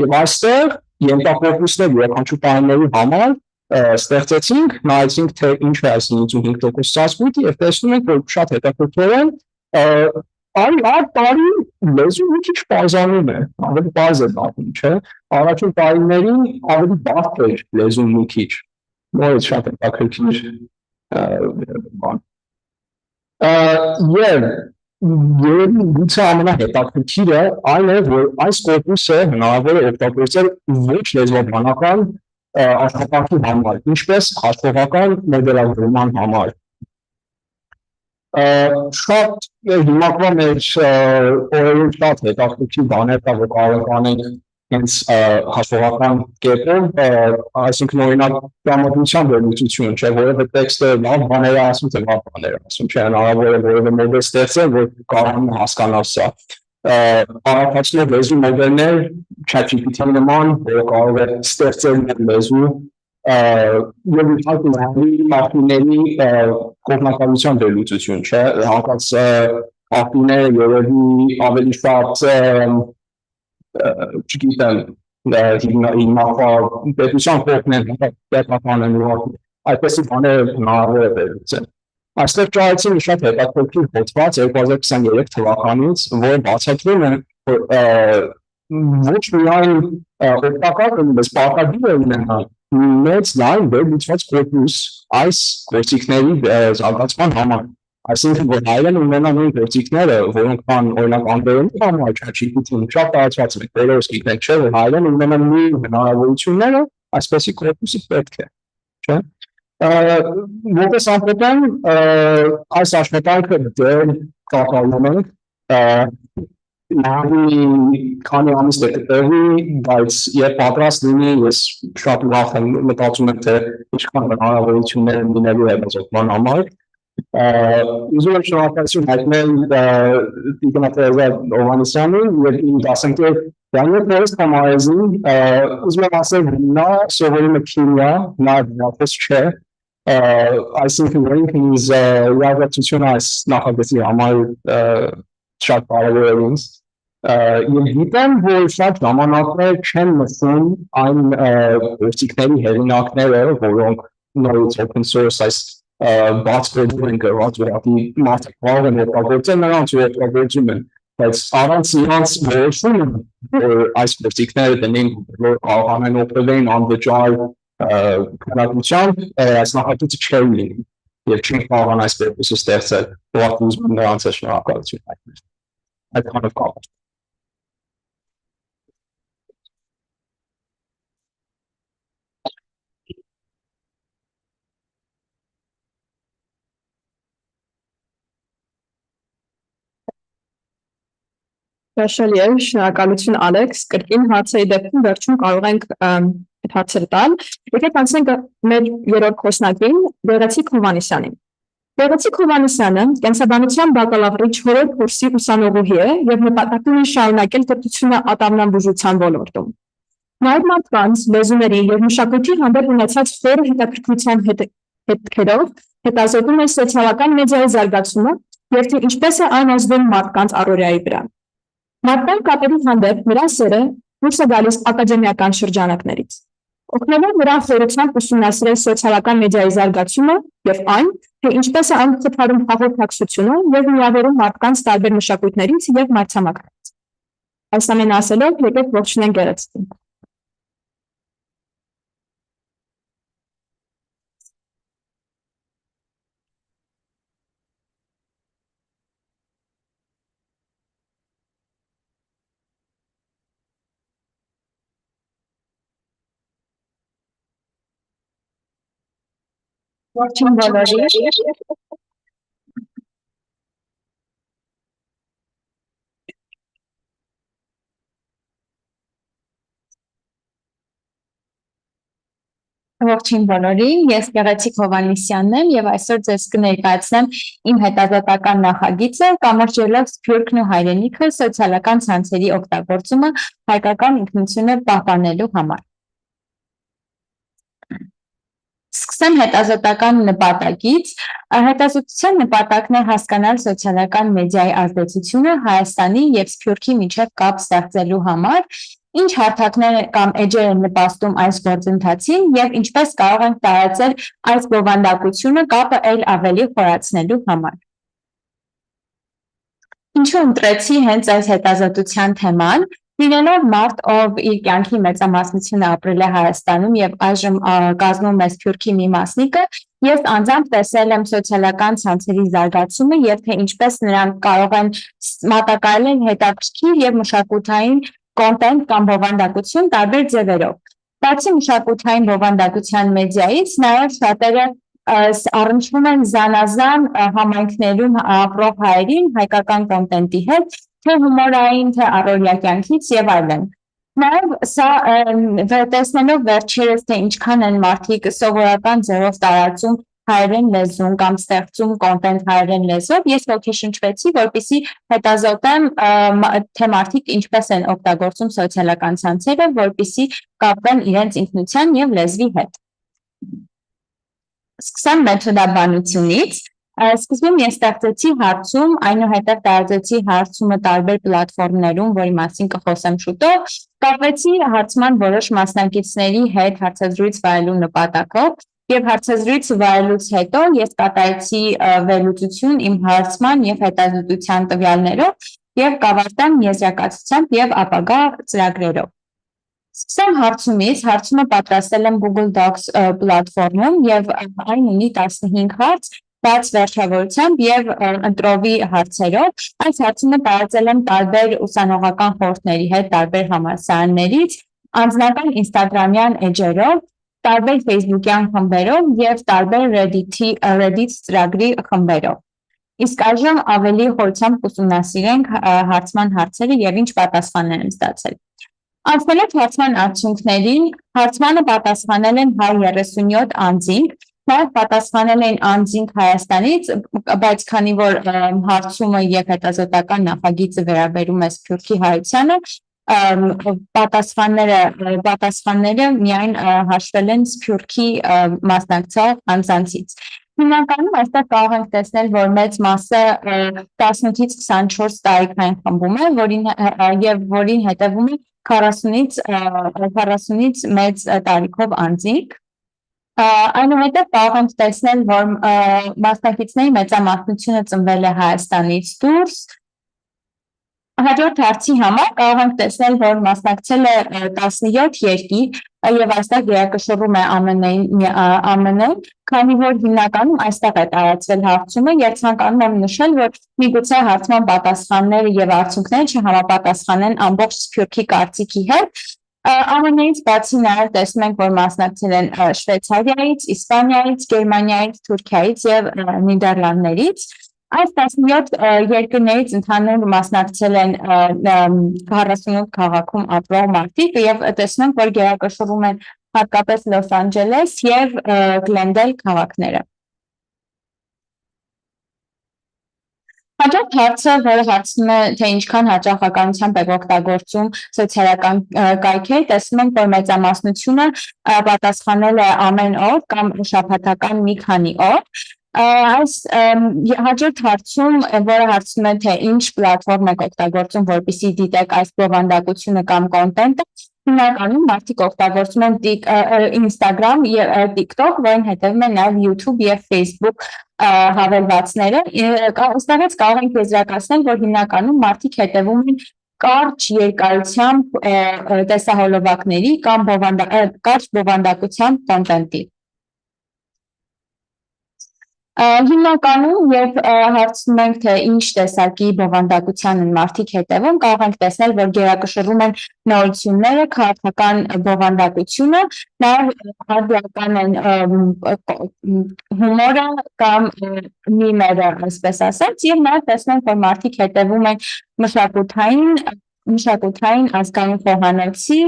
Եվ այստեղ ենթակորպուսներ յուրաքանչյուր տարիների համար ստեղծեցինք, նայեցինք, թե ինչ է այս 95% ծածկույթը եւ տեսնում ենք, որ շատ հետաքրքիր է, այդ տարի լեզուն մի քիչ պարզանում է, ավելի պարզ է դառնում, չէ, առաջին տարիներին ավելի բարդ էր լեզուն մի քիչ, նորից շատ հետաքրքիր բան։ Եվ գուցե ամենահետաքրքիրը այն է, որ այս կորպուսը հնարավոր է օգտագործել ոչ լեզվաբանական աշխատանքի համար, ինչպես հաշվողական մոդելավորման համար։ Շատ հիմնակվա մեջ օրերում շատ հետաքրքիր բաներ կա, որ կարող ենք անել հենց հաշվողական կերպով, այսինքն օրինակ տրամադրության վերլուծություն, չէ, որևէ տեքստը լավ բաներ է ասում, թե լավ բաներ է ասում, չէ, հնարավոր է որևէ մոդել ստեղծել, որ կարողանում է հասկանալ սա։ Առաջացնող լեզու մոդելներ ChatGPT-ի նման, որը կարող է ստեղծել լեզու եւ իհարկե աղբյուրների կողմնակալության վերլուծություն, չէ, հանկարծ աղբյուրները երևի ավելի շատ չգիտեմ, հիմնախոհ պետության կողմեն պետական այդպեսի բաներ հնարավոր է վերլուծել։ Այստեղ ճարեցի մի շատ հետաքրքիր հոդված 2023 թվականից, որը բացատրում է, որ ոչ միայն օգտակար կլինես պարտադիր է ունենալ մեծ լայն վերլուծված կորպուս այս գործիքների զարգացման համար։ Այսինքն, որ հայերեն ունենան նույն գործիքները, որոնք կան օրինակ անգլերենի համար, ChatGPT-ն շատ տարածված է, բոլորս գիտենք, չէ՞, որ հայերեն ունենան նույն հնարավորությունները, այսպեսի կորպուսը պետք է, չէ՞։ Որպես ամփոփեմ, այս աշխատանքը դեռ կատարում ենք, քանի ամիս հետևի, բայց երբ պատրաստ լինի, ես շատ ուրախ եմ, մտածում եմ, թե ինչքան հնարավորություններ են լինելու հետազոտման համար։ Ուզում եմ շնորհակալություն հայտնել Տիկնատերեզա Հովհաննիսյանին եւ իմ դասընկեր Դանիել Նորես-Համարեզին, ուզում եմ ասել, նա սովորում է քիմիա, նա բնապես չէ, այսինքն որ ինքն ինձ իրադարձությունը այս նախագծի համար շատ կարևոր է ինձ, եւ գիտեմ, որ շատ ժամանակներ չեն մտնում այն գործիքների հեղինակները, որոնք նորից open source այս բաց կոդով են գրված, որի մարդիկ կարող են օգտագործել նրանց ու օգտագործում են, բայց առանց իրանց որոշումը, որ այս գործիքները դնեն, որ կարողանան օգտվել անվճար քննադատությամբ, այս նախագիծը չէր լինի եւ չի կարողան այս կորպուսը ստեղծել, որը ուզում եմ նրանց շնորհակալություն հայտնել։ Այդքանով կապ։ Հրաշալի է, շնորհակալություն Ալեքս, կրկին հարցերի դեպքում վերջում կարող ենք այդ հարցերը տալ։ Եկեք անցնենք մեր երրորդ խոսնակին, Գեղեցիկ Հովհաննիսյանին։ Գեղեցիկ Հովհաննիսյանը կենսաբանության բակալավրի 4-րդ կուրսի ուսանողուհի է եւ նպատակում է շարունակել կրթությունը ատամնաբուժության ոլորտում։ Նաև մարդկանց, լեզուների եւ մշակույթի հանդեպ ունեցած խորը հետաքրքրության հետքերով հետազոտում է սոցիալական մեդիայի զարգացումը եւ թե ինչպես է այն ազդում մարդկանց առօրյայի վրա։ Մարդկային կապերի հանդեպ նրա սերը դուրս է գալիս ակադեմիական շրջանակներից։ Օգնելով նրան խորությամբ ուսումնասիրել սոցիալական մեդիայի զարգացումը եւ այն, թե ինչպես է այն խթարում հաղորդակցությունը եւ միավորում մարդկանց տարբեր մշակույթներից եւ մայրցամաքներից։ Այս ամենը ասելով, եկեք ողջունենք Գեղեցիկին։ Ողջույն բոլորին։ Ողջույն բոլորին, ես Գեղեցիկ Հովհաննիսյանն եմ եւ այսօր ձեզ կներկայացնեմ իմ հետազոտական նախագիծը կամրջելով սփյուռքն ու հայրենիքը սոցիալական ցանցերի օգտագործումը հայկական ինքնությունը պահպանելու համար։ Սկսեմ հետազոտական նպատակից։ Հետազոտության նպատակն է հասկանալ սոցիալական մեդիայի ազդեցությունը Հայաստանի եւ Սփյուռքի միջև կապ ստեղծելու համար, ինչ հարթակներ կամ էջեր են նպաստում այս գործընթացին եւ ինչպես կարող ենք տարածել այս բովանդակությունը կապը ել ավելի խորացնելու համար։ Ինչու ընտրեցի հենց այս հետազոտության թեման, լինելով մարդ, ով իր կյանքի մեծամասնությունը ապրել է Հայաստանում եւ այժմ կազմում է Սփյուռքի մի մասնիկը, ես անձամբ տեսել եմ սոցիալական ցանցերի զարգացումը եւ թե ինչպես նրանք կարող են մատակարարել հետաքրքիր եւ մշակութային կոնտենտ կամ բովանդակություն տարբեր ձևերով։ Բացի մշակութային բովանդակության մեդիայից, նաեւ շատերը առնչվում են զանազան համայնքներում ապրող հայերին հայկական կոնտենտի հետ, թե հումորային, թե առօրյա կյանքից եւ այլն։ Նաեւ սա տեսնելով վերջերս, թե ինչքան են մարդիկ սովորական ձևով տարածում հայերեն լեզուն կամ ստեղծում կոնտենտ հայերեն լեզվով, ես ոգեշնչվեցի, որպեսզի հետազոտեմ, թե մարդիկ ինչպես են օգտագործում սոցիալական ցանցերը, որպեսզի կապվեն իրենց ինքնության եւ լեզվի հետ։ Սկսեմ մեթոդաբանությունից, Սկզբում ես ստեղծեցի հարցում, այնուհետև տարածեցի հարցումը տարբեր պլատֆորմներում, որի մասին կխոսեմ շուտով, կապվեցի հարցման որոշ մասնակիցների հետ հարցազրույց վայելու նպատակով եւ հարցազրույց վայելուց հետո ես կատարեցի վերլուծություն իմ հարցման եւ հետազոտության տվյալներով եւ կավարտեմ եզրակացությամբ եւ ապագա ծրագրերով։ Սկսեմ հարցումից, հարցումը պատրաստել եմ Google Docs պլատֆորմում եւ այն ունի 15 հարց, բաց վերջավորությամբ եւ ընտրովի հարցերով։ Այս հարցումը տարածել եմ տարբեր ուսանողական խորհուրդների հետ, տարբեր համալսարաններից, անձնական ինստագրամյան էջերով, տարբեր ֆեյսբուքյան խմբերով եւ տարբեր Reddit ծրագրի խմբերով։ Իսկ այժմ ավելի խորությամբ ուսումնասիրենք հարցման հարցերը եւ ինչ պատասխաններ են ստացել։ Անցնելով հարցման արդյունքներին, հարցմանը պատասխանել են 137 անձինք, նաև պատասխանել են անձինք Հայաստանից, բայց քանի որ հարցումը եւ հետազոտական նախագիծը վերաբերում է Սփյուռքի հայությանը, պատասխանները միայն հաշվել են Սփյուռքի մասնակցող անձանցից։ Հիմնականում այստեղ կարող ենք տեսնել, որ մեծ մասը 18-ից 24 տարիքային խմբում է, որին հետևում է 40-ից մեծ տարիքով անձինք։ Այնուհետև կարող ենք տեսնել, որ մասնակիցների մեծամասնությունը ծնվել է Հայաստանից դուրս։ Հաջորդ հարցի համար կարող ենք տեսնել, որ մասնակցել է 17 երկիր եւ այստեղ գերակշռում է ԱՄՆ-ն, քանի որ հիմնականում այստեղ է տարածվել հարցումը եւ ցանկանում եմ նշել, որ միգուցե հարցման պատասխանները եւ արդյունքները չհամապատասխանեն ամբողջ Սփյուռքի կարծիքի հետ։ ԱՄՆ-ից բացի նաև տեսնում ենք, որ մասնակցել են Շվեյցարիայից, Իսպանիայից, Գերմանիայից, Թուրքիայից եւ Նիդերլանդներից։ Այս 17 երկրներից ընդհանուր մասնակցել են 48 քաղաքում ապրող մարդիկ եւ տեսնում ենք, որ գերակշռում են հատկապես Լոս Անջելես եւ Գլենդել քաղաքները։ Հաջորդ հարցը, որը հարցնում է, թե ինչքան հաճախականությամբ եք օգտագործում սոցիալական կայքեր, տեսնում ենք, որ մեծամասնությունը պատասխանել է ամեն օր կամ շաբաթական մի քանի օր։ Այս հաջորդ հարցում, որը հարցնում է, թե ինչ պլատֆորմ եք օգտագործում, որպեսզի դիտեք այս բովանդակությունը կամ կոնտենտը, հիմնականում մարդիկ օգտագործում են Instagram եւ TikTok, որին հետևում է նաեւ YouTube եւ Facebook հավելվածները։ Այստեղից կարող ենք եզրակացնել, որ հիմնականում մարդիկ հետևում են կարճ երկարությամբ տեսահոլովակների կամ կարճ բովանդակությամբ կոնտենտի։ Հիմնականում, երբ հարցնում ենք, թե ինչ տեսակի բովանդակության են մարդիկ հետևում, կարող ենք տեսնել, որ գերակշռում են նորությունները, քաղաքական բովանդակությունը, նաև արդյական են հումորը կամ միմերը, այսպես ասած, եւ նաև տեսնենք, որ մարդիկ հետևում են մշակութային ազգային խոհանոցի,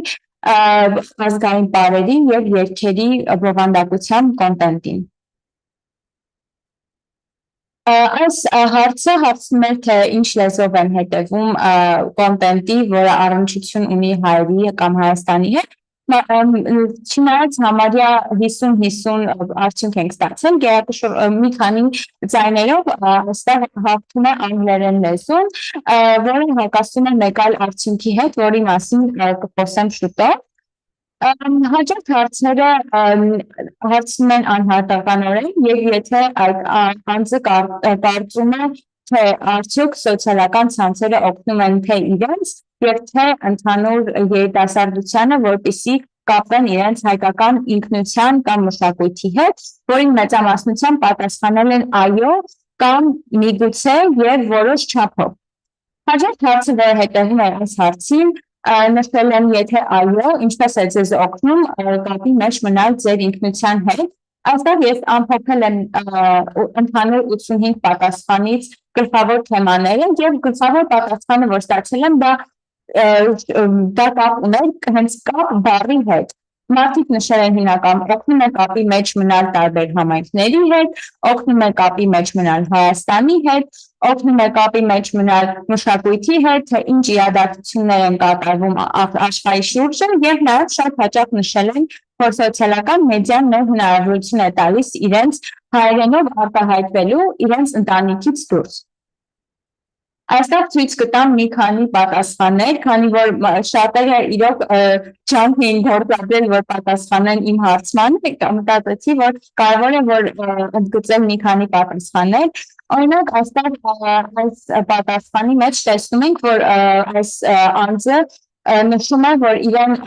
ազգային պարերի եւ երգերի բովանդակության կոնտենտին։ Այս հարցը հարցնում է, թե ինչ լեզվով են հետևում կոնտենտի, որը առնչություն ունի հայերի կամ Հայաստանի հետ։ Չնայած համարյա 50-50 արդյունք ենք ստացել, մի քանի ձայներով այստեղ հաղթում է անգլերեն լեզուն, որը հակասում է մեկ այլ արդյունքի հետ, որի մասին կխոսեմ շուտով։ Հաջորդ հարցերը հարցնում են անհատականորեն եւ եթե այդ անձը կարծում է, թե արդյոք սոցիալական ցանցերը օգնում են թե իրենց եւ թե ընդհանուր երիտասարդությանը, որպեսզի կապեն իրենց հայկական ինքնության կամ մշակույթի հետ, որին մեծամասնությամբ պատասխանել են այո կամ միգուցե եւ որոշ չափով։ Հաջորդ հարցը, որը հետևում է այս հարցին, նշել եմ, եթե այո, ինչպես է ձեզ օգնում կապի մեջ մնալ ձեր ինքնության հետ։ Այստեղ ես ամփոփել եմ ընդհանուր 85 պատասխանից գլխավոր թեմաները եւ գլխավոր պատասխանը, որ ստացել եմ, դա կապ ուներ հենց կապ բառի հետ։ Մարդիկ նշել են հիմնական օգնում է կապի մեջ մնալ տարբեր համայնքների հետ, օգնում է կապի մեջ մնալ Հայաստանի հետ, օգնում է կապի մեջ մնալ մշակույթի հետ, թե ինչ իրադարձություններ են կատարվում աշխարհի շուրջը եւ նաեւ շատ հաճախ նշել են, որ սոցիալական մեդիան նոր հնարավորություն է տալիս իրենց հայերենով արտահայտվելու իրենց ընտանիքից դուրս։ Այստեղ ցույց կտամ մի քանի պատասխաններ, քանի որ շատերը իրոք ջանք էին գործադրել, որ պատասխանեն իմ հարցմանը, մտածեցի, որ կարևոր է, որ ընդգծեմ մի քանի պատասխաններ։ Օրինակ, այստեղ այս պատասխանի մեջ տեսնում ենք, որ այս անձը նշում է, որ իրեն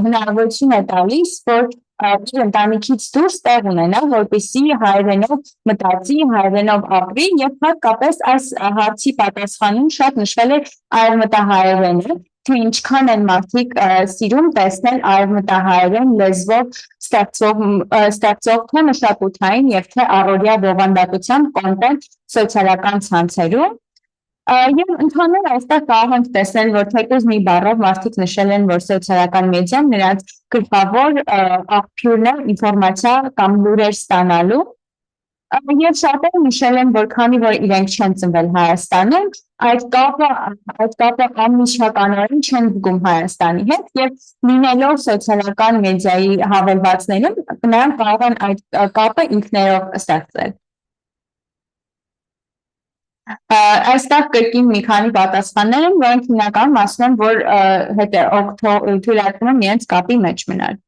հնարավորություն է տալիս, որ իր ընտանիքից դուրս տեղ ունենա, որպեսզի հայերենով մտածի, հայերենով ապրի եւ հատկապես այս հարցի պատասխանում շատ նշվել է արևմտահայերենը, թե ինչքան են մարդիկ սիրում տեսնել արևմտահայերեն լեզվով ստեղծող թե մշակութային եւ թե առօրյա բովանդակությամբ կոնտենտ սոցիալական ցանցերում։ Եվ ընդհանուր այստեղ կարող ենք տեսնել, որ թեկուզ մի բառով մարդիկ նշել են, որ սոցիալական մեդիան նրանց գլխավոր աղբյուրն է ինֆորմացիա կամ լուրեր ստանալու։ Եվ շատերը նշել են, որ քանի որ իրենք չեն ծնվել Հայաստանում, այդ կապը անմիջականորեն չեն զգում Հայաստանի հետ եւ լինելով սոցիալական մեդիայի հավելվածներում, նրանք կարող են այդ կապը ինքներով ստեղծել։ Այստեղ կրկին մի քանի պատասխաններ են, որոնք հիմնականում ասում են, որ թույլատրում են իրենց կապի մեջ մնալ։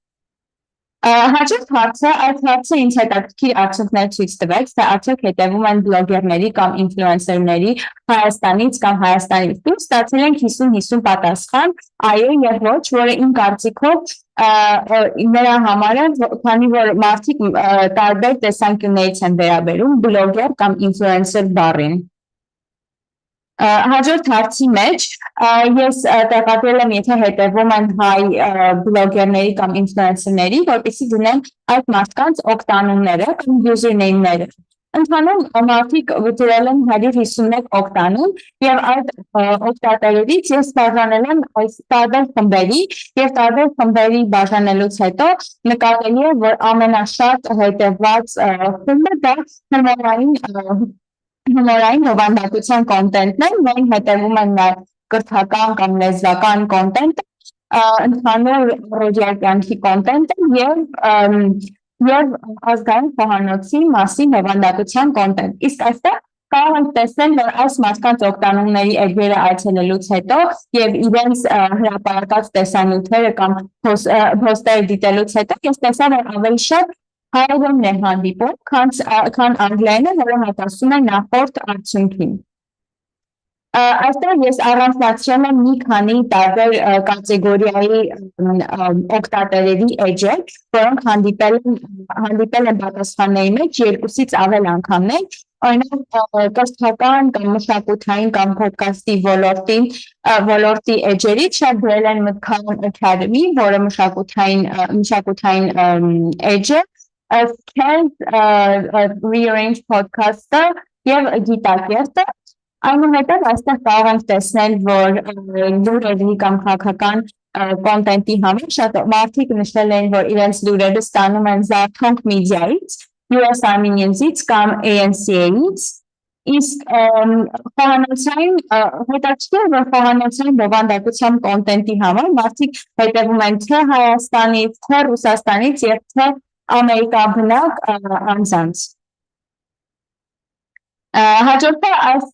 Հաջորդ հարցը, այդ հարցը ինձ հետաքրքիր արդյունքներ ցույց տվեց, թե արդյոք հետևում են բլոգերների կամ ինֆլուենսերների Հայաստանից կամ Հայաստանից դուրս, ստացել ենք 50-50 պատասխան, այո եւ ոչ, որը իմ կարծիքով նրա համար է, քանի որ մարդիկ տարբեր տեսանկյուններից են վերաբերում բլոգեր կամ ինֆլուենսեր բառին։ Հաջորդ հարցի մեջ ես տեղադրել եմ, եթե հետևում են հայ բլոգերների կամ ինֆլուենսերների, որպեսզի դնեն այդ մարդկանց օգտանունները կամ username-ները։ Ընդհանուր մարդիկ դրել են 151 օգտանուն եւ այդ օգտատերերից ես բաժանել եմ այս տարբեր խմբերի եւ տարբեր խմբերի բաժանելուց հետո նկատելի է, որ ամենաշատ հետևված խումբը դա հումորային բովանդակության կոնտենտն է, որին հետևում են նաև կրթական կամ լեզվական կոնտենտը, ընդհանուր առօրյա կյանքի կոնտենտը եւ ազգային խոհանոցի մասին բովանդակության կոնտենտ։ Իսկ այստեղ կարող ենք տեսնել, որ այս մարդկանց օգտանունների էջերը այցելելուց հետո եւ իրենց հրապարակած տեսանյութերը կամ post-երը դիտելուց հետո ես տեսա, որ ավելի շատ հայերենն է հանդիպում, քան անգլերենը, որը հատասում է նախորդ արդյունքին։ Այստեղ ես առանձնացրել եմ մի քանի տարբեր կատեգորիայի օգտատերերի էջեր, որոնք հանդիպել են պատասխանների մեջ 2-ից ավել անգամներ, օրինակ կրթական կամ մշակութային կամ podcast-ի ոլորտի էջերից շատ դրել են Mccown Academy, որը մշակութային էջ է, Rearrange podcast-ը եւ գիտակերտը, այնուհետև այստեղ կարող ենք տեսնել, որ լուրերի կամ քաղաքական կոնտենտի համար շատ մարդիկ նշել են, որ իրենց լուրերը ստանում են զարթոնք մեդիայից, US Armenians-ից կամ ANC-ից, իսկ խոհանոցային հետաքրքիր է, որ խոհանոցային բովանդակության կոնտենտի համար մարդիկ հետևում են թե Հայաստանից, թե Ռուսաստանից եւ թե Ամերիկա բնակ անձանց։ Հաջորդը այս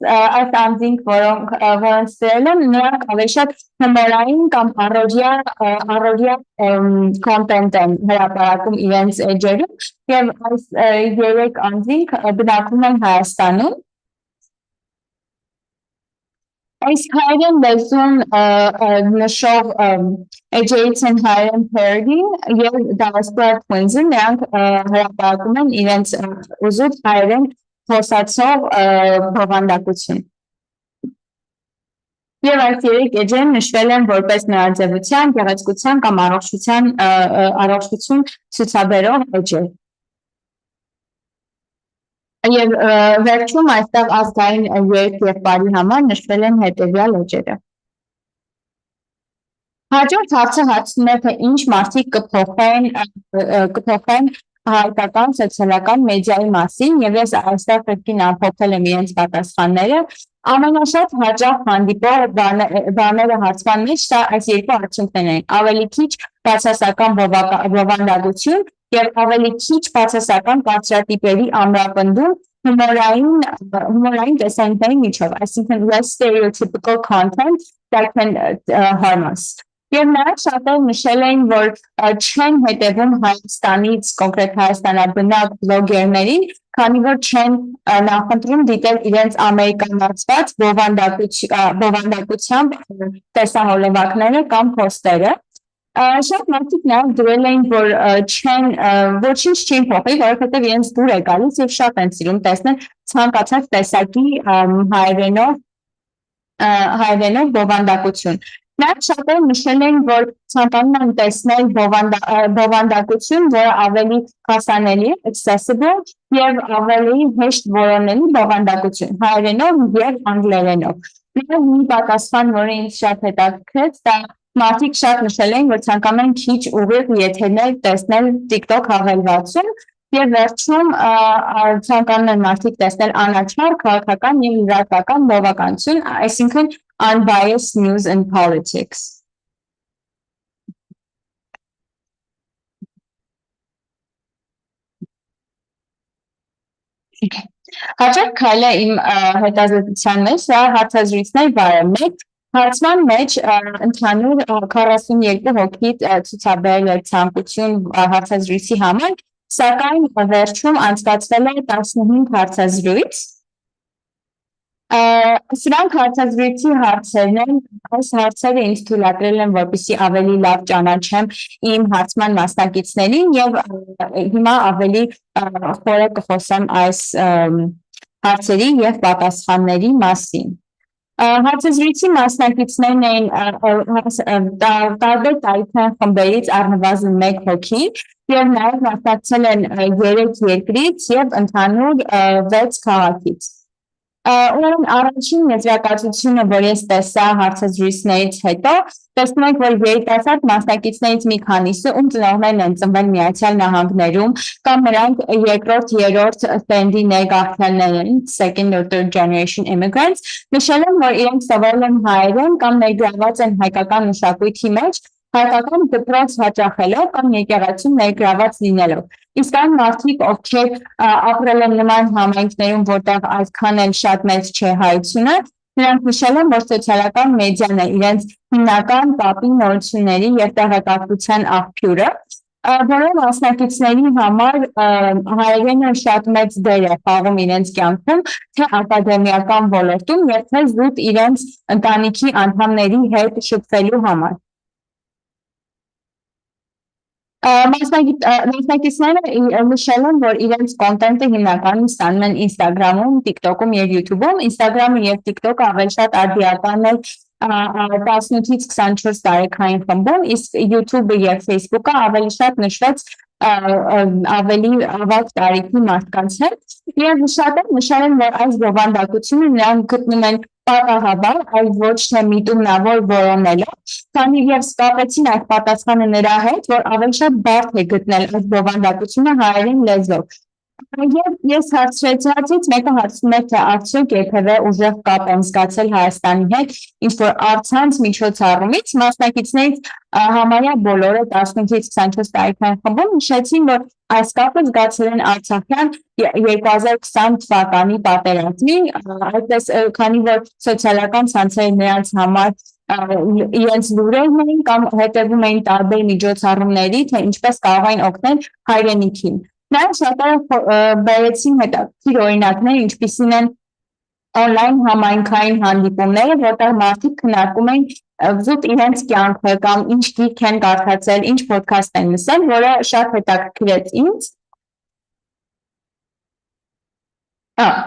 անձինք, որոնց դրել են, նրանք ավելի շատ հումորային կամ առօրյա կոնտենտ են հրապարակում իրենց էջերում եւ այս 3 անձինք բնակվում են Հայաստանում։ Այս հայերեն լեզուն նշող էջերից են հայերեն Parody եւ Diaspora Twins-ը, նրանք հրապարակում են իրենց ուզուտ հայերեն խոսացող բովանդակություն։ Եվ այս 3 էջերը նշվել են որպես նորաձևության, գեղեցկության կամ առողջություն ցուցաբերող էջեր։ Եվ վերջում այստեղ ազգային երկ եւ բարի համար նշվել են հետեւյալ էջերը։ Հաջորդ հարցը հարցնում է, թե ինչ մարդիկ կփոխեն հայկական սոցիալական մեդիայի մասին, եւ ես այստեղ պետք է ամփոփել եմ իրենց պատասխանները։ Ամենաշատ հաճախ հանդիպող բաները հարցման մեջ սա այս երկու արդյունքներն են՝ ավելի քիչ բացասական բովանդակություն եւ ավելի քիչ բացասական կարծրատիպերի ամրապնդում հումորային տեսանկյունների միջով, այսինքն less stereotypical content that can harm us. Եվ նաև շատերը նշել էին, որ չեն հետևում Հայաստանից, կոնկրետ Հայաստանաբնակ բլոգերներին, քանի որ չեն նախընտրում դիտել իրենց ամերիկանացված բովանդակությամբ տեսահոլովակները կամ պոստերը։ Շատ մարդիկ նաև գրել էին, որ ոչինչ չեն փոխի, որովհետև իրենց դուր է գալիս եւ շատ են սիրում տեսնել ցանկացած տեսակի հայերենով բովանդակություն։ Նաև շատերը նշել են, որ ցանկանում են տեսնել բովանդակություն, որը ավելի հասանելի է, accessible եւ ավելի հեշտ որոնելի բովանդակություն հայերենով եւ անգլերենով։ Նաև մի պատասխան, որը ինձ շատ հետաքրքրեց, դա մարդիկ շատ նշել են, որ ցանկանում են քիչ ուղիղ եթերներ տեսնել TikTok հավելվածում եւ վերջում ցանկանում են մարդիկ տեսնել անաչառ քաղաքական եւ իրական բովականություն, այսինքն unbiased news and politics. Հաջորդ քայլը իմ հետազոտության մեջ սա հարցազրույցներ վարել։ Հարցման մեջ ընդհանուր 42 հոգի ցուցաբերել է ցանկություն հարցազրույցի համար, սակայն վերջում անցկացվել է 15 հարցազրույց։ Սրանք հարցազրույցի հարցերն են, այս հարցերը ինձ թույլատրել են, որպեսզի ավելի լավ ճանաչեմ իմ հարցման մասնակիցներին եւ հիմա ավելի խորը կխոսեմ այս հարցերի եւ պատասխանների մասին։ Հարցազրույցի մասնակիցներն էին տարբեր տարիքային խմբերից առնվազն 1 հոգի եւ նաեւ մասնակցել են 3 երկրից եւ ընդհանուր 6 քաղաքից։ Ուրեմն առաջին եզրակացությունը, որ ես տեսա հարցազրույցներից հետո, տեսնում եք, որ երիտասարդ մասնակիցներից մի քանիսը, ում ծնողներն են ծնվել Միացյալ Նահանգներում, կամ նրանք երկրորդ, երրորդ տենդի ներգաղթյալներ են, second or third generation immigrants, նշել են, որ իրենք սովորել են հայերեն կամ ներգրաված են հայկական մշակույթի մեջ, հայկական դպրոց հաճախելով կամ եկեղեցում ներգրաված լինելով։ Իսկ այն մարդիկ, ովքեր ապրել են նման համայնքներում, որտեղ այդքան էլ շատ մեծ չէ հայությունը, նրանք նշել են, որ սոցիալական մեդիան է իրենց հիմնական կապի նորությունների եւ տեղեկատվության աղբյուրը, որը մասնակիցների համար հայերենը շատ մեծ դեր է խաղում իրենց կյանքում, թե ակադեմիական ոլորտում եւ թե զուտ իրենց ընտանիքի անդամների հետ շփվելու համար։ Մասնակիցները նշել են, որ իրենց կոնտենտը հիմնականում ստանում են Instagram-ում, TikTok-ում եւ YouTube-ում, Instagram-ը եւ TikTok-ը ավելի շատ արդիական է 18-ից 24 տարեկան խմբում, իսկ YouTube-ը եւ Facebook-ը ավելի շատ նշված ավելի ավագ տարիքի մարդկանց հետ եւ շատերը նշել են, որ այս բովանդակությունը նրանք գտնում են պատահաբար, այլ ոչ թե միտումնավոր որոնելով, քանի եւ սկսեցին այդ պատասխանը նրա հետ, որ ավելի շատ բարդ է գտնել այս բովանդակությունը հայերեն լեզվով։ Եվ ես հարցրեցից մեկը հարցնում էր, թե արդյոք երբևէ ուժեղ կապ են զգացել Հայաստանի հետ, ինչ որ առցանց միջոցառումից, մասնակիցներից համարյա բոլորը 18-ից 24 տարեկան խմբում նշեցին, որ այս կապը զգացել են Արցախյան 2020 թվականի պատերազմի, այդպես քանի որ սոցիալական ցանցերը նրանց համար իրենց լուրերն էին կամ հետևում էին տարբեր միջոցառումների, թե ինչպես կարող են օգնել հայրենիքին։ Նրանք շատերը բերեցին հետաքրքիր օրինակներ, ինչպիսին են on-line համայնքային հանդիպումները, որտեղ մարդիկ քննարկում են զուտ իրենց կյանքը կամ ինչ գիրք են կարդացել, ինչ podcast են լսել, որը շատ հետաքրքրեց ինձ։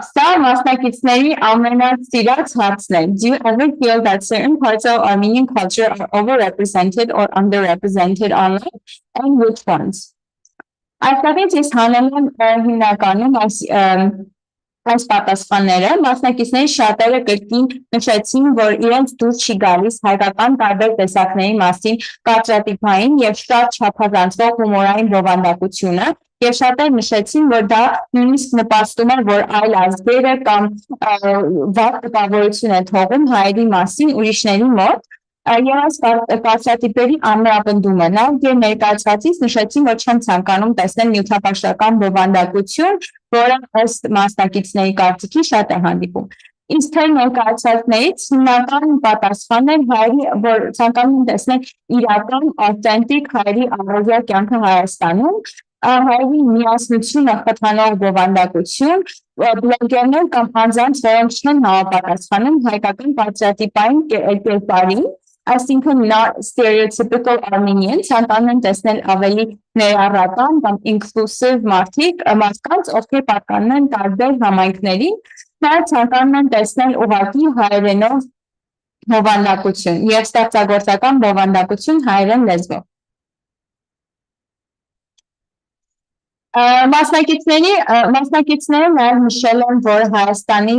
Սա մասնակիցների ամենասիրած հարցն է. Do you ever feel that certain parts of Armenian culture are overrepresented or underrepresented online, and which ones? Այստեղից ես հանել եմ հիմնականում այս այս պատասխանները, մասնակիցների շատերը կրկին նշեցին, որ իրենց դուր չի գալիս հայկական տարբեր տեսակների մասին կարծրատիպային եւ շատ չափազանցվող հումորային բովանդակությունը, եւ շատեր նշեցին, որ դա նույնիսկ նպաստում է, որ այլ ազգերը կամ վատ տպավորություն է թողում հայերի մասին ուրիշների մոտ, եւ այս կարծրատիպերի ամրապնդումը նաեւ եւ ներկայացվածից նշեցին, որ չեն ցանկանում տեսնել նյութապաշտական բովանդակություն, որը ըստ մասնակիցների կարծիքի շատ է հանդիպում։ Իսկ թե ներկայացվածներից հիմնական պատասխանն էր հայերի, որ ցանկանում են տեսնել իրական, աուտենտիկ հայերի առօրյա կյանքը Հայաստանում, հայերի միասնությունը խթանող բովանդակություն, բլոգերներ կամ անձանց, որոնք չեն համապատասխանում հայկական կարծրատիպային կերպարին, այսինքն stereotypical Armenian, ցանկանում են տեսնել ավելի ներառական կամ inclusive մարդկանց, ովքեր պատկանում են տարբեր համայնքներին, նաև ցանկանում են տեսնել ուղղակի հայերենով բովանդակություն եւ ստեղծագործական բովանդակություն հայերեն լեզվով։ Մասնակիցները նաև նշել են, որ Հայաստանի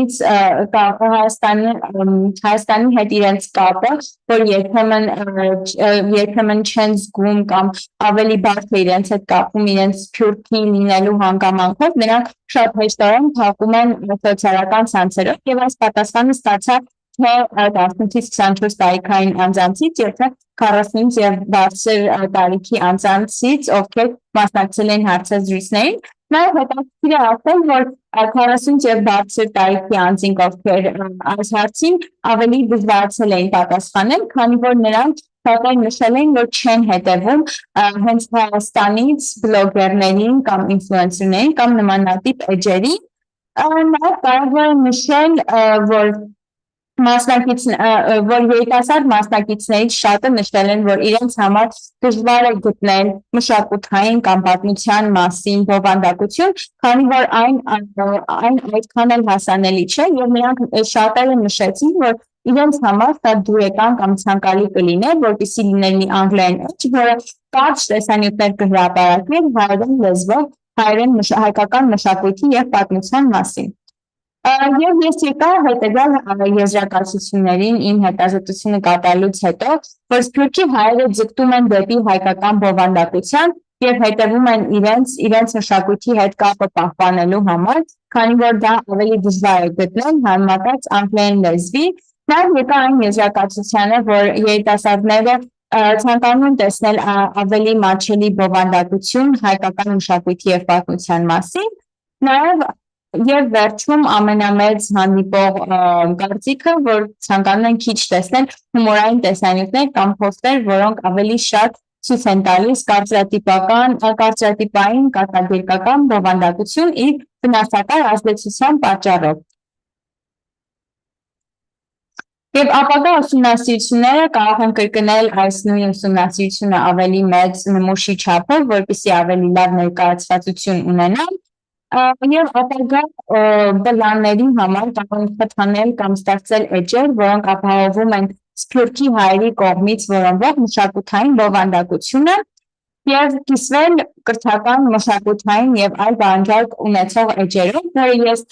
հետ իրենց կապը, որ երբեմն չեն զգում կամ ավելի բարդ է իրենց հետ կապում իրենց սփյուռքի լինելու հանգամանքով, նրանք շատ հեշտորեն փակում են սոցիալական ցանցերով եւ այս պատասխանը ստացա թե 18-ից 24 տարիքային անձանցից եւ թե 40 եւ բարձր տարիքի անձանցից, ովքեր մասնակցել են հարցազրույցներին, նաեւ հետաքրքիր է ասել, որ 40 եւ բարձր տարիքի անձինք, ովքեր այս հարցին ավելի դժվարացել էին պատասխանել, քանի որ նրանք շատեր նշել են, որ չեն հետևում հենց Հայաստանից բլոգերներին կամ ինֆլուենսերներին կամ նմանատիպ էջերին, նաեւ կարող է նշել, որ երիտասարդ մասնակիցներից շատը նշել են, որ իրենց համար դժվար է գտնել մշակութային կամ պատմության մասին բովանդակություն, քանի որ այն այդքան էլ հասանելի չէ եւ նրանք շատերը նշեցին, որ իրենց համար դա դուրեկան կամ ցանկալի կլիներ, որպեսզի լիներ մի անգլերեն էջ, որը կարճ տեսանյութեր կհրապարակեր հայերեն լեզվով, հայկական մշակույթի եւ պատմության մասին։ Եվ ես եկա հետևյալ եզրակացություններին իմ հետազոտությունը կատարելուց հետո, որ սփյուռքի հայերը ձգտում են դեպի հայկական բովանդակության եւ հետևում են իրենց մշակույթի հետ կապը պահպանելու համար, քանի որ դա ավելի դժվար է գտնել համեմատած անգլերեն լեզվի, նաեւ եկա այն եզրակացությանը, որ երիտասարդները ցանկանում են տեսնել ավելի մատչելի բովանդակություն հայկական մշակույթի եւ պատմության մասին, նաեւ Եվ վերջում ամենամեծ հանդիպող կարծիքը, որ ցանկանում են քիչ տեսնել հումորային տեսանյութներ կամ փոստեր, որոնք ավելի շատ ցույց են տալիս կարծրատիպային կատակերգական բովանդակություն իր վնասակար ազդեցության պատճառով։ Եվ ապագա ուսումնասիրությունները կարող են կրկնել այս նույն ուսումնասիրությունը ավելի մեծ նմուշի չափով, որպեսզի ավելի լավ ներկայացվածություն ունենան, եւ ապագա բլանների համար կարող են խթանել կամ ստեղծել էջեր, որոնք ապահովում են սփյուռքի հայերի կողմից որոնվող մշակութային բովանդակությունը եւ կիսվել կրթական, մշակութային եւ այլ բանջարկ ունեցող էջերով, որը ես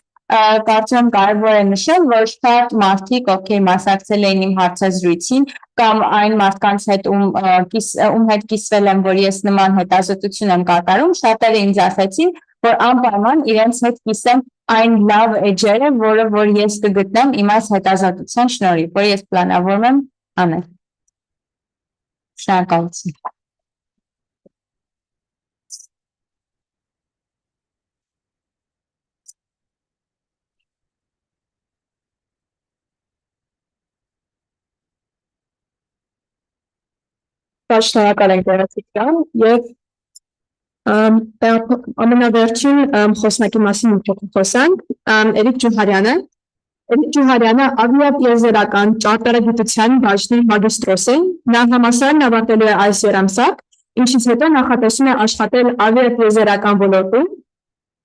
կարծում եմ կարևոր է նշել, որ շատ մարդիկ, ովքեր մասնակցել էին իմ հարցազրույցին կամ այն մարդկանց հետ ում հետ կիսվել եմ, որ ես նման հետազոտություն եմ կատարում, շատերը ինձ ասացին, որ անպայման իրենց հետ կիսեմ այն լավ էջերը, որ ես կգտնեմ իմ այս հետազոտության շնորհիվ, որ ես պլանավորում եմ անել։ Շնորհակալություն։ Շնորհակալ ենք դերասիկան եւ ամենավերջին խոսնակի մասին խոսանք Էրիկ Ջուհարյանը ավիատիեզերական ճարտարագիտության բաժնի մագիստրոս է, նա համալսարանը ավարտելու է այս երամսակ, ինչից հետո նախատեսում է աշխատել ավիատիեզերական ոլորտում։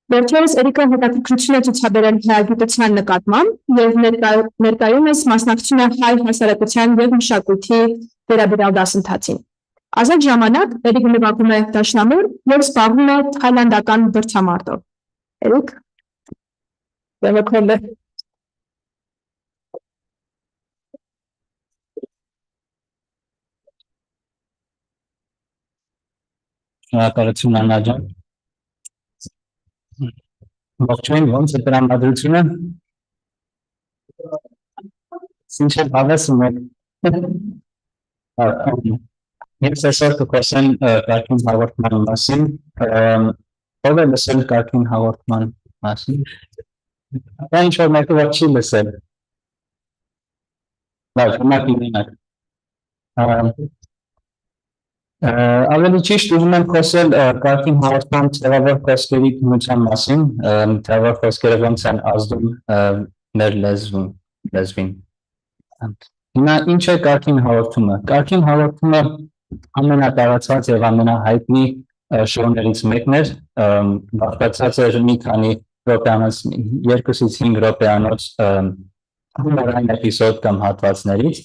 Վերջերս Էրիկը հետաքրքրություն է ցուցաբերել հայագիտության նկատմամբ եւ ներկայումս մասնակցում է հայ հասարակության եւ մշակույթի վերաբերյալ դասընթացին։ Ազատ ժամանակ Էրիկը նվագում է դաշնամուր եւ զբաղվում է թայլանդական բրցամարտով։ Էրիկ Demokende. Շնորհակալություն Աննա ջան։ Ողջույն, ոնց է տրամադրությունը։ Ինչ է հավեսում եք։ Ես այսօր կխոսեմ կարգին հաղորդման մասին։ Ով է լսել կարգին հաղորդման մասին։ Դա ինչ որ մեկը որ չի լսել։ Լավ, հիմա կիմանաք։ Ավելի ճիշտ ուզում եմ խոսել կարգին հաղորդման թվավոր խոսքերի քննության մասին, թվավոր խոսքերը ոնց են ազդում մեր լեզվին։ Հիմա ինչ է կարգին հաղորդումը։ Կարգին հաղորդումը ամենատարածված եւ ամենահայտնի շոուներից մեկն էր, բաղկացած էր մի քանի րոպեանոց, 2-ից 5 րոպեանոց հումորային էպիզոդ կամ հատվածներից,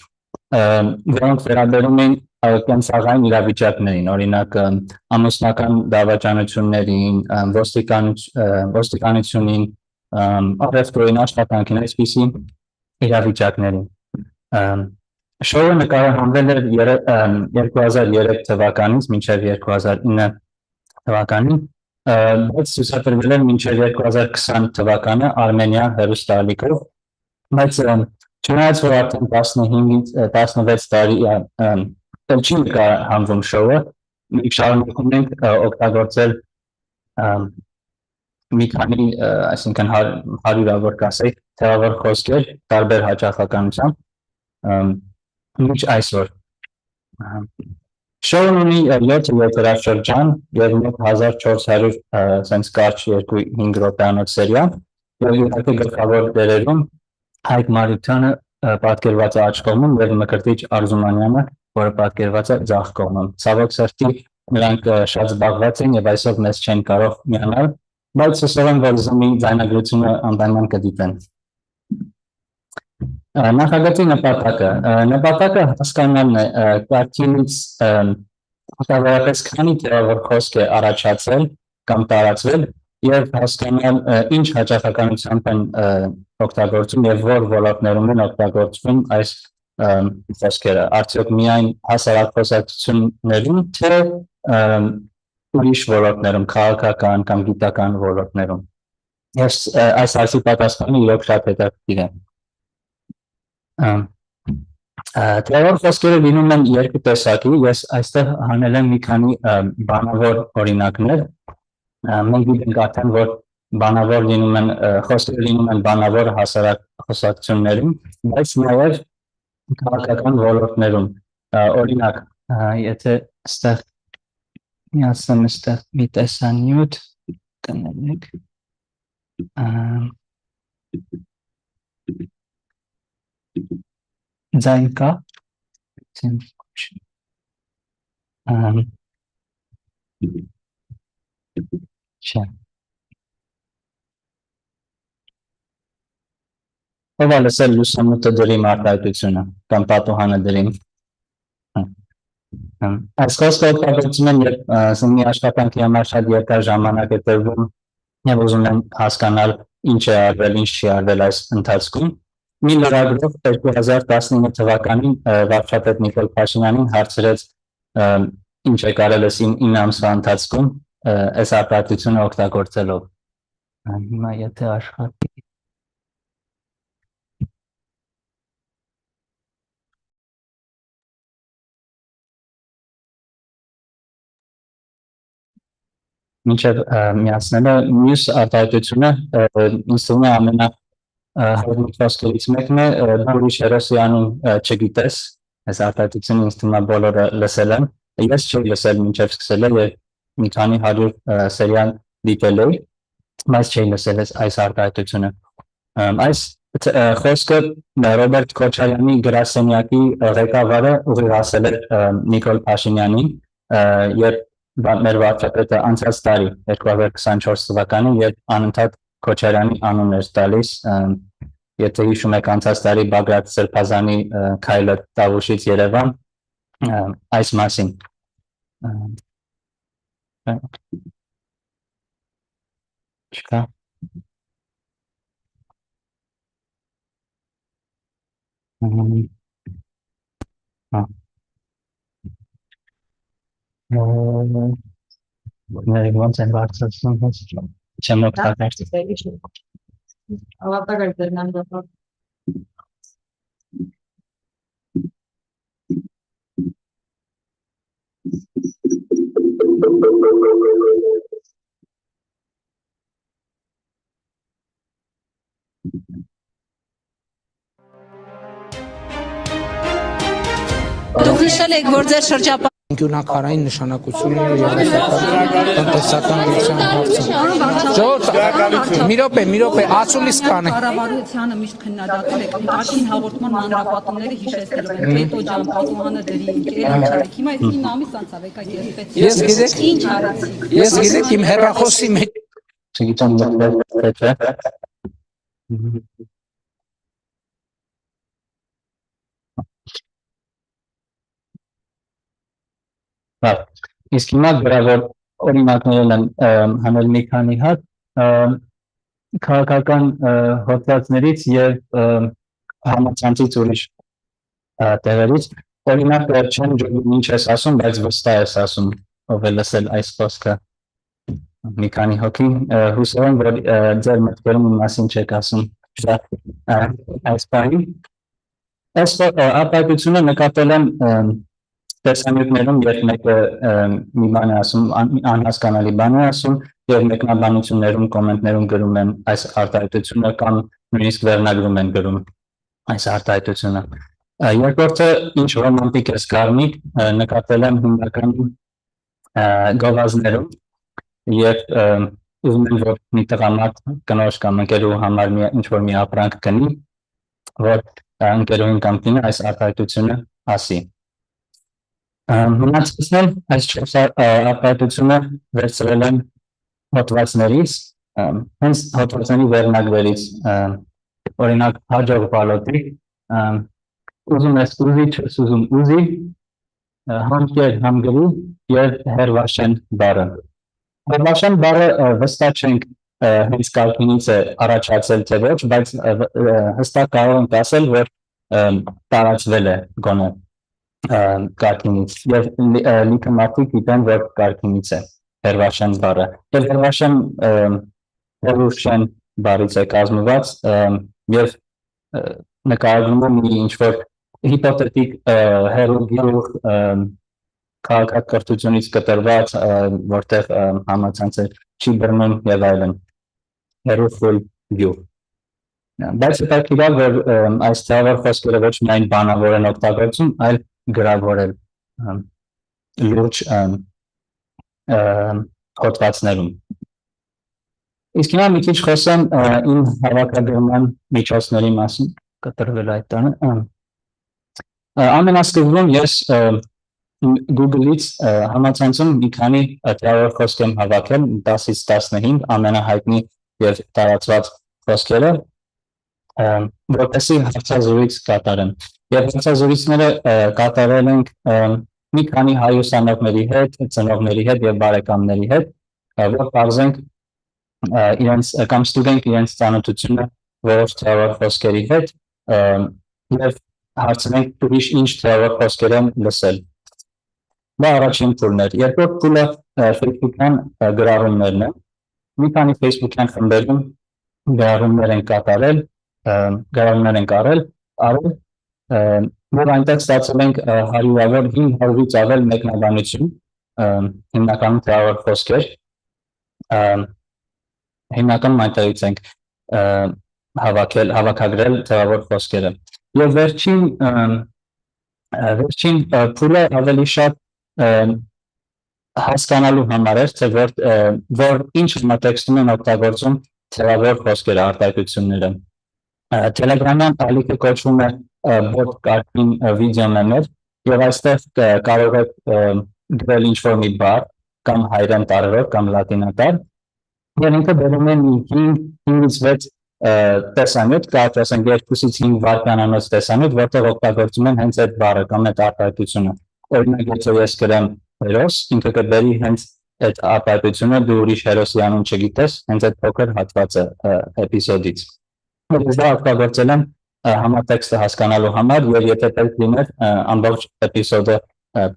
որոնք վերաբերում են կենցաղային իրավիճակներին, օրինակ ամուսնական դավաճանություններին, ոստիկանությունին, առևտրային աշխատանքին, այսպիսի իրավիճակներին։ Շոուը նկարահանվել էր 2003 թվականից մինչև 2009 թվականին, բայց ցուցադրվել էր մինչև 2020 թվականը Արմենիա հեռուստաալիքով, բայց չնայած որ արդեն 15-16 տարի չի նկարահանվում շոուը, մենք շարունակում ենք օգտագործել մի քանի, այսինքն 100-ավոր կասեի, թվավոր խոսքեր տարբեր հաճախականությամբ մինչ այսօր։ Շոուն ունի 7 եթերաշրջան եւ 1400 սենց կարճ 2-5 րոպեանոց սերիա եւ իհարկե գլխավոր դերերում Հայկ Մարությանը պատկերված է աջ կողմում եւ Մկրտիչ Արզումանյանը, որը պատկերված է ձախ կողմում։ Ցավոք սրտի նրանք շատ զբաղված են եւ այսօր մեզ չեն կարող միանալ, բայց հուսով եմ, որ զմի ձայնագրությունը անպայման կդիտեն։ Նախագծի նպատակը հասկանալն է կարգինից հատավարապես քանի թվավոր խոսք է առաջացել կամ տարածվել եւ հասկանալ ինչ հաճախականությամբ են օգտագործում եւ որ ոլորտներում են օգտագործվում այս խոսքերը, արդյոք միայն հասարակ խոսակցություններում, թե ուրիշ ոլորտներում, քաղաքական կամ գիտական ոլորտներում։ Ես այս հարցի պատասխանը իրոք շատ հետաքրքիր է։ Թվավոր խոսքերը լինում են երկու տեսակի, ես այստեղ հանել եմ մի քանի բանավոր օրինակներ, մենք գիտենք արդեն, որ բանավոր լինում են, խոսքերը լինում են բանավոր հասարակ խոսակցություններում, բայց նաև քաղաքական ոլորտներում, օրինակ, եթե այստեղ միացնեմ այստեղ մի տեսանյութ, կներեք, ձայն կա, չէ, ով է լսել լուսամուտը դրիմ արտահայտությունը կամ պատուհանը դրիմ։ Այս խոսքը օգտագործում են, երբ զննի աշխատանքի համար շատ երկար ժամանակ է տրվում եւ ուզում են հասկանալ ինչ է արվել, ինչ չի արվել այս ընթացքում։ Մի լրագրող 2019 թվականին վարչապետ Նիկոլ Փաշինյանին հարցրեց ինչ է կարել ես 9 ամսվա ընթացքում այս արտահայտությունը օգտագործելով։ Հիմա եթե աշխատի մինչև միացնելը մյուս արտահայտությունը ինձ թվում է ամենահայտնի խոսքերից մեկն է, դու ուրիշ հերոսի անուն չգիտես, այս արտահայտությունը ինձ թվում է բոլորը լսել են, ես չէի լսել մինչև սկսել եւ մի քանի 100 սերիալ դիտել էի, բայց չէի լսել այս արտահայտությունը։ Այս խոսքը Ռոբերտ Քոչարյանի գրասենյակի ղեկավարը ուղղացել է Նիկոլ Փաշինյանին, երբ մեր վարչապետը անցած տարի 2024 թվականին, երբ անընդհատ Քոչարյանի անուն էր տալիս, եթե հիշում եք անցած տարի Բագրատ Սրբազանի քայլը Տավուշից Երևան, այս մասին։ Չկա։ Ոնց են բարձրացնում չեմ օգտակար Դուք նշել եք, որ ձեր շրջապատի Գյունակարային նշանակությունը եւ տնտեսական միության հարցը։ Մի րոպե, ասուլիս կան։ կառավարությանը միշտ քննադատել եք առաջին հաղորդման մանրապատումները հիշեցնելով են Պետո ջան պատուհանը դրի ընկեր չարեք։ Հիմա այս 9 ամիս անցավ եկա ես պետք է ինչ արեցիք։ Ես գիտեք իմ հեռախոսի մեջ չգիտեմ Իսկ հիմա գրավոր օրինակներն են հանել մի քանի հատ քաղաքական հոդվածներից եւ համացանցից ուրիշ տեղերից օրինակ չեմ ջուրում ինչ ես ասում, բայց վստահ ես ասում ով է լսել այս խոսքը մի քանի հոգի հուսով եմ որ ձեր մտքերում իմ մասին չեք ասում այս բանի այս ապայտությունը նկատել եմ տեսանյութներում երբ մեկը մի բան է ասում, անհասկանալի բան է ասում եւ մեկնաբանություններում, կոմենտներում գրում են այս արտահայտությունը կամ նույնիսկ վերնագրում են գրում այս արտահայտությունը։ Երկրորդը ինչ ռոմանտիկ է զգալի, նկատել եմ հիմնական գովազդներում եւ ուզում եմ որ մի տղամարդ կնոջ կամ ընկերու համար ինչ որ մի ապրանք գնի, որ ընկերուին կամ կինը այս արտահայտությունը ասի։ Մնացածն այս չորս ապայտությունը վերցրել եմ հոդվածներից, հենց հոդվածների վերնագրերից, օրինակ հաջող բալոտի, ուզում ես ուզի, չես ուզում ուզի, համկեր համգրի և հերվաշեն բառը։ Հերվաշեն բառը վստահ չենք հենց կարգինից է առաջացել թե ոչ, բայց հստակ կարող ենք ասել, որ տարածվել է գոնե կարգինից եւ լիքը մարդիկ գիտեն որ կարգինից է հերվաշեն բառը եւ հերվաշեն հերուշեն բառից է կազմված եւ նկարագրում մի ինչ որ հիպոթետիկ հերոգյուղ քաղաքակրթությունից կտրված որտեղ համացանցը չի բռնում եւ այլն հերուշուլ գյուղ բայց հետաքրքիր է որ այս թվով խոսքերը ոչ միայն բանավոր են օգտագործում այլ գրավորել լուրջ հոդվածներում։ Իսկ հիմա մի քիչ խոսեմ իմ հավաքագրման միջոցների մասին, կտրվել այդ տանը։ Ամենասկզբում ես Google-ից համացանցում մի քանի թվով խոսք եմ հավաքել 10-ից 15 ամենահայտնի եւ տարածված խոսքերը, որպեսզի հարցազրույց կատարեմ։ Եվ հարցազրույցները կատարել ենք մի քանի հայ ուսանողների հետ, ծնողների հետ եւ բարեկամների հետ, որ բարձենք իրենց կամ ստուգենք իրենց ծանոթությունը որոշ թվով խոսքերի հետ եւ հարցնենք ուրիշ ինչ թվով խոսքեր են լսել։ Դա առաջին փուլն էր։ Երկրորդ փուլը Facebook-յան գրառումներն են։ Մի քանի Facebook-յան խմբերում գրառումներ են կատարել, գրառումներ են արել որ այնտեղ ստացել ենք հարյուրավոր 500-ից ավել մեկնաբանություն, հիմնականում թվավոր խոսքեր, հիմնականում այնտեղից ենք հավաքագրել թվավոր խոսքերը։ Եվ վերջին փուլը ավելի շատ հասկանալու համար էր, թե որ ինչ համատեքստում են օգտագործում թվավոր խոսքերը, արտահայտությունները։ Telegram-յան ալիքը կոչվում է bot կարգին վիդեոներ եւ այստեղ կարող եք գրել ինչ-որ մի բառ կամ հայերեն տառերով կամ լատինատար եւ ինքը բերում է 5-ից 6 տեսանյութ, կարող ասենք 2-ից 5 վայրկյանանոց տեսանյութ, որտեղ օգտագործում են հենց այդ բառը կամ այդ արտահայտությունը։ Օրինակ, եթե ես գրեմ հերոս, ինքը կբերի հենց այդ արտահայտությունը, դու ուրիշ հերոսի անուն չգիտես, հենց այդ փոքր հատվածը էպիզոդից։ Ես դա օգտագործել եմ համատեքստը հասկանալու համար եւ եթե պետք լիներ ամբողջ էպիզոդը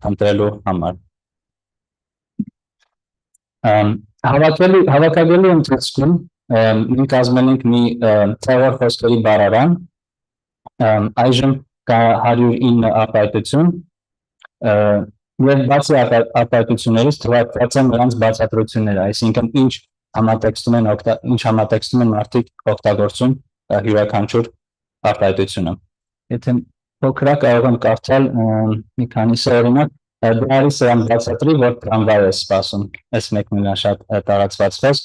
փնտրելու համար։ Հավաքագրելու ընթացքում մենք կազմել ենք մի ցավար խոսքերի բառարան, այժմ կա 109 արտահայտություն, եւ բացի արտահայտություններից թվարկված են նրանց բացատրությունները, այսինքն ինչ համատեքստում են մարդիկ օգտագործում յուրաքանչյուր արտահայտությունը։ Եթե փոքրակ կարող եմ կարդալ մի քանիսը օրինակ, դարի սրան բացատրի, որ տրամվայ է սպասում, այս մեկն է շատ տարածված խոսք,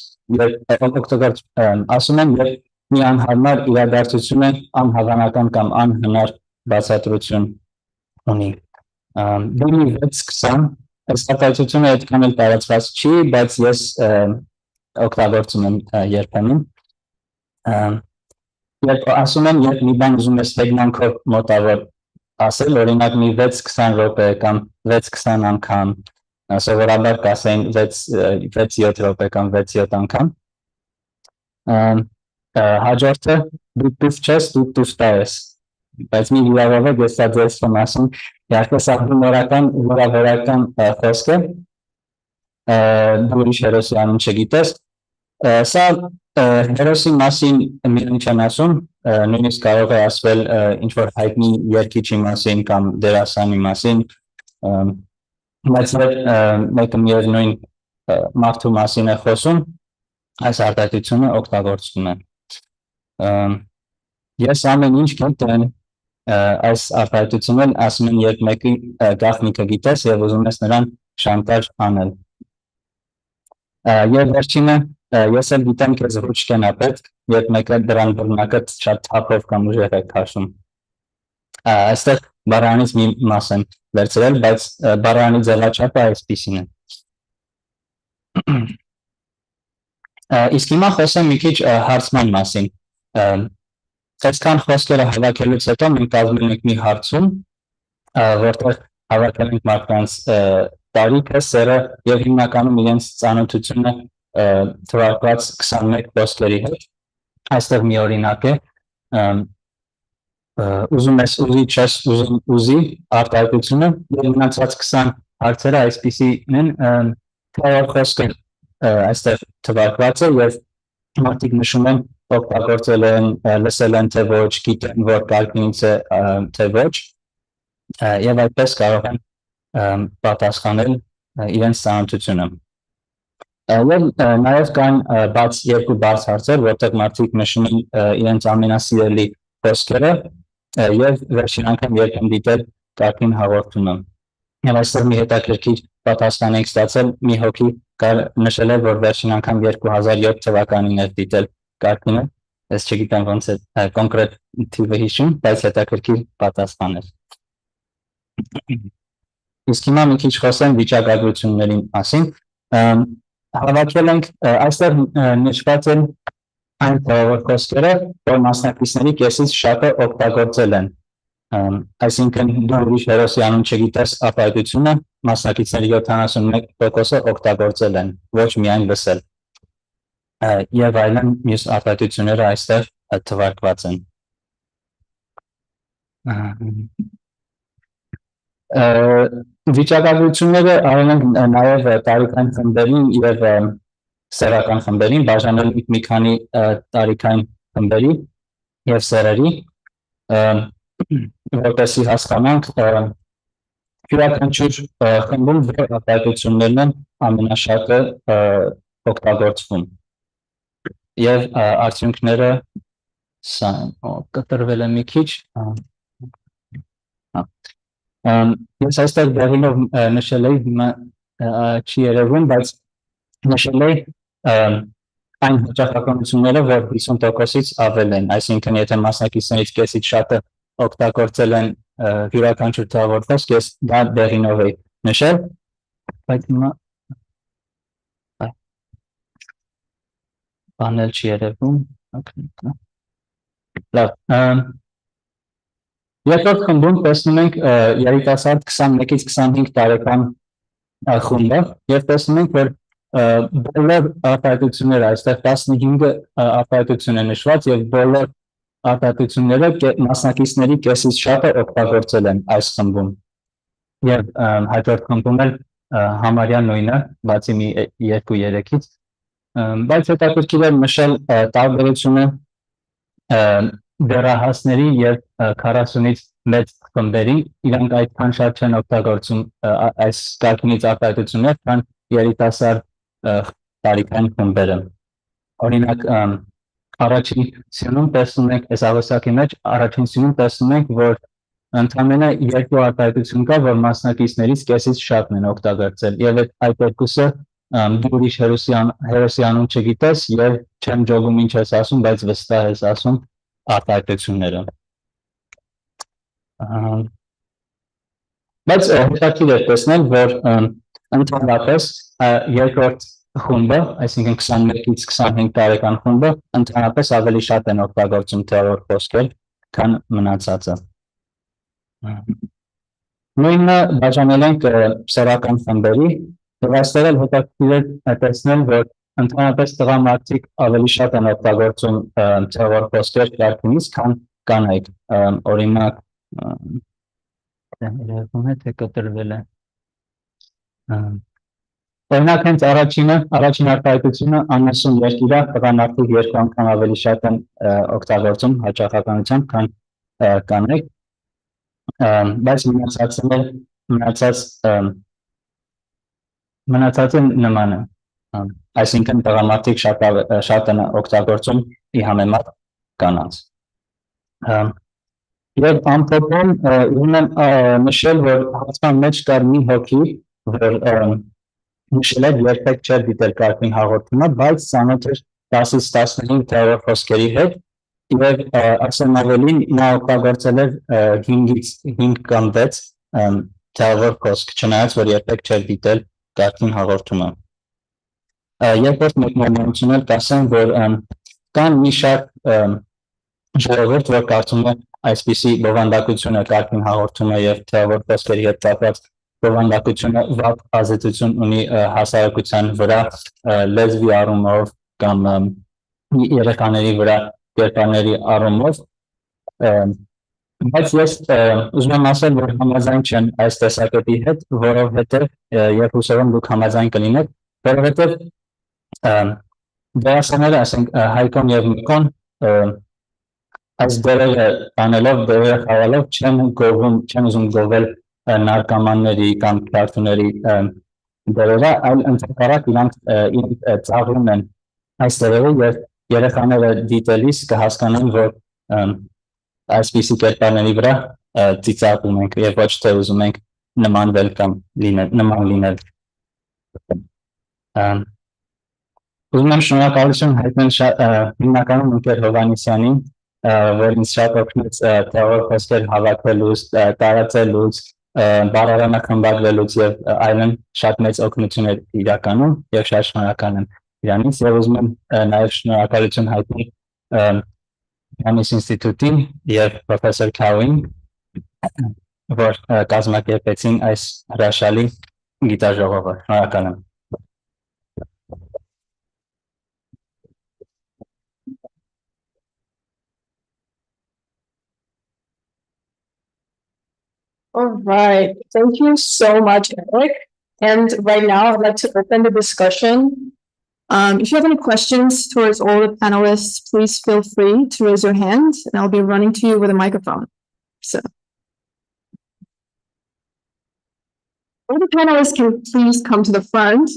ասում են, որ մի անհարմար իրադարձություն է անհավանական կամ անհնար բացատրություն ունի։ Դեմի 6-20, այս արտահայտությունը այդքան էլ տարածված չի, բայց ես օգտագործում եմ երբեմն։ Երբ ասում եմ, երբ մի բան ուզում ես հեգնանքով մոտավոր ասել, օրինակ մի 6-20 րոպե կամ 6-20 անգամ, սովորաբար կասեն 6-7 րոպե կամ 6-7 անգամ։ Հաջորդը դու տուֆ չես, դու տուֆտա ես, բայց մի վիրավորվեք, ես սա ձեզ եմ ասում, իհարկե սա հումորական խոսք է, դու ուրիշ հերոսի անուն չգիտես, սա հերոսի մասին միայն չեն ասում, նույնիսկ կարող է ասվել ինչ-որ հայտնի երգիչի մասին կամ դերասանի մասին, բայց մեկը միևնույն մարդու մասին է խոսում, այս արտահայտությունը օգտագործվում է։ Ես ամեն ինչ գիտեմ այս արտահայտությունն ասում են, երբ մեկի գաղտնիքը գիտես եւ ուզում ես նրան շանտաժ անել։ Եվ վերջինը, ես էլ գիտեմ քեզ ռուչկեն է պետք, երբ մեկը դրան բռնակը շատ թափով կամ ուժեղ է քաշում։ Այստեղ բառարանից մի մաս եմ վերցրել, բայց բառարանի ձևաչափը այսպիսին է։ Իսկ հիմա խոսեմ մի քիչ հարցման մասին։ Այսքան խոսքերը հավաքելուց հետո մենք կազմել ենք մի հարցում, որտեղ հավաքել ենք մարդկանց տարիքը, սերը եւ հիմնականում իրենց ծանոթությունը թվարկված 21 խոսքերի հետ։ Այստեղ մի օրինակ է, ուզում ես ուզի, չես ուզի արտահայտությունը եւ մնացած 20 հարցերը այսպիսին են, թվավոր խոսքը այստեղ թվարկված է եւ մարդիկ նշում են օգտագործել են, լսել են թե ոչ, գիտեն որ կարգինից է թե ոչ եւ այդպես կարող են պատասխանել իրենց ծանոթությունը։ Եվ նաեւ կան բաց երկու բաց հարցեր, որտեղ մարդիկ նշում են իրենց ամենասիրելի խոսքերը եւ վերջին անգամ երբ են դիտել կարգին հաղորդումը։ Եվ այստեղ մի հետաքրքիր պատասխան ենք ստացել, մի հոգի նշել է, որ վերջին անգամ 2007 թվականին էր դիտել կարգինը, ես չգիտեմ ոնց է կոնկրետ թիվը հիշում, բայց հետաքրքիր պատասխան էր։ Իսկ հիմա մի քիչ խոսեմ վիճակագրությունների մասին։ Հավաքել ենք, այստեղ նշված են այն խոսքերը, որ մասնակիցների կեսից շատը օգտագործել են։ Այսինքն դու ուրիշ հերոսի անուն չգիտես արտահայտությունը, մասնակիցների 71%-ը օգտագործել են, ոչ միայն լսել։ Եվ այլն մյուս արտահայտությունները այստեղ թվարկված են։ Վիճակագրությունները արել են նաև տարիքային խմբերին եւ սեռական խմբերին, բաժանել մի քանի տարիքային խմբերի եւ սեռերի, որպեսզի հասկանանք յուրաքանչյուր խմբում որ արտահայտություններն են ամենաշատը օգտագործվում։ Եվ արդյունքները սա կտրվել է մի քիչ։ Ես այստեղ դեղինով նշել էի, հիմա չի երևում, բայց նշել էի այն հաճախականությունները, որ 50%-ից ավել են, այսինքն եթե մասնակիցներից կեսից շատը օգտագործել են յուրաքանչյուր թվավոր խոսք, ես դա դեղինով էի նշել, բայց հիմա բանել չի երևում։ Լավ, երկրորդ խմբում տեսնում ենք երիտասարդ 21-ից 25 տարեկան խումբը եւ տեսնում ենք, որ բոլոր արտահայտությունները այստեղ 15 արտահայտություն է նշված եւ բոլոր արտահայտությունները մասնակիցների կեսից շատը օգտագործել են այս խմբում եւ հաջորդ խմբում էլ համարյա նույնը, բացի մի 2-3-ից, բայց հետաքրքիր է նշել տարբերությունը դեռահասների եւ 40-ից մեծ խմբերի, իրանք այդքան շատ չեն օգտագործում այս կարգինից արտահայտություններ, քան երիտասարդ տարիքային խմբերը։ Օրինակ, առաջին սյունում տեսնում ենք, այս աղյուսակի մեջ առաջին սյունում տեսնում ենք, որ ընդամենը 2 արտահայտություն կա, որ մասնակիցներից կեսից շատն են օգտագործել, եւ այդ երկուսը դու ուրիշ հերոսի անուն չգիտես եւ չեմ ջոգում ինչ ես ասում, բայց վստահ ես ասում արտահայտությունները։ Բայց հետաքրքիր է տեսնել, որ ընդհանրապես երկրորդ խումբը, այսինքն 21-ից 25 տարեկան խումբը, ընդհանրապես ավելի շատ են օգտագործում թեորիկ խոսքեր, քան մնացածը։ Նույնը բաժանել ենք սեռական խմբերի, եւ այստեղ էլ հետաքրքիր է տեսնել, որ ընդհանրապես տղամարդիկ ավելի շատ են օգտագործում թեորիկ խոսքեր կարգինից, քան կանայք, օրինակ, երևում է, թե կտրվել է։ Օրինակ հենց առաջին արտահայտությունը անասուն երկիրա տղամարդիկ 2 անգամ ավելի շատ են օգտագործում հաճախականությամբ, քան կանայք, բայց մնացածը նման է, այսինքն տղամարդիկ շատ են օգտագործում ի համեմատ կանանց։ Եվ ամփոփում ուզում եմ նշել, որ հարցման մեջ կար մի հոգի, որ նշել էր երբեք չէր դիտել կարգին հաղորդումը, բայց ծանոթ էր 10-ից 15 թեորիկ խոսքերի հետ, եւ ասեմ ավելին, նա օգտագործել էր 5-ից 5 կամ 6 թեորիկ խոսք, չնայած որ երբեք չէր դիտել կարգին հաղորդումը։ Երկրորդ մեկնաբանություն էլ կասեմ, որ կան մի շարք ժողովուրդ, որ կարծում է այսպիսի բովանդակությունը կարգին հաղորդումը եւ թեորիկ խոսքերի հետ կապված բովանդակությունը վատ ազդեցություն ունի հասարակության վրա լեզվի առումով կամ երեխաների վրա կերպարների առումով, բայց ես ուզում եմ ասել, որ համաձայն չեմ այս տեսակետի հետ, որովհետեւ եւ հուսով եմ դուք համաձայն կլինեք, որովհետեւ դերասանները, ասենք Հայկոն եւ Միկոն, այս դերերը տանելով, դերերը խաղալով չեն ուզում գովել նարկոմանների կամ քյարթուների դերերը, այլ ընդհակառակ իրանք ծաղրում են այս դերերը եւ երեխաները դիտելիս կհասկանան, որ այսպիսի կերպարների վրա ծիծաղում ենք եւ ոչ թե ուզում ենք նմանվել կամ նման լինել։ Ուզում եմ շնորհակալություն հայտնել հիմնականում ընկեր Հովհաննիսյանին, որ ինձ շատ օգնեց թեորիկ խոսքեր հավաքվելուց, տարածելուց, բառարանախմբագրելուց եւ այլն, շատ մեծ օգնություն է իրականում եւ շատ շնորհակալ եմ իրանից եւ ուզում եմ նաեւ շնորհակալություն հայտնել Armenian Studies-ին եւ պրոֆեսոր Քավին, որ կազմակերպեցին այս հրաշալի գիտաժողովը։ Շնորհակալ եմ։ All right, thank you so much, Eric. And right now, I'd like to open the discussion. If you have any questions towards all the panelists, please feel free to raise your hand, and I'll be running to you with a microphone. So, all the panelists can please come to the front.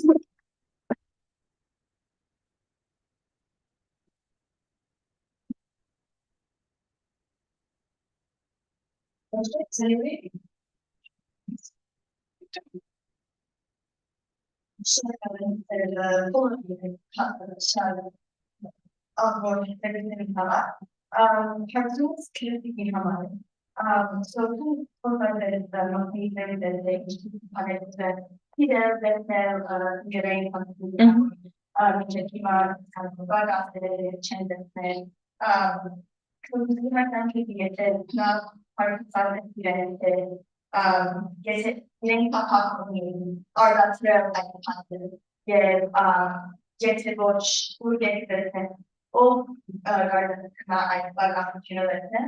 ով գարնանա այդ բաղադրությունները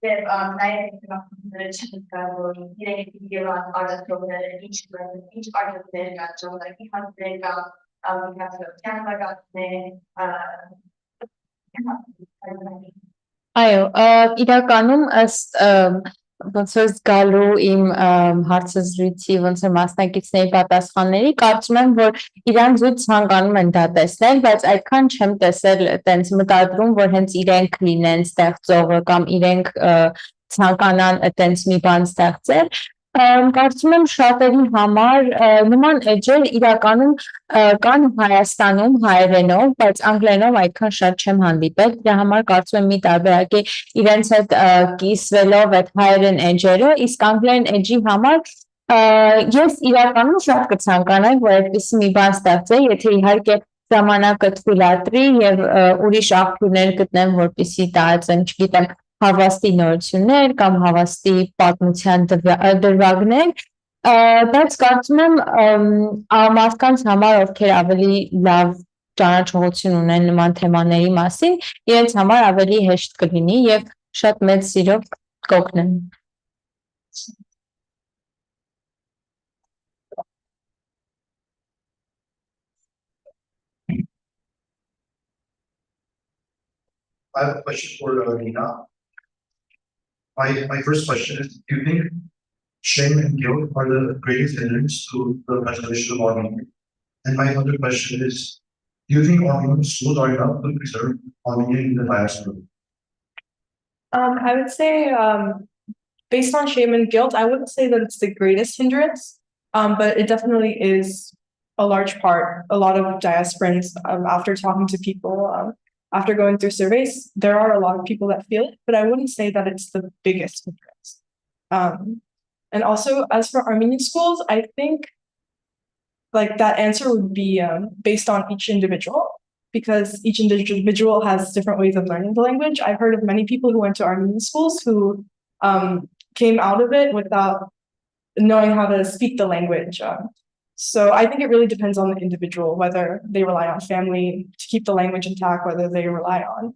եւ նաեւ դրանք չկա որ իրենք եւ արտադրողները ինչ արտադրներ կան ճանաչի հանձներ կան ամենասերտյան Այո, իրականում ըստ ոնց որ զգալու իմ հարցազրույցի ոնց որ մասնակիցների պատասխանների, կարծում եմ, որ իրանք զուտ ցանկանում են դա տեսնել, բայց այդքան չեմ տեսել տենց մտադրում, որ հենց իրենք լինեն ստեղծողը կամ իրենք ցանկանան տենց մի բան ստեղծել։ Կարծում եմ շատերի համար նման էջեր իրականում կան Հայաստանում հայերենով, բայց անգլերենով այդքան շատ չեմ հանդիպել, դրա համար կարծում եմ մի տարբերակ է իրենց հետ կիսվելով այդ հայերեն էջերը, իսկ անգլերեն էջի համար ես իրականում շատ կցանկանայի, որ այդպիսի մի բան ստեղծեի, եթե իհարկե ժամանակը թույլատրի եւ ուրիշ աղբյուրներ գտնեմ, որպեսզի դա չգիտեմ հավաստի նորություններ կամ հավաստի պատմության դրվագներ, բայց կարծում եմ մարդկանց համար, ովքեր ավելի լավ ճանաչողություն ունեն նման թեմաների մասին, իրենց համար ավելի հեշտ կլինի եւ շատ մեծ սիրով կօգնեն։ I have a question for Nina. My first question is, do you think shame and guilt are the greatest hindrance to the preservation of Armenian? And my other question is, do you think Armenian schools are enough to preserve Armenian in the diaspora? I would say, based on shame and guilt, I wouldn't say that it's the greatest hindrance, but it definitely is a large part. A lot of diasporans, after talking to people, after going through surveys, there are a lot of people that feel it, but I wouldn't say that it's the biggest hindrance. And also, as for Armenian schools, I think like that answer would be based on each individual, because each individual has different ways of learning the language. I've heard of many people who went to Armenian schools who came out of it without knowing how to speak the language. So I think it really depends on the individual, whether they rely on family to keep the language intact, whether they rely on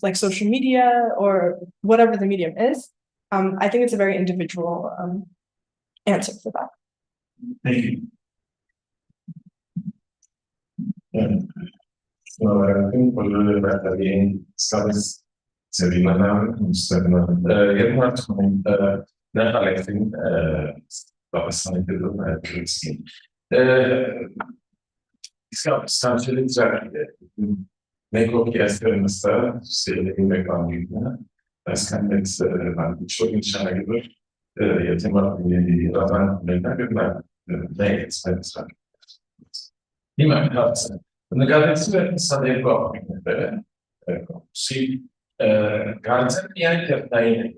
like social media or whatever the medium is. I think it's a very individual answer for that. Thank you. So I think we're really about the game studies. So we might now get more to not collecting essentially make up yazılarımızda seyirlerin reklamlarına başkanlık çok inşallah gibi yatırma radarlarına göre ne etmemiz var. Değil mi? Negatif ve insan ev bağımlılıkları garanti yani tepkiye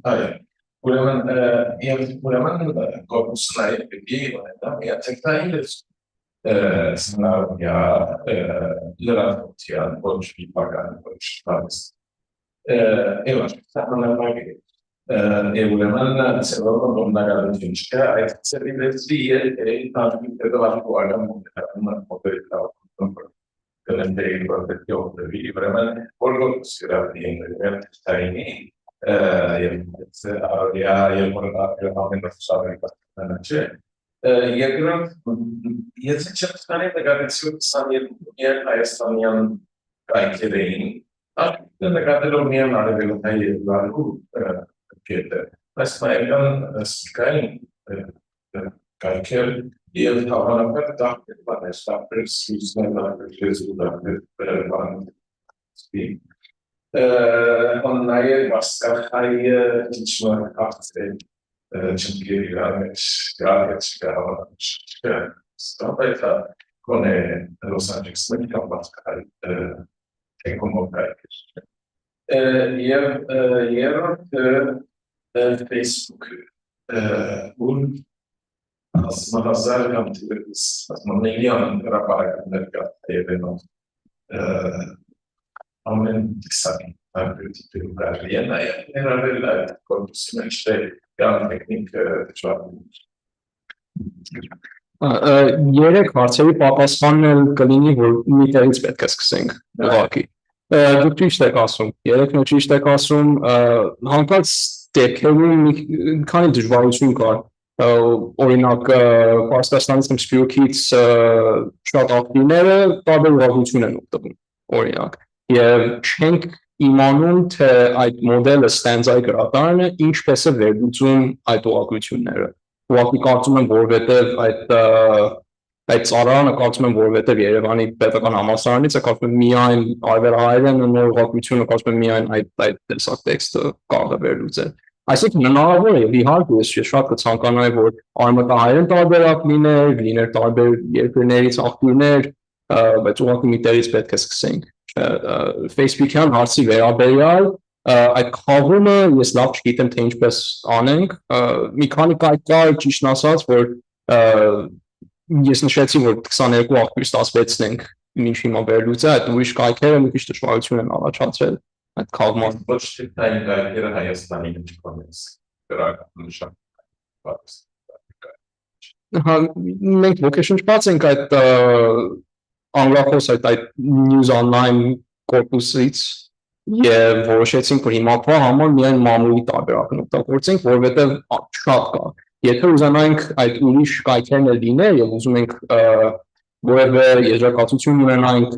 hayır. Uraman korkusuna bir adam ya tekrar sınav ya liratot ya borç bir pagan borç varız. Evet, tahminler gibi. Uraman sebabı bunlar arasında çıkıyor. Ayet sebebi takip ediyorlar bu adam bunlar modeller kalenderi yok tabii. Uraman korkusuyla diye tarihi Yazı çalışmalarına da garantisi sanıyorum diğer Hayastaniyan kaykelerin artık da kadar olmayan arabelu hayırlar bu Türkiye'de. Aslında evden sıkayın kayker diğer tavanaklar takdir var. Estağfurullah yüzlerden yüzlerden onları başka hayır geçme artık çünkü gayet çıkaramamış. Sonra con Los Angeles'ta bir başka como Facebook un aslında hazır yaptığımız aslında milyon para evrenos Amen disani anche lugar Vienna era la condizione işte yan teknik Երեք հարցերի պատասխանն էլ կլինի, որ մի տեղից պետք է սկսենք ուղղակի։ Դուք ճիշտ եք ասում, երեքն էլ ճիշտ եք ասում, հանկարծ դեպքերում մի քանի դժվարություն կար։ Օրինակ, Պարսկաստանից կամ Սփյուռքից շատ ակտիվները տարբեր ուղղություն են օգտվում, օրինակ, եւ չենք իմանում, թե այդ մոդելը ստենձայի գրատարանը ինչպես է վերլուծում այդ ուղղությունները։ Ուղղակի կարծում եմ, որովհետև այդ ծառայանը կարծում եմ, որովհետև Երևանի պետական համալսարանից է, կարծում եմ միայն արվերահայերեն նոր ուղղությունը, կարծում եմ միայն այդ տեսակ տեքստը կարող է վերլուծել։ Այսինքն հնարավոր է, եւ իհարկե ես շատ կցանկանայի, որ արմատահայերեն տարբերակ լիներ տարբեր երկրներից աղբյուրներ, բայց ուղղակի մի տեղից պետք է սկսենք։ Facebook-յան հարցի վերաբերյալ այդ խաղումը ես լավ չգիտեմ, թե ինչպես անենք, մի քանի կայք կար, ճիշտն ասած, որ ես նշեցի, որ 22 աղբյուր ստացվեցն ենք ինչ հիմա վերլուծել, այդ ուրիշ կայքերը մի քիչ դժվարություն են առաջացրել այդ խաղման։ Ոչ թե այն կայքերը Հայաստանի ինչքանից գրական նշան։ Հա, մենք ոգեշնչված ենք այդ անգլախոս այդ news online կորպուսից եւ որոշեցինք, որ հիմա համար միայն մամուլի տարբերակն օգտագործենք, որովհետեւ շատ կա։ Եթե ուզենայինք այդ ուրիշ կայքերն էլ լիներ եւ ուզում ենք որևէ եզրակացություն ունենայինք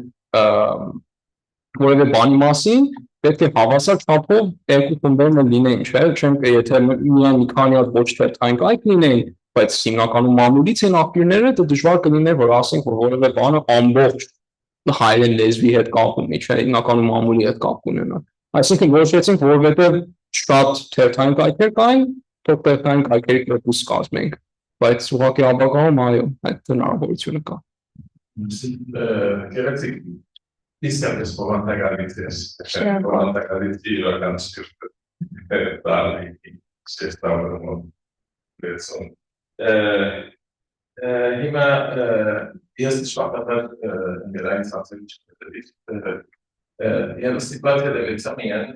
որևէ բանի մասին, պետք է հավասար չափով երկու խմբերն էլ լինեին, չէ՞, չենք եթե միայն մի քանի հատ ոչ թերթային կայք լինեին, բայց հիմնականում մամուլից են աղբյուրները, դա դժվար կլիներ, որ ասենք, որ որևէ բանը ամբողջ հայերեն լեզվի հետ կապ ունի, չէ, հիմնականում մամուլի հետ կապ ունենա։ Այսինքն որոշեցինք, որովհետև շատ թերթային կայքեր կային, թող թերթային կայքերի կորպուս կազմենք, բայց ուղղակի ապագայում այո, այդ հնարավորությունը կա։ Գեղեցիկ իսկապես բովանդակալից իրական սպիրտ դարի ստավրում վերցում։ Հիմա ես շվատատար ընգերային սացերի չկետերից եմ ստիպված հետևեցա միայն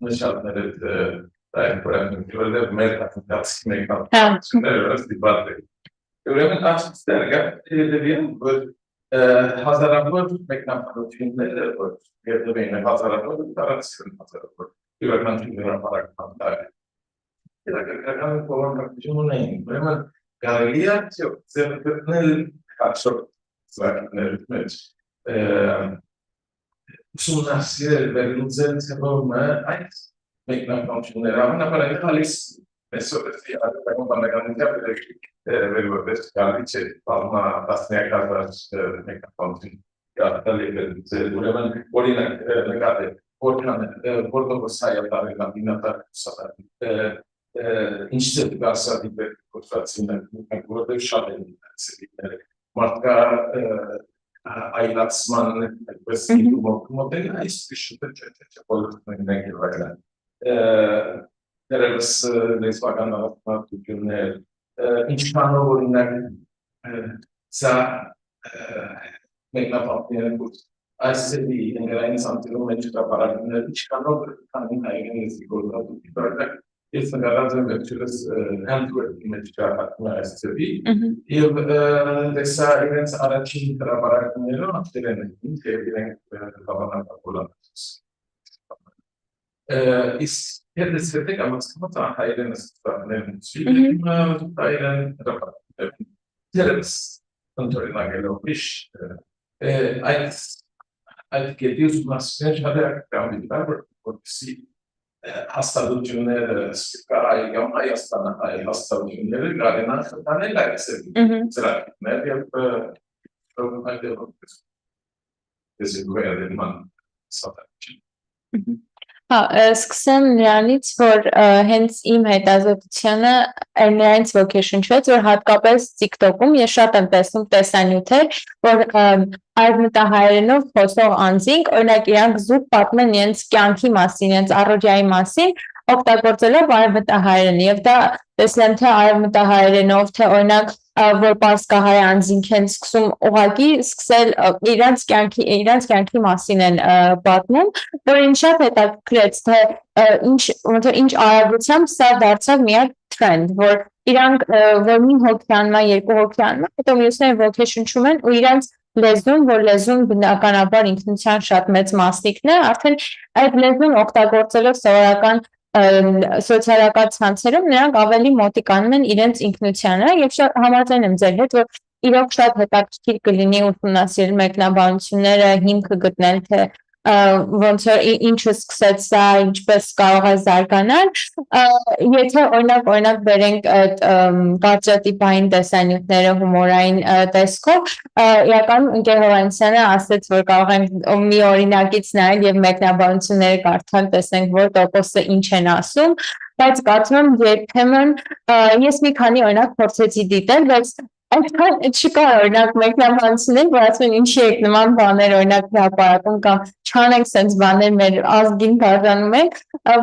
նշատներ էտ այդ պրակնիկվերդեր մեր հատնկացի մեկ հատնկացիները ստիպված է։ Ուրեմն ասստերգա հետևին, որ հազարավոր մեկնաբանությունները, որ երդվեին է հազարավոր, տարածին հազարավոր, յուրականությունները ապարակման դարի։ Իրակական բովանդակություն ունեին, ուրեմն կարելի է ձեռքրտնել կարծոր զվարքներուց մեջ ուսումնասիրել վերլուծել թեորը այդ մեկնաբանությունները ամենապարակը խալիս մեսօրեցի արետական բանականության վերլուծել կարիչ է պալմա տասնյակարված մեկնաբանություն կարդալ է վերլուծել ուրեմն օրինակ նկատ է որքան որտովս հայատարական դինատար ուսատար ինչ ձետ գասադի բեր կործացին որտև շատ են սերիներ մարդկա այլացման այդպես մոտեն այս շուտ է բոլորն են գերվայլան դերևս լեզվական ավարտություններ ինչքանով օրինակ սա մեկնաբանությունները այսպիսի ընկերային սանտիում մեջ կապարակները ինչքանով քանի հայերեն եսի գործատուքի բարդակ ես նկարած եմ վերջերս Antwerp-ի մեջ ճարտարում է այս ծրի և դեսա իրենց առաջին հրապարակներով ատերեն են և իրենք հավանականորապես իսկ հետս հետեք ամասկամած հայերեն ստարներն ծույլում հայերեն հրապարակներ դերևս ընթորինագելով իշ այդ գետի ուսումնասիրներ շատ է ակրամիտ որպեսի հաստատությունները սպիկարայի կամ Հայաստանահայ հաստատությունները կարենան խտանել այդ ծրագիրներ և այդեղով ես գոյադերման սատակիչ։ Հա, սկսեմ նրանից, որ հենց իմ հետազոտությունը նրանից ոգեշնչվեց, որ հատկապես TikTok-ում ես շատ եմ տեսնում տեսանյութեր, որ արևմտահայերենով խոսող անձինք, օրինակ իրանք զուտ պատմեն իրենց կյանքի մասին, իրենց առօրյայի մասին, օգտագործելով արևմտահայերեն, եւ դա տեսնեմ թե արևմտահայերենով, թե օրինակ որ պարսկահայ անձինք են սկսում ուղղակի սկսել իրենց կյանքի մասին են պատմում, որ ինձ շատ հետաքրքրեց, թե ինչ արագությամբ սա դարձավ միակ trend, որ իրանք որ մի հոգի անում է, երկու հոգի անում է, հետո մյուսները ոգեշնչում են ու իրանք լեզուն, որ լեզուն բնականաբար ինքնության շատ մեծ մասնիկն է, արդեն այդ լեզուն օգտագործելով սովորական սոցիալական ցանցերում նրանք ավելի մոտիկանում են իրենց ինքնությանը եւ շատ համաձայն եմ ձեր հետ, որ իրոք շատ հետաքրքիր կլինի ուսումնասիրել մեկնաբանությունները, հիմքը գտնել, թե ոնց որ ինչը սկսեց սա, ինչպես կարող է զարգանալ, եթե օրինակ բերենք այդ կարճատիպային տեսանյութերը հումորային տեսքով, իրականում ընկեր Հովհաննիսյանը ասաց, որ կարող ենք մի օրինակից նայել եւ մեկնաբանությունները կարդալ, տեսնենք որ տոկոսը ինչ են ասում, բայց կարծում եմ երբեմն ես մի քանի օրինակ փորձեցի դիտել, բայց այդքան չկա օրինակ մեկնաբանություններ, որ ասում են ինչի եք նման բաներ օրինակ հրապարակում կամ չանենք sense բաներ մեր ազգին բաժանում ենք,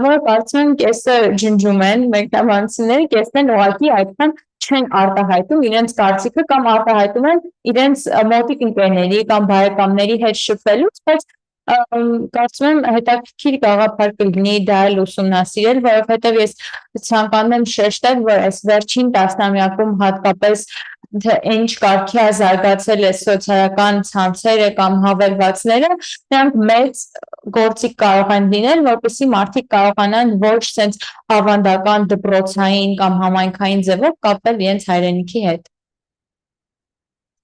որ կարծում եմ կեսը ջնջում են մեկնաբանությունները, կեսն են ուղղակի այդքան չեն արտահայտում իրենց կարծիքը կամ արտահայտում են իրենց մոտիկ ընկերների կամ բարեկամների հետ շփվելուց, բայց կարծում եմ հետաքրքիր գաղափար կլինի դա ուսումնասիրել, որովհետև ես ցանկանում եմ շեշտել, որ այս վերջին տասնամյակում հատկապես թե ինչ կարգի է զարգացել է սոցիալական ցանցերը կամ հավելվածները, նրանք մեծ գործիք կարող են լինել, որպեսզի մարդիկ կարողանան ոչ sense ավանդական դպրոցային կամ համայնքային ձևով կապել իրենց հայրենիքի հետ։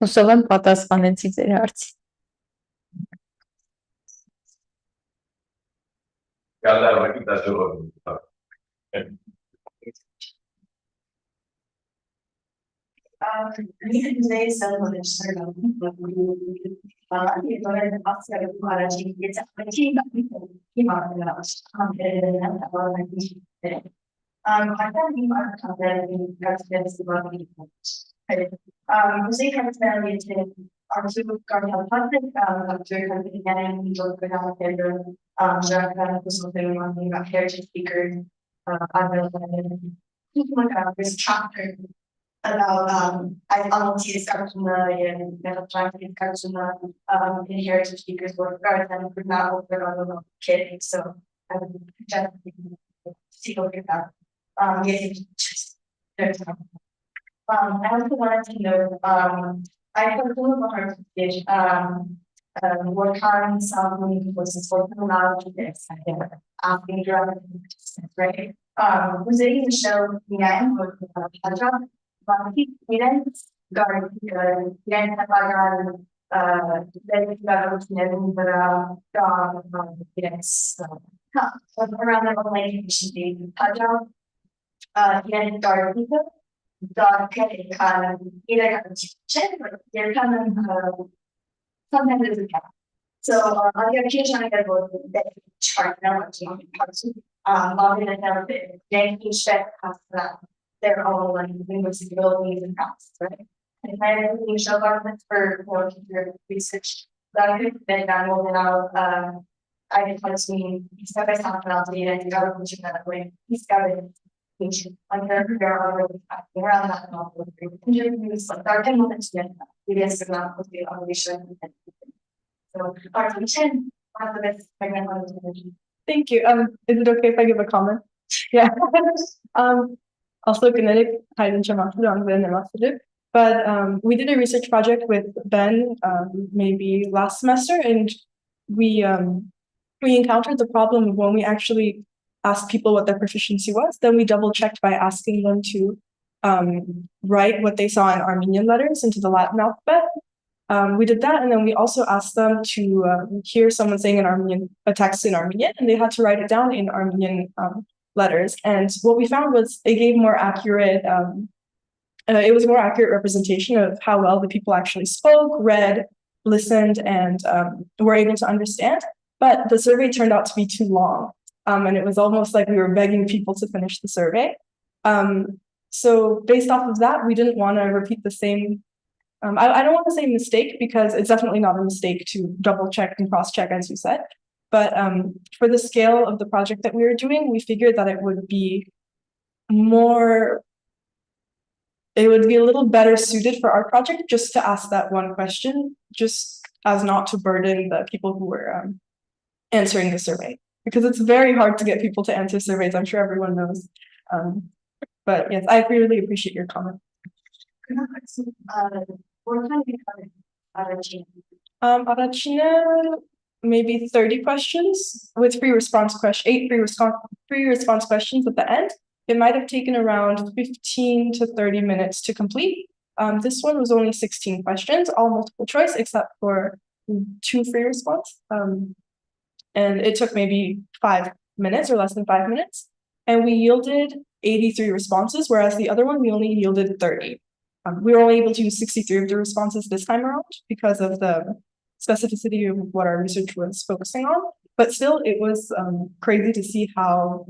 Հուսով եմ պատասխանեցի ձեր հարցին։ This chapter about ILT's Kartuna and Metatransit Kartuna inherited speakers were regarded and could not open on the kidding. So I would just take a look at that. I also wanted to know, I have a little hard to gauge what kinds of was spoken about this, asking direct right? Was it even show the end of the job? But we then guard the then yes, around the like job. Then guard people. Dog either check or they're kind of sometimes there's a gap. So on the occasion I get that chart now logging it down there, then each check has that they're all like linguistic abilities and process, right? And I have any show arguments for more computer research that I could then download it out. I can tell me step by step about data and government that way. He's got it. Under there are around that novel interviews like our minutes we guess the amount of the automation. So automation one of the best Thank you. Is it okay if I give a comment? Yeah. Also kinetic hydrogen but we did a research project with Ben maybe last semester, and we encountered the problem of when we actually asked people what their proficiency was, then we double checked by asking them to write what they saw in Armenian letters into the Latin alphabet. We did that, and then we also asked them to hear someone saying a text in Armenian, and they had to write it down in Armenian letters. And what we found was it gave more accurate, it was a more accurate representation of how well the people actually spoke, read, listened, and were able to understand. But the survey turned out to be too long. And it was almost like we were begging people to finish the survey. So based off of that, we didn't want to repeat the same, I don't want to say mistake because it's definitely not a mistake to double check and cross check as you said. But for the scale of the project that we were doing, we figured that it would be more it would be a little better suited for our project just to ask that one question, just as not to burden the people who were answering the survey. Because it's very hard to get people to answer surveys, I'm sure everyone knows. But yes, I really appreciate your comment. What time you covered Argentina? Argentina, maybe 30 questions with free response question, 8 free response questions at the end. It might have taken around 15 to 30 minutes to complete. This one was only 16 questions, all multiple choice, except for 2 free response. And it took maybe 5 minutes or less than 5 minutes. And we yielded 83 responses, whereas the other one, we only yielded 30. We were only able to use 63 of the responses this time around because of the specificity of what our research was focusing on. But still, it was crazy to see how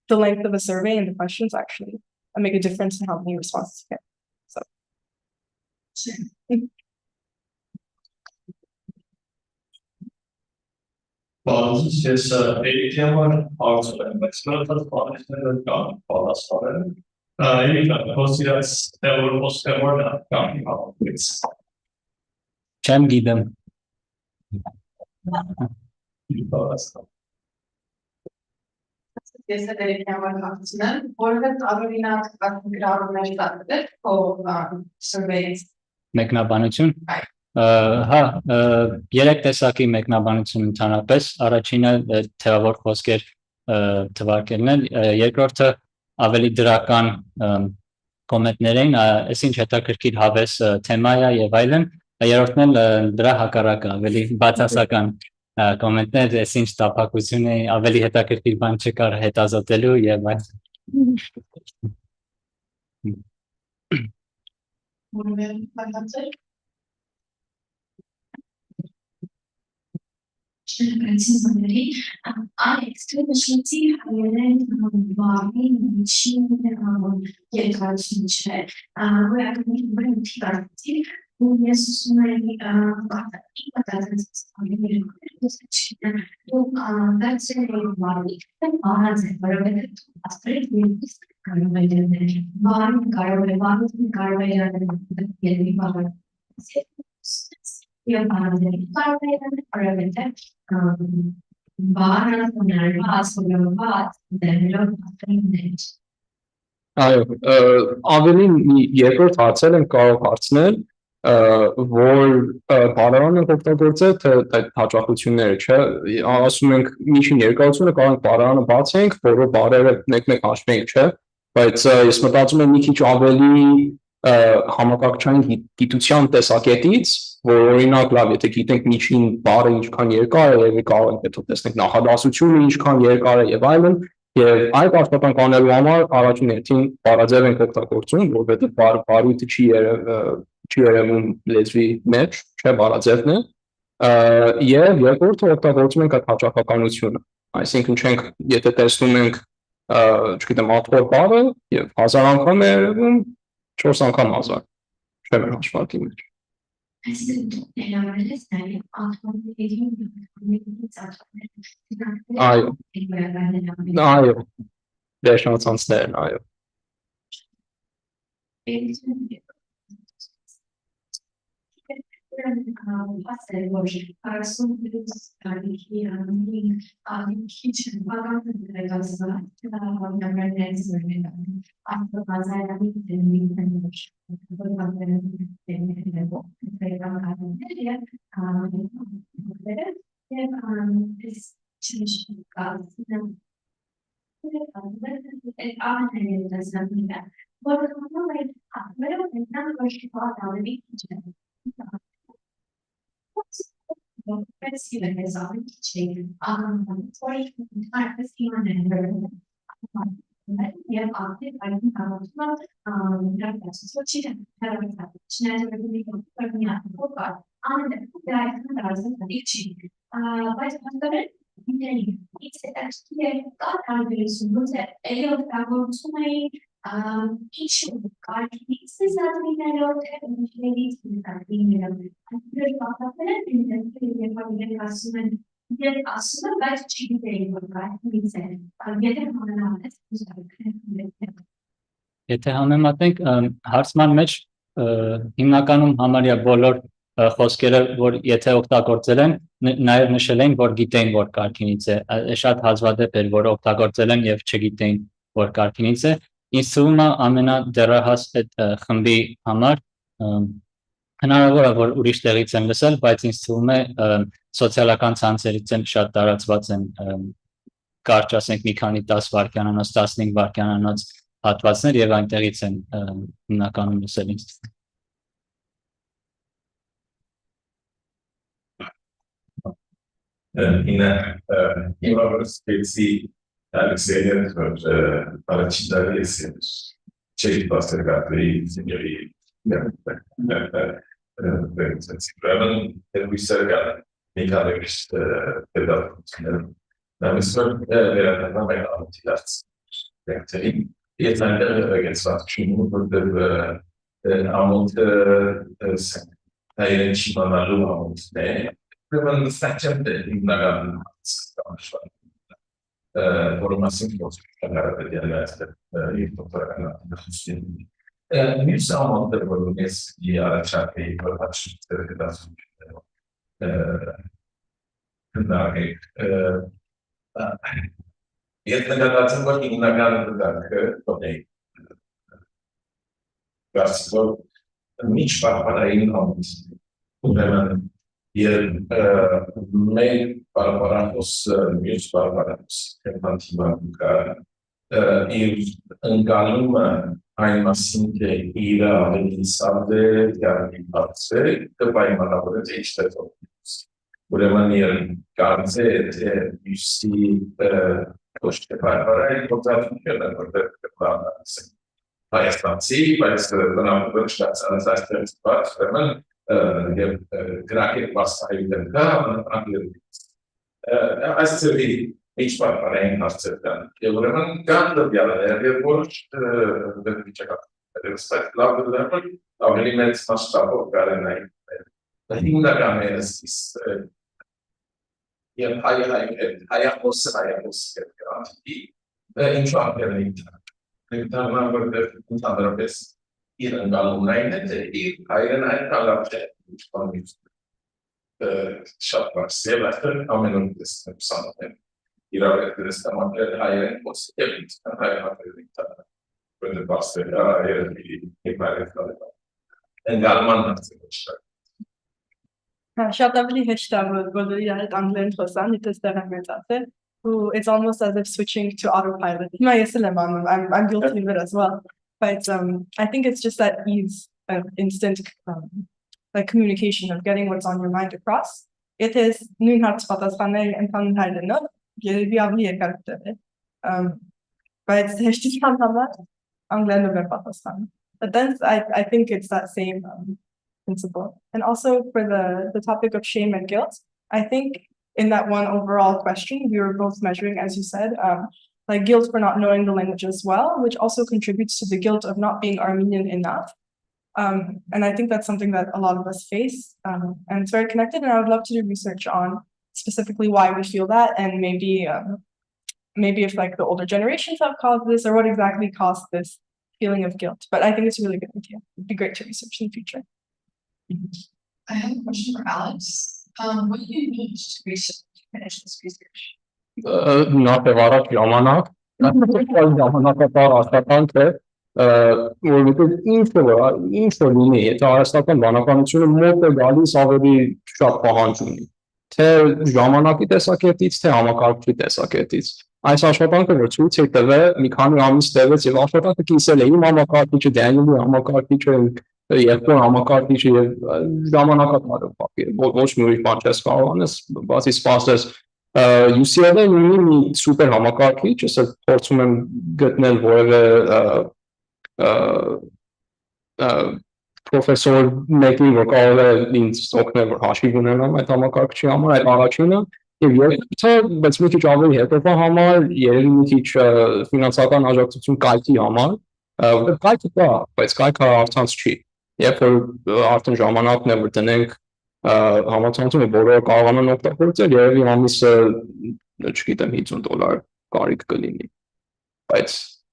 the length of a survey and the questions actually make a difference in how many responses you get. So. Well, this is ATM also maximum performance and for us for considers ever post ever counting out it's Չեմ գիտեմ։ Ես էլ երեքյան հարցնում եմ, որովհետև ավելինակ գրառում էր տակտեր, surveys. Մեկնաբանություն։ Հա, 3 տեսակի մեկնաբանություն ընդհանրապես, առաջինը թեավոր խոսքեր թվարկելն է, երկրորդը ավելի դրական կոմենտներ են, այսինչ հետաքրքիր հավես թեմա է եւ այլն, երրորդն էլ դրա հակառակը, ավելի բացասական կոմենտներ, այսինչ տափակություն է, ավելի հետաքրքիր բան չկար հետազոտելու եւ այլն։ Extremity հայերեն բառի միջին երկարություն չէ, որ ակնի թիվարդի, ու ես ուսում եմ Այո, ավելի երկրորդ հարցեր են կարող հարցնել, որ բառարանը օգտագործել թե հաճախությունները, չէ, ասում ենք միջին երկարությունը կարող ենք բառարանը բացենք, որը բառերը մեկ-մեկ հաշվի են, չէ, բայց ես մտածում եմ մի քիչ ավելի համակարգչային գիտության տեսակետից, որ օրինակ լավ, եթե գիտենք միջին բառը ինչքան երկար է, եւ կարող ենք հետո տեսնենք նախադասությունը ինչքան երկար է եւ այլն, եւ այդ աշխատանք անելու համար առաջին հերթին բառաձև ենք օգտագործում, որովհետեւ բառույթը չի երևում լեզվի մեջ, չէ, բառաձևն է, եւ երկրորդը օգտագործում ենք այդ հաճախականությունը, այսինքն չենք, եթե տեսնում ենք, չգիտեմ, աթոռ բառը եւ 1000 անգամ է երևում, 4 անգամ 1000, չէ, մեր հաշվարկի մեջ։ Այո, դեշանցանցներն, այո։ Եթե համեմատենք հարցման մեջ հիմնականում համարյա բոլոր խոսքերը, որ եթե օգտագործել են, նաև նշել են, որ գիտեին, որ կարգինից է, շատ հազվադեպ էր, որ օգտագործել են եւ չգիտեին, որ կարգինից է։ Ինձ թվում է ամենադեռահաս այդ խմբի համար հնարավոր է, որ ուրիշ տեղից են լսել, բայց ինձ թվում է սոցիալական ցանցերից են շատ տարածված են կարճ ասենք մի քանի 10 վայրկյանանոց, 15 վայրկյանանոց հատվածներ եւ այնտեղից են հիմնականում լսել ինձ։ Spezi Alexeyer Paracindaria c'è pastor Gatri, signori, per cui serve nei casi per la missione era una bella motivazione. Jetzt jetzt was schon der Amount eine Chimanalu Amount ne wenn man seçen de innagan formasyonu konuşmalar ediyorlar ilk doktora düşünün bir zamanda bu eski araçlar bir açıkları da bunlar Yetnegatın var innagan da okay Gasto nici para in Unemen ieri mail paraparamos news paraparamos evantima în galima ai masinte ira venisade yani patse că vai manavre de işte Unemen ieri ganze üsti koşte paraparai potrà funzionare per Bei SPC, bei der Wirtschaft, alles heißt, wenn man gerade was eigentlich da als wie ich war bei hast dann wenn man gerade wir wurscht wenn ich check respect love level auch elements must stop gerade nein dahin da kann es ist ihr higher muss gerade in Schwachstellen Então, outra vez, ir em galonete e cair na calapte. Şartlar sevlettir, amenun destek sanatı. İrade destek amaçları hayır, o sevlet, hayır materyalik tanı. Böyle bastı, hayır, bir ibaret kalıp. Engelman nasıl geçer? Շատ ավելի հեշտ է բոլորի այդ անգլերեն խոսան, դες դեռ it's almost as if switching to autopilot. I'm guilty of it as well. But I think it's just that ease of instant like communication of getting what's on your mind across. It is նույն հարցվածանները ընդհանուր հայրենով երևի ավելի երկար է։ Բայց հեշտության համար անգլերենով է պատասխանը։ But then I think it's that same principle. And also for the topic of shame and guilt, I think in that one overall question, we were both measuring, as you said, like guilt for not knowing the language as well, which also contributes to the guilt of not being Armenian enough. And I think that's something that a lot of us face, and it's very connected. And I would love to do research on specifically why we feel that, and maybe if like the older generations have caused this, or what exactly caused this feeling of guilt. But I think it's a really good idea. It'd be great to research in the future. I have a question for Alex. What do you need to research to finish this research? Նախևառաջ ժամանակ, ժամանակատար աշխատանք է, որովհետև ինչ որ լինի, եթե հայաստան բանականությունը մոտ է գալիս ավելի շատ պահանջ ունի, թե ժամանակի տեսակետից, թե համակարգչի տեսակետից։ Այս աշխատանքը որ ցույց է տվել մի քանի ամիս տևեց եւ աշխատանքը կիսել է իմ համակարգիչը, Դանիելի համակարգիչը, երկու համակարգիչը եւ ժամանակակար է, ոչ մի ուրիշ բան չես կարող անես, բացի սպասես UCLA-ն ունի մի սուպեր համակարգիչ, ես փորձում եմ գտնել որևէ պրոֆեսոր մեկին, որ կարող է ինձ օգնել, որ հաշիվ ունենամ այդ համակարգչի համար, այդ առաջինը, եւ երկրորդը, բայց մի քիչ ավելի հետևա համար, երևի մի քիչ ֆինանսական աջակցություն կայքի համար, որտեղ կայքը կա, բայց կայքը առցանց չի։ Երբ որ արդեն ժամանակն է, որ դնենք համացանցում բոլորը կարողանան օգտագործել, երևի ամիսը, չգիտեմ, $50 կարիք կլինի, բայց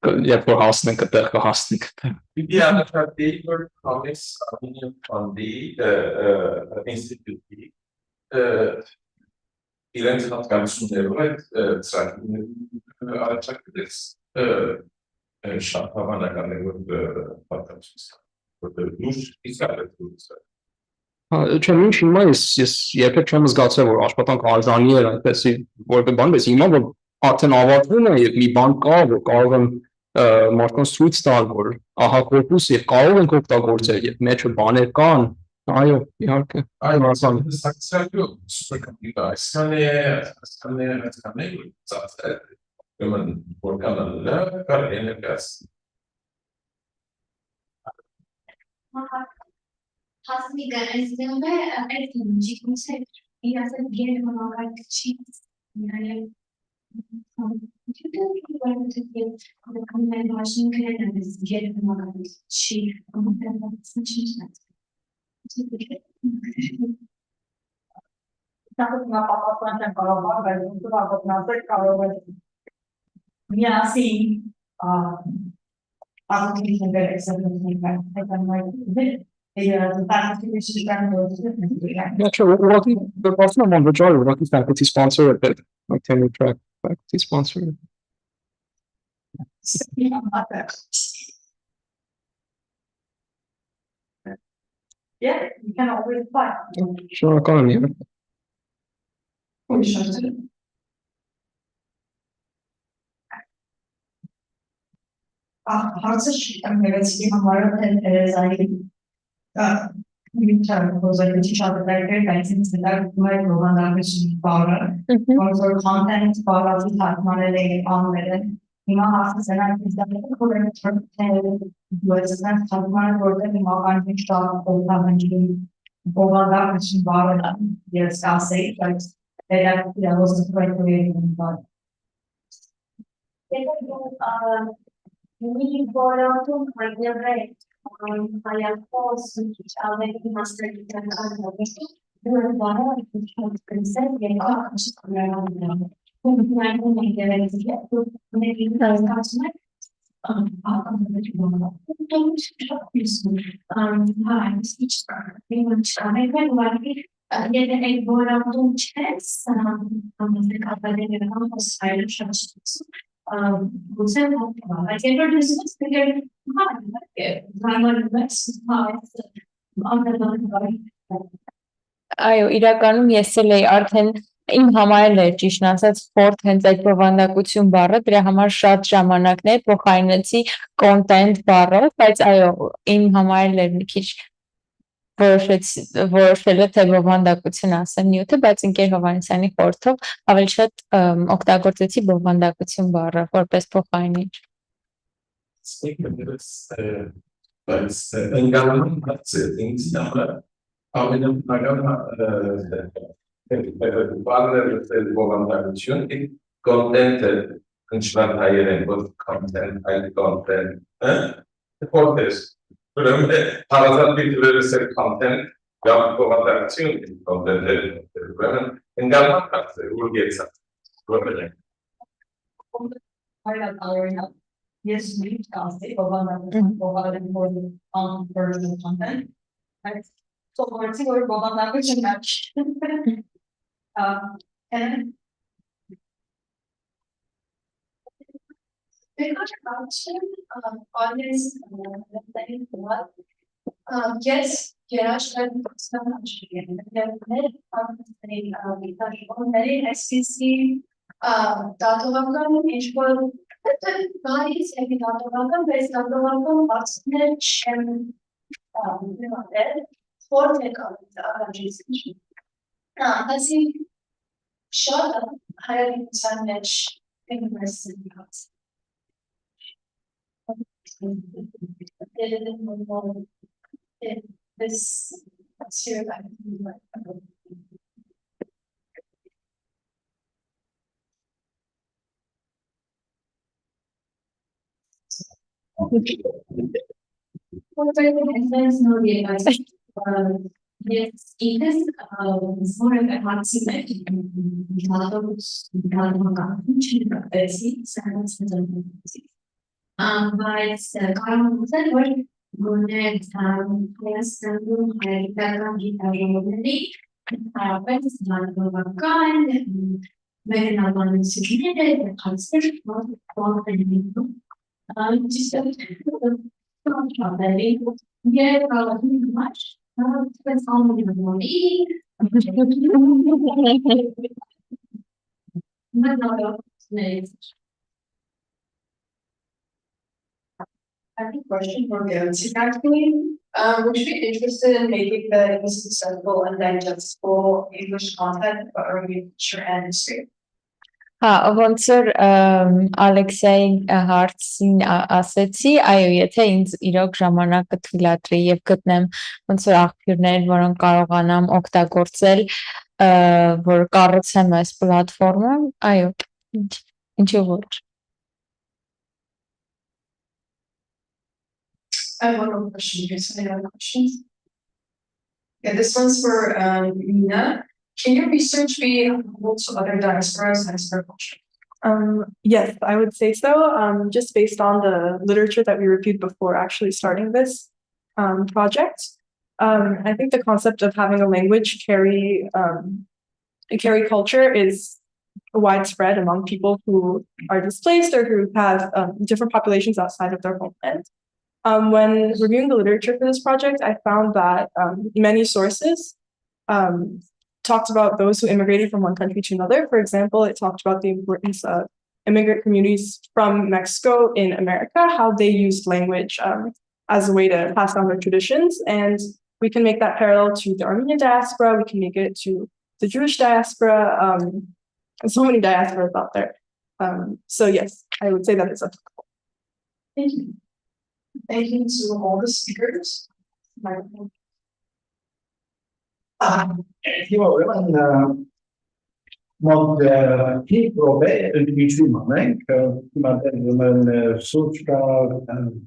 երբ որ հասնենք այդտեղ կհասնենք այդտեղ։ Yeah, the paper comics Armenian on the institute. Իրենց հատկանություններով այդ ծրագրերը առաջարկվեց շատ հավանական է որ պատասխանատու որտեղ լուրջ իսկապես Չեմ ինչ հիմա ես երբեք չեմ զգացել որ աշխատանք արժանի էր այնպեսի որպես բան, բայց հիմա որ արդեն ավարտվում է եւ մի բան կա որ կարող եմ մարդկանց ցույց տալ որ ահա կորպուս եւ կարող ենք օգտագործել եւ մեջը բաներ կան, այո, իհարկե։ Այո, սակսիալը սուպերկոմպյուտեր այսքան է ծածկել ուրեմն որքան լավ կարելի է ներկայացնել Հասմիկը այստեղ է այդ ջիկունցը իրասը գեր մամակացի նաև Ուղղակի դեպքում ման վճարը ուղղակի faculty sponsor է like tenure track faculty sponsor Yeah, you can always buy. շնորհակալ եմ Հարցը շիտանգերեցի համար էրեզայի Միտար հոզակի շատ դեպքեր բայց ինձ դեռ մայր ռովանդավիչի բառը որ content բառացի թարգմանել է անները հիմա հասցնել եմ դիտել որ թարգմանել որտեղ հիմա կան շատ օգտավենջի ռովանդավիչի բառը ես ասեի բայց that was the correct way but you need to go out to my dear I am also already mastered the concept. You are one of the consent and Այո, իրականում ես էլ էի արդեն իմ համար էլ էր ճիշտ ասած sport հենց այդ բովանդակություն բառը դրա համար շատ ժամանակներ փոխարինեցի content բառով, բայց այո, իմ համար էլ էր մի քիչ որոշել թե բովանդակություն ասեմ նյութը, բայց ընկեր Հովհաննիսյանի խորհրդով ավելի շատ օգտագործեցի բովանդակություն բառը որպես փոխարինիչ։ Բայց ընկալում ինձ համար ամենաբնական բառը բովանդակություն կոնտենտը հնչված հայերեն որ content այլ content որպես ուրեմն հարազատ դիտվելս է content կամ բովանդակություն content-ը ուրեմն ընկալում ուր գեցած որպես Yes, we can say on personal content. So let's see what Boban language and match. And because audience yes, yes, SCC դատողական ինչ-որ գալիս է դատողական, բայց դատողական հարցներ չեն խորտ է գալիս առաջից։ Այսի շատ հայրենության մեջ university հարց։ This yes, it is more of a hard scene. But Karamazan were good players who had background in community. But it's not a kind. Very not one situated, the concept was for the just yeah, much. Depends on the body. I have a question for Nancy, actually. Would you be interested in making the most accessible and digestible English content for our literature and history? Հա, ոնց որ Ալեքսեյի հարցին ասեցի, այո, եթե ինձ իրոք ժամանակը թույլատրի եւ գտնեմ ոնց որ աղբյուրներ, որոնք կարողանամ օգտագործել, որ կառուցեմ այս պլատֆորմը, այո, ինչու ոչ։ I have one more question here, so any other questions? Yeah, this one's for Nina. Can your research be applicable to other diasporas and diaspora culture? Yes, I would say so. Just based on the literature that we reviewed before actually starting this project. I think the concept of having a language carry culture is widespread among people who are displaced or who have different populations outside of their homeland. When reviewing the literature for this project, I found that many sources talked about those who immigrated from one country to another. For example, it talked about the importance of immigrant communities from Mexico in America, how they used language as a way to pass down their traditions. And we can make that parallel to the Armenian diaspora, we can make it to the Jewish diaspora, so many diasporas out there. So yes, I would say that it's applicable. Thank you. Thank you to all the speakers. Mod probe întreciumane că prima dată soțca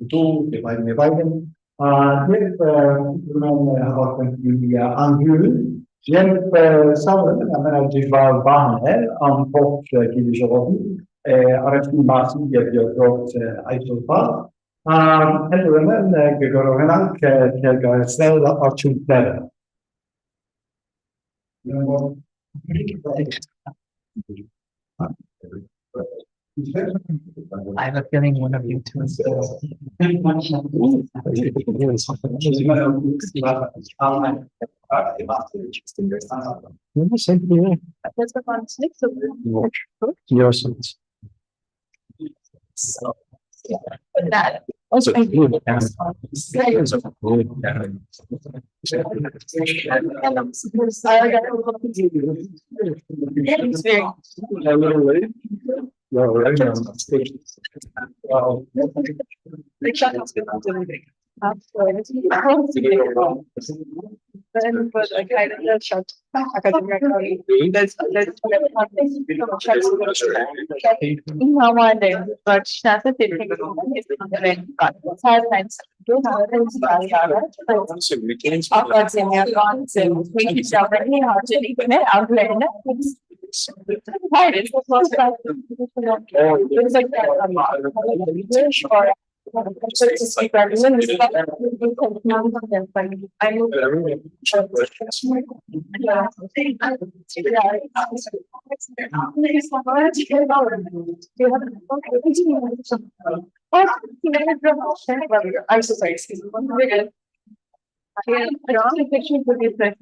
tu de mai vaiden dep har Julia Angul jem samen amena dival bahne am pop gidişovi arasın bahsi yapıyor dort aisopa en önemli görevlen ke snel açıklar. I have a feeling one of you two is Also, good. I'm so sorry, excuse me. We're good. I don't take pictures of these things.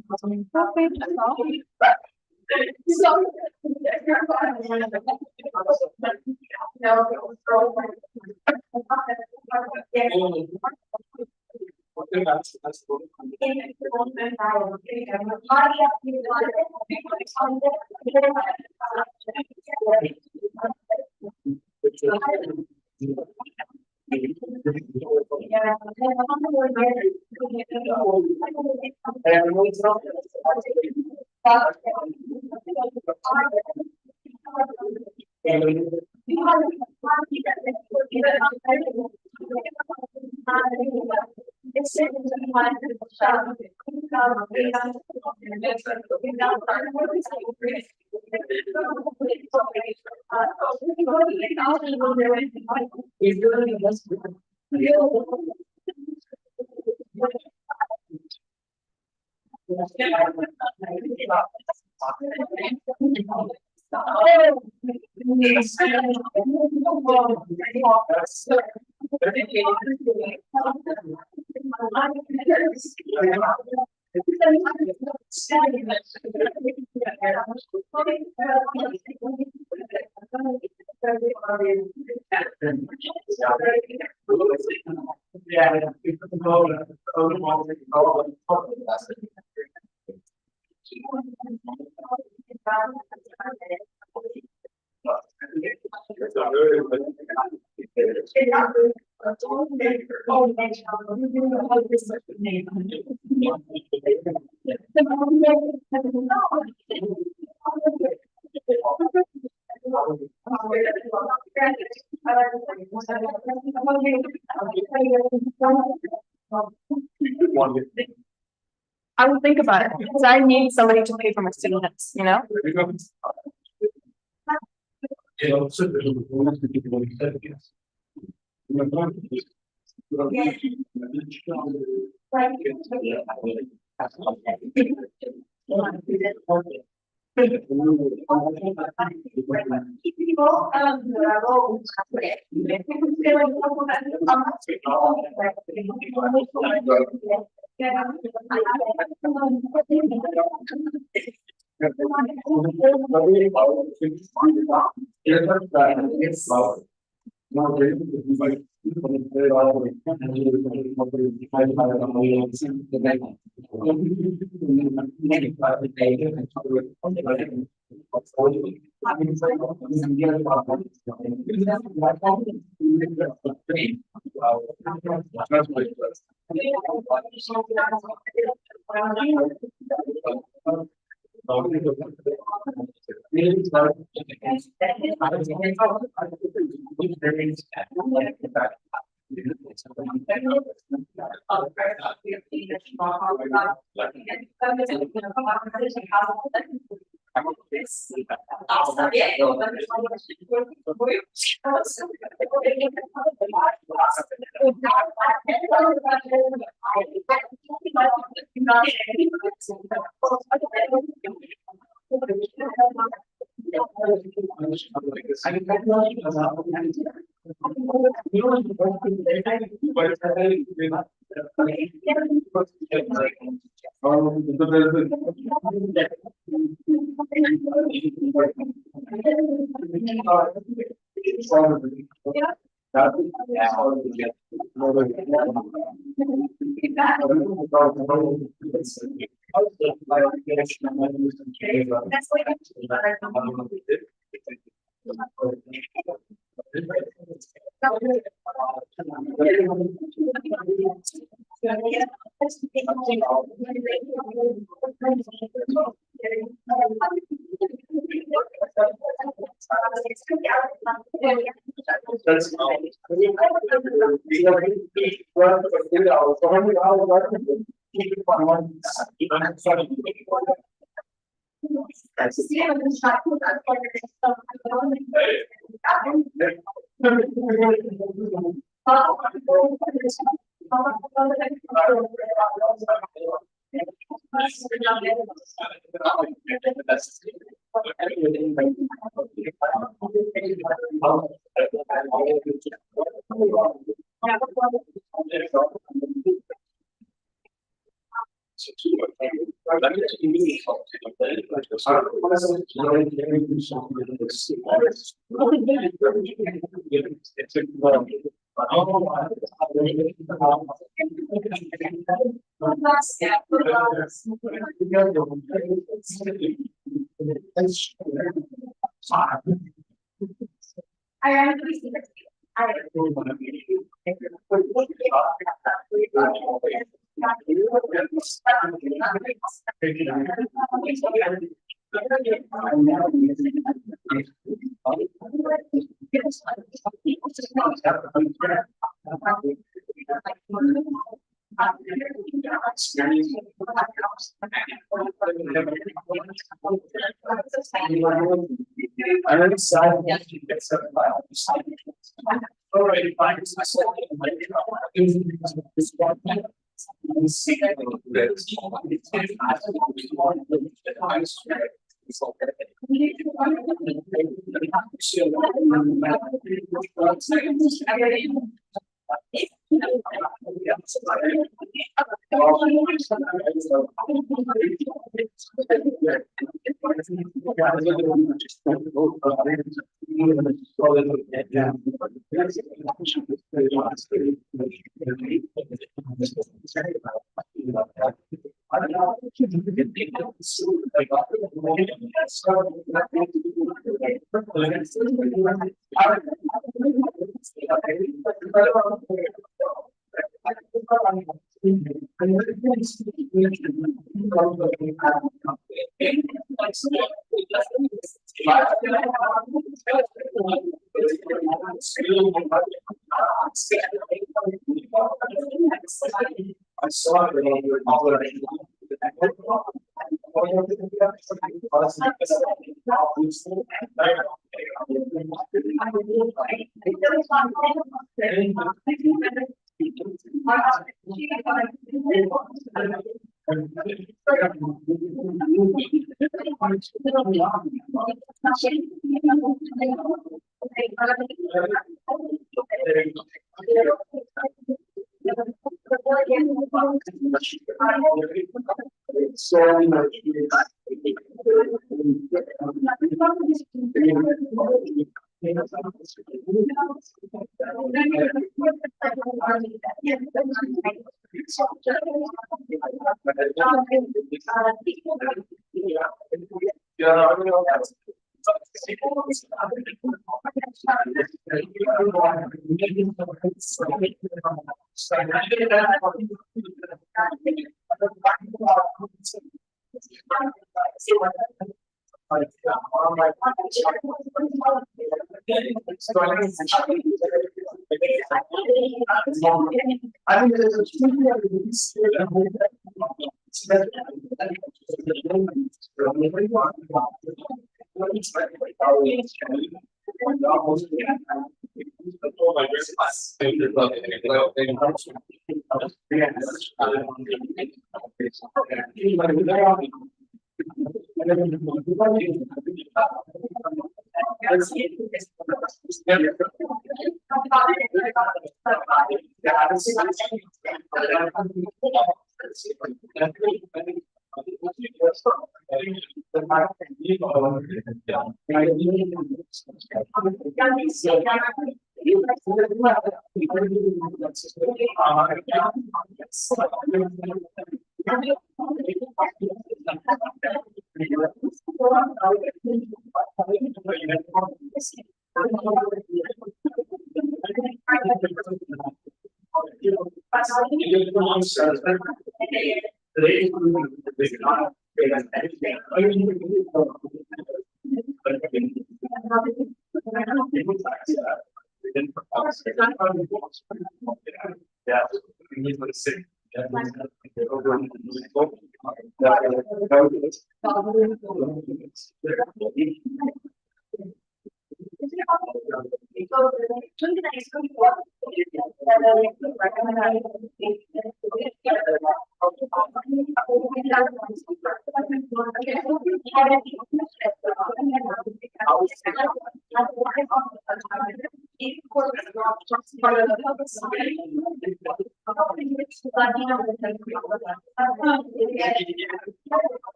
I would think about it because I need somebody to pay for my students, you know?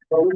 So I'm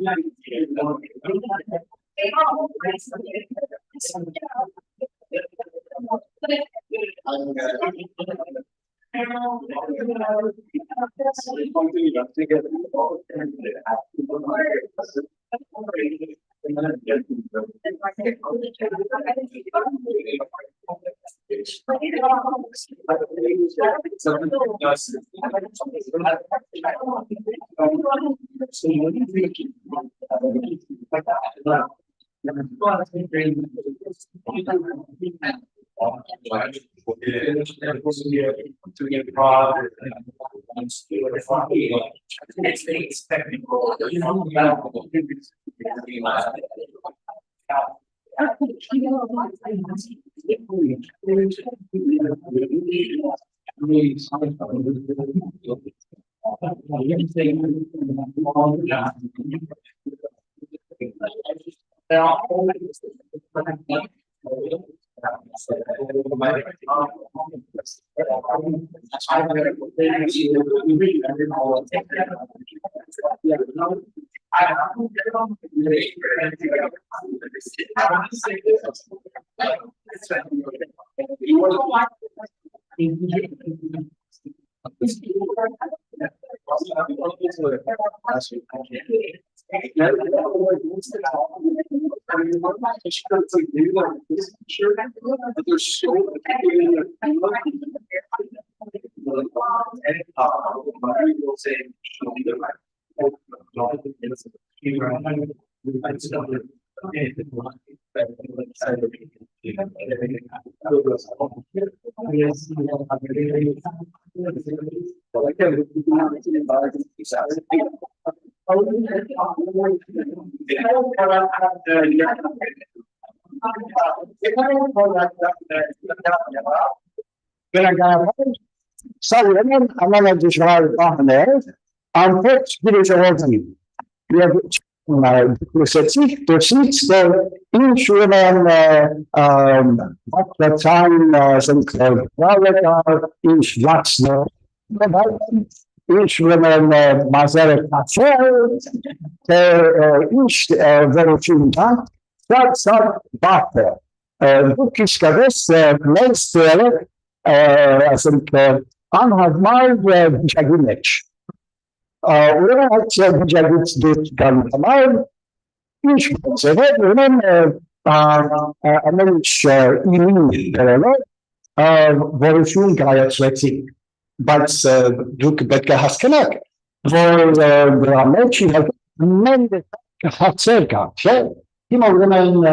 gonna describe there. First, there is a overview. We have research, the insurance, at the time, some private, what's insurance, Mazare Patel, Verocinta, that's Buffer. Bu kişiler Meister, sunt anhadmar Jaguneç. Urmat Jaguneç dut gantamar, iş sebep onun Ameriş imi derler, Veroşun gayet sürekli. But Duke Betka Haskenak, for the American Mende Hatserka, Tim Organan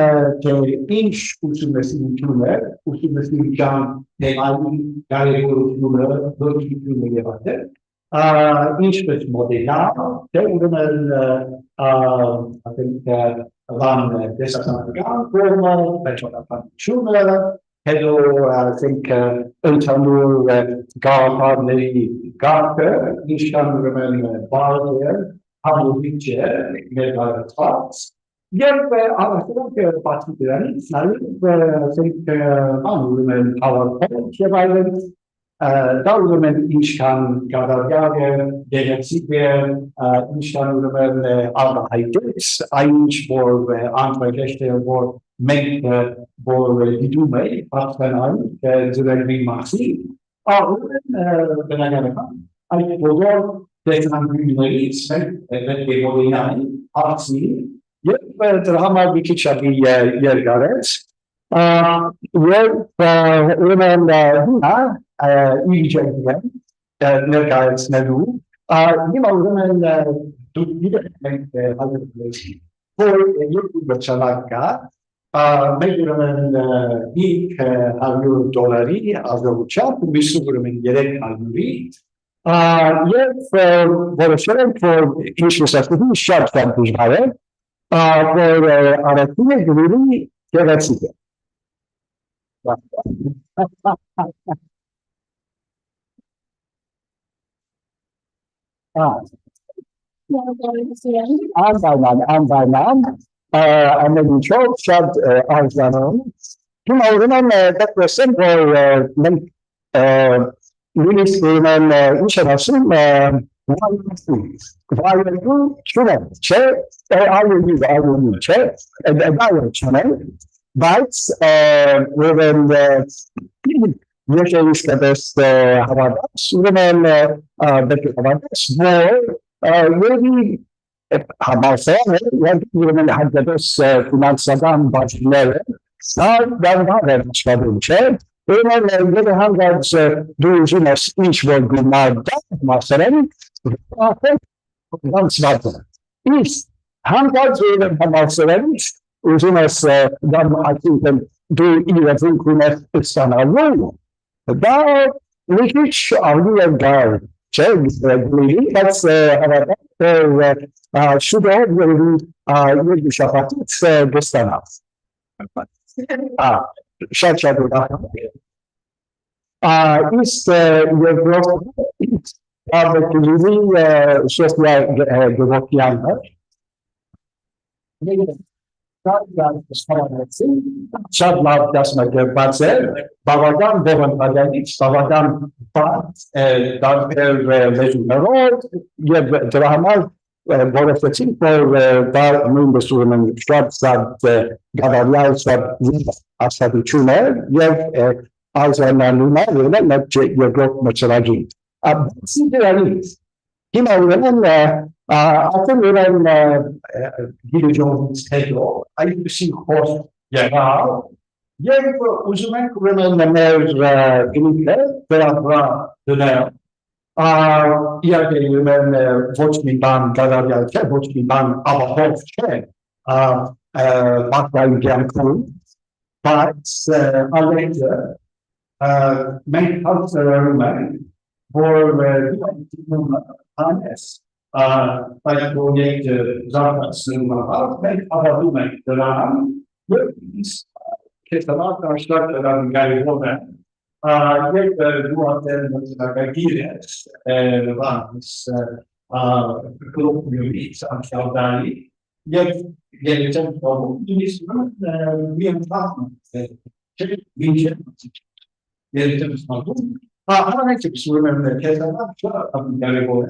inch usulmesi can devamlı gayrimenkul dönüşümüne yaptı. İnç bir modella te Organan I think van desasnagan forma peçona şuna hello I think ultanur garneri garpe inşan Organan bağlı hamurdice megatrats. Yer ve anlaşılan ki partilerin anlıyorum power şeylerden davranın inşan karargâhe gelecek ve inşan arbeits eigentlich vor Antragsrechte vor Mengen vor Didume Partnereien zusammen maxi. Aber wenn gerne kann. Ein Programm dessen Bühne ist, wenn wir wollen Arzi drama Wikichabi Yergaret. Women iyice Nergayet Nedu. Yine women do for YouTube Chalaka. Megumen ilk avyo dolari avroçap Müslümanın gerek avri. Yet for inşaatı şartlar var. For Arapine really gereksiz. Anbayman, anladın çok şart arzlanın. Tüm avrunan depresyon for milis denen inşaatın Jeżeli skadasz Havadas, ürünen belki Havadas, bu yeni Hamasaya yani ürünen Havadas finansadan başları sağ davran vermişlerin şey. Ürünen yeni Havadas duyucuna iş bölümlerde masaların afet yansımadı. İş Havadas ürünen Havasaların uzunas dan akıldan du ilavun kunet istanavu. Da British Armenian Studies, that's should all be Shapatit Gustana. Shachadu. Is your growth of the Sophia Devokiana? Şadlar dasmak bazı babadan devam adaniç babadan dar mezunlar ye drama borefetin por dar mümkün sorunun şartsat gadarlar sab asabi çune ye azanlarına ve netçe ye grok meçalagi. Absidirali kim öğrenen after Gide Jones schedule, I used to see horse now. Yeah, uzun kurulan neler günler beraber dönem. Yerde yürüyen voçmindan kadar yerde voçmindan avahofçe baklayı gemkun. But later, many cultural women were honest. Like project zaten ben adamım dönem biz kesalar karşılaştıran galiba yek bu hafta mesela gires varmış kolokviyum Amsterdam'da yek gelecek problem biz bir anlatma gelecek problem ama ne çıkıyor kesalar şu galiba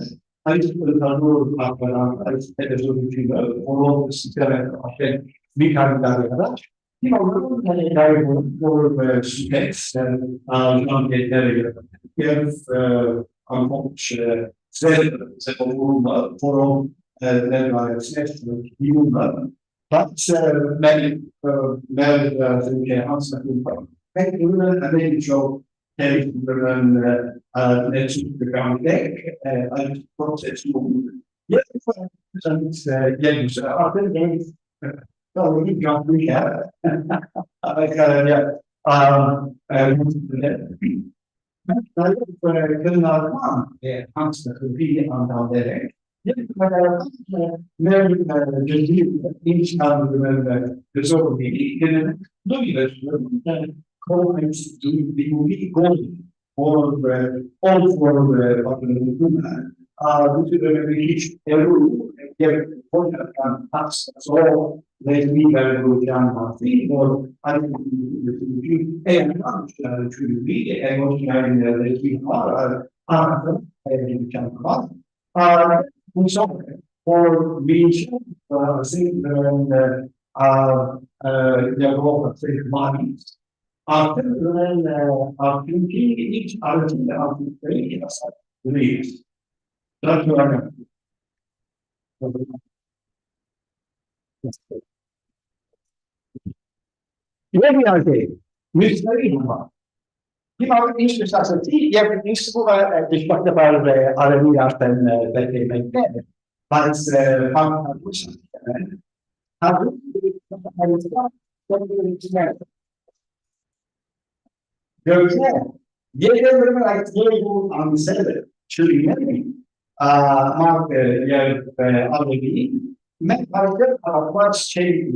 I just put a number of I just had a little bit of the system of we can that. You know, for specs and not get there. If uncoach said for all then I said you but many answer thank you and then show let's ground deck and process yes, and yes, after so we got we have yeah constantly on there. Each time remember the sort of meeting, look at comments to be golden or all for the which is a each every get point and tax so they be very good down or I think and to be and what having the three for beach seeing the of money. After each other leaves. That's what I Mark met hareket akvat şey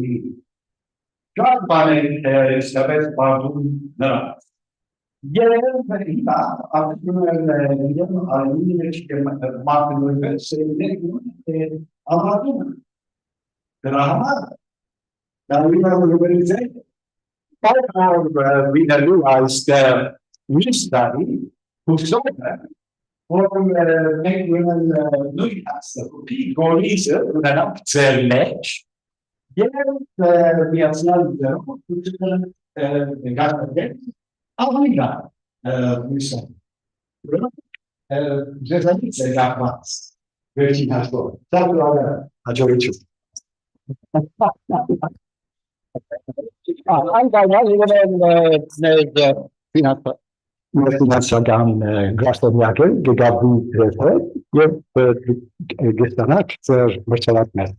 çok bana sebep pardon yerel veriler aklımın yanı aynı şey Mark'ın ve sevdiğim anladım drama we realized we study who saw that Denk women nu hasta copii golise una zelmec. Național de gata Almina Musa. Zezanice la mas. Veci na to. Tako a Đoriću. Anche nel finanza Finanzjahrgang Glastonjakel gegabu je gestanak Marcelat Messi.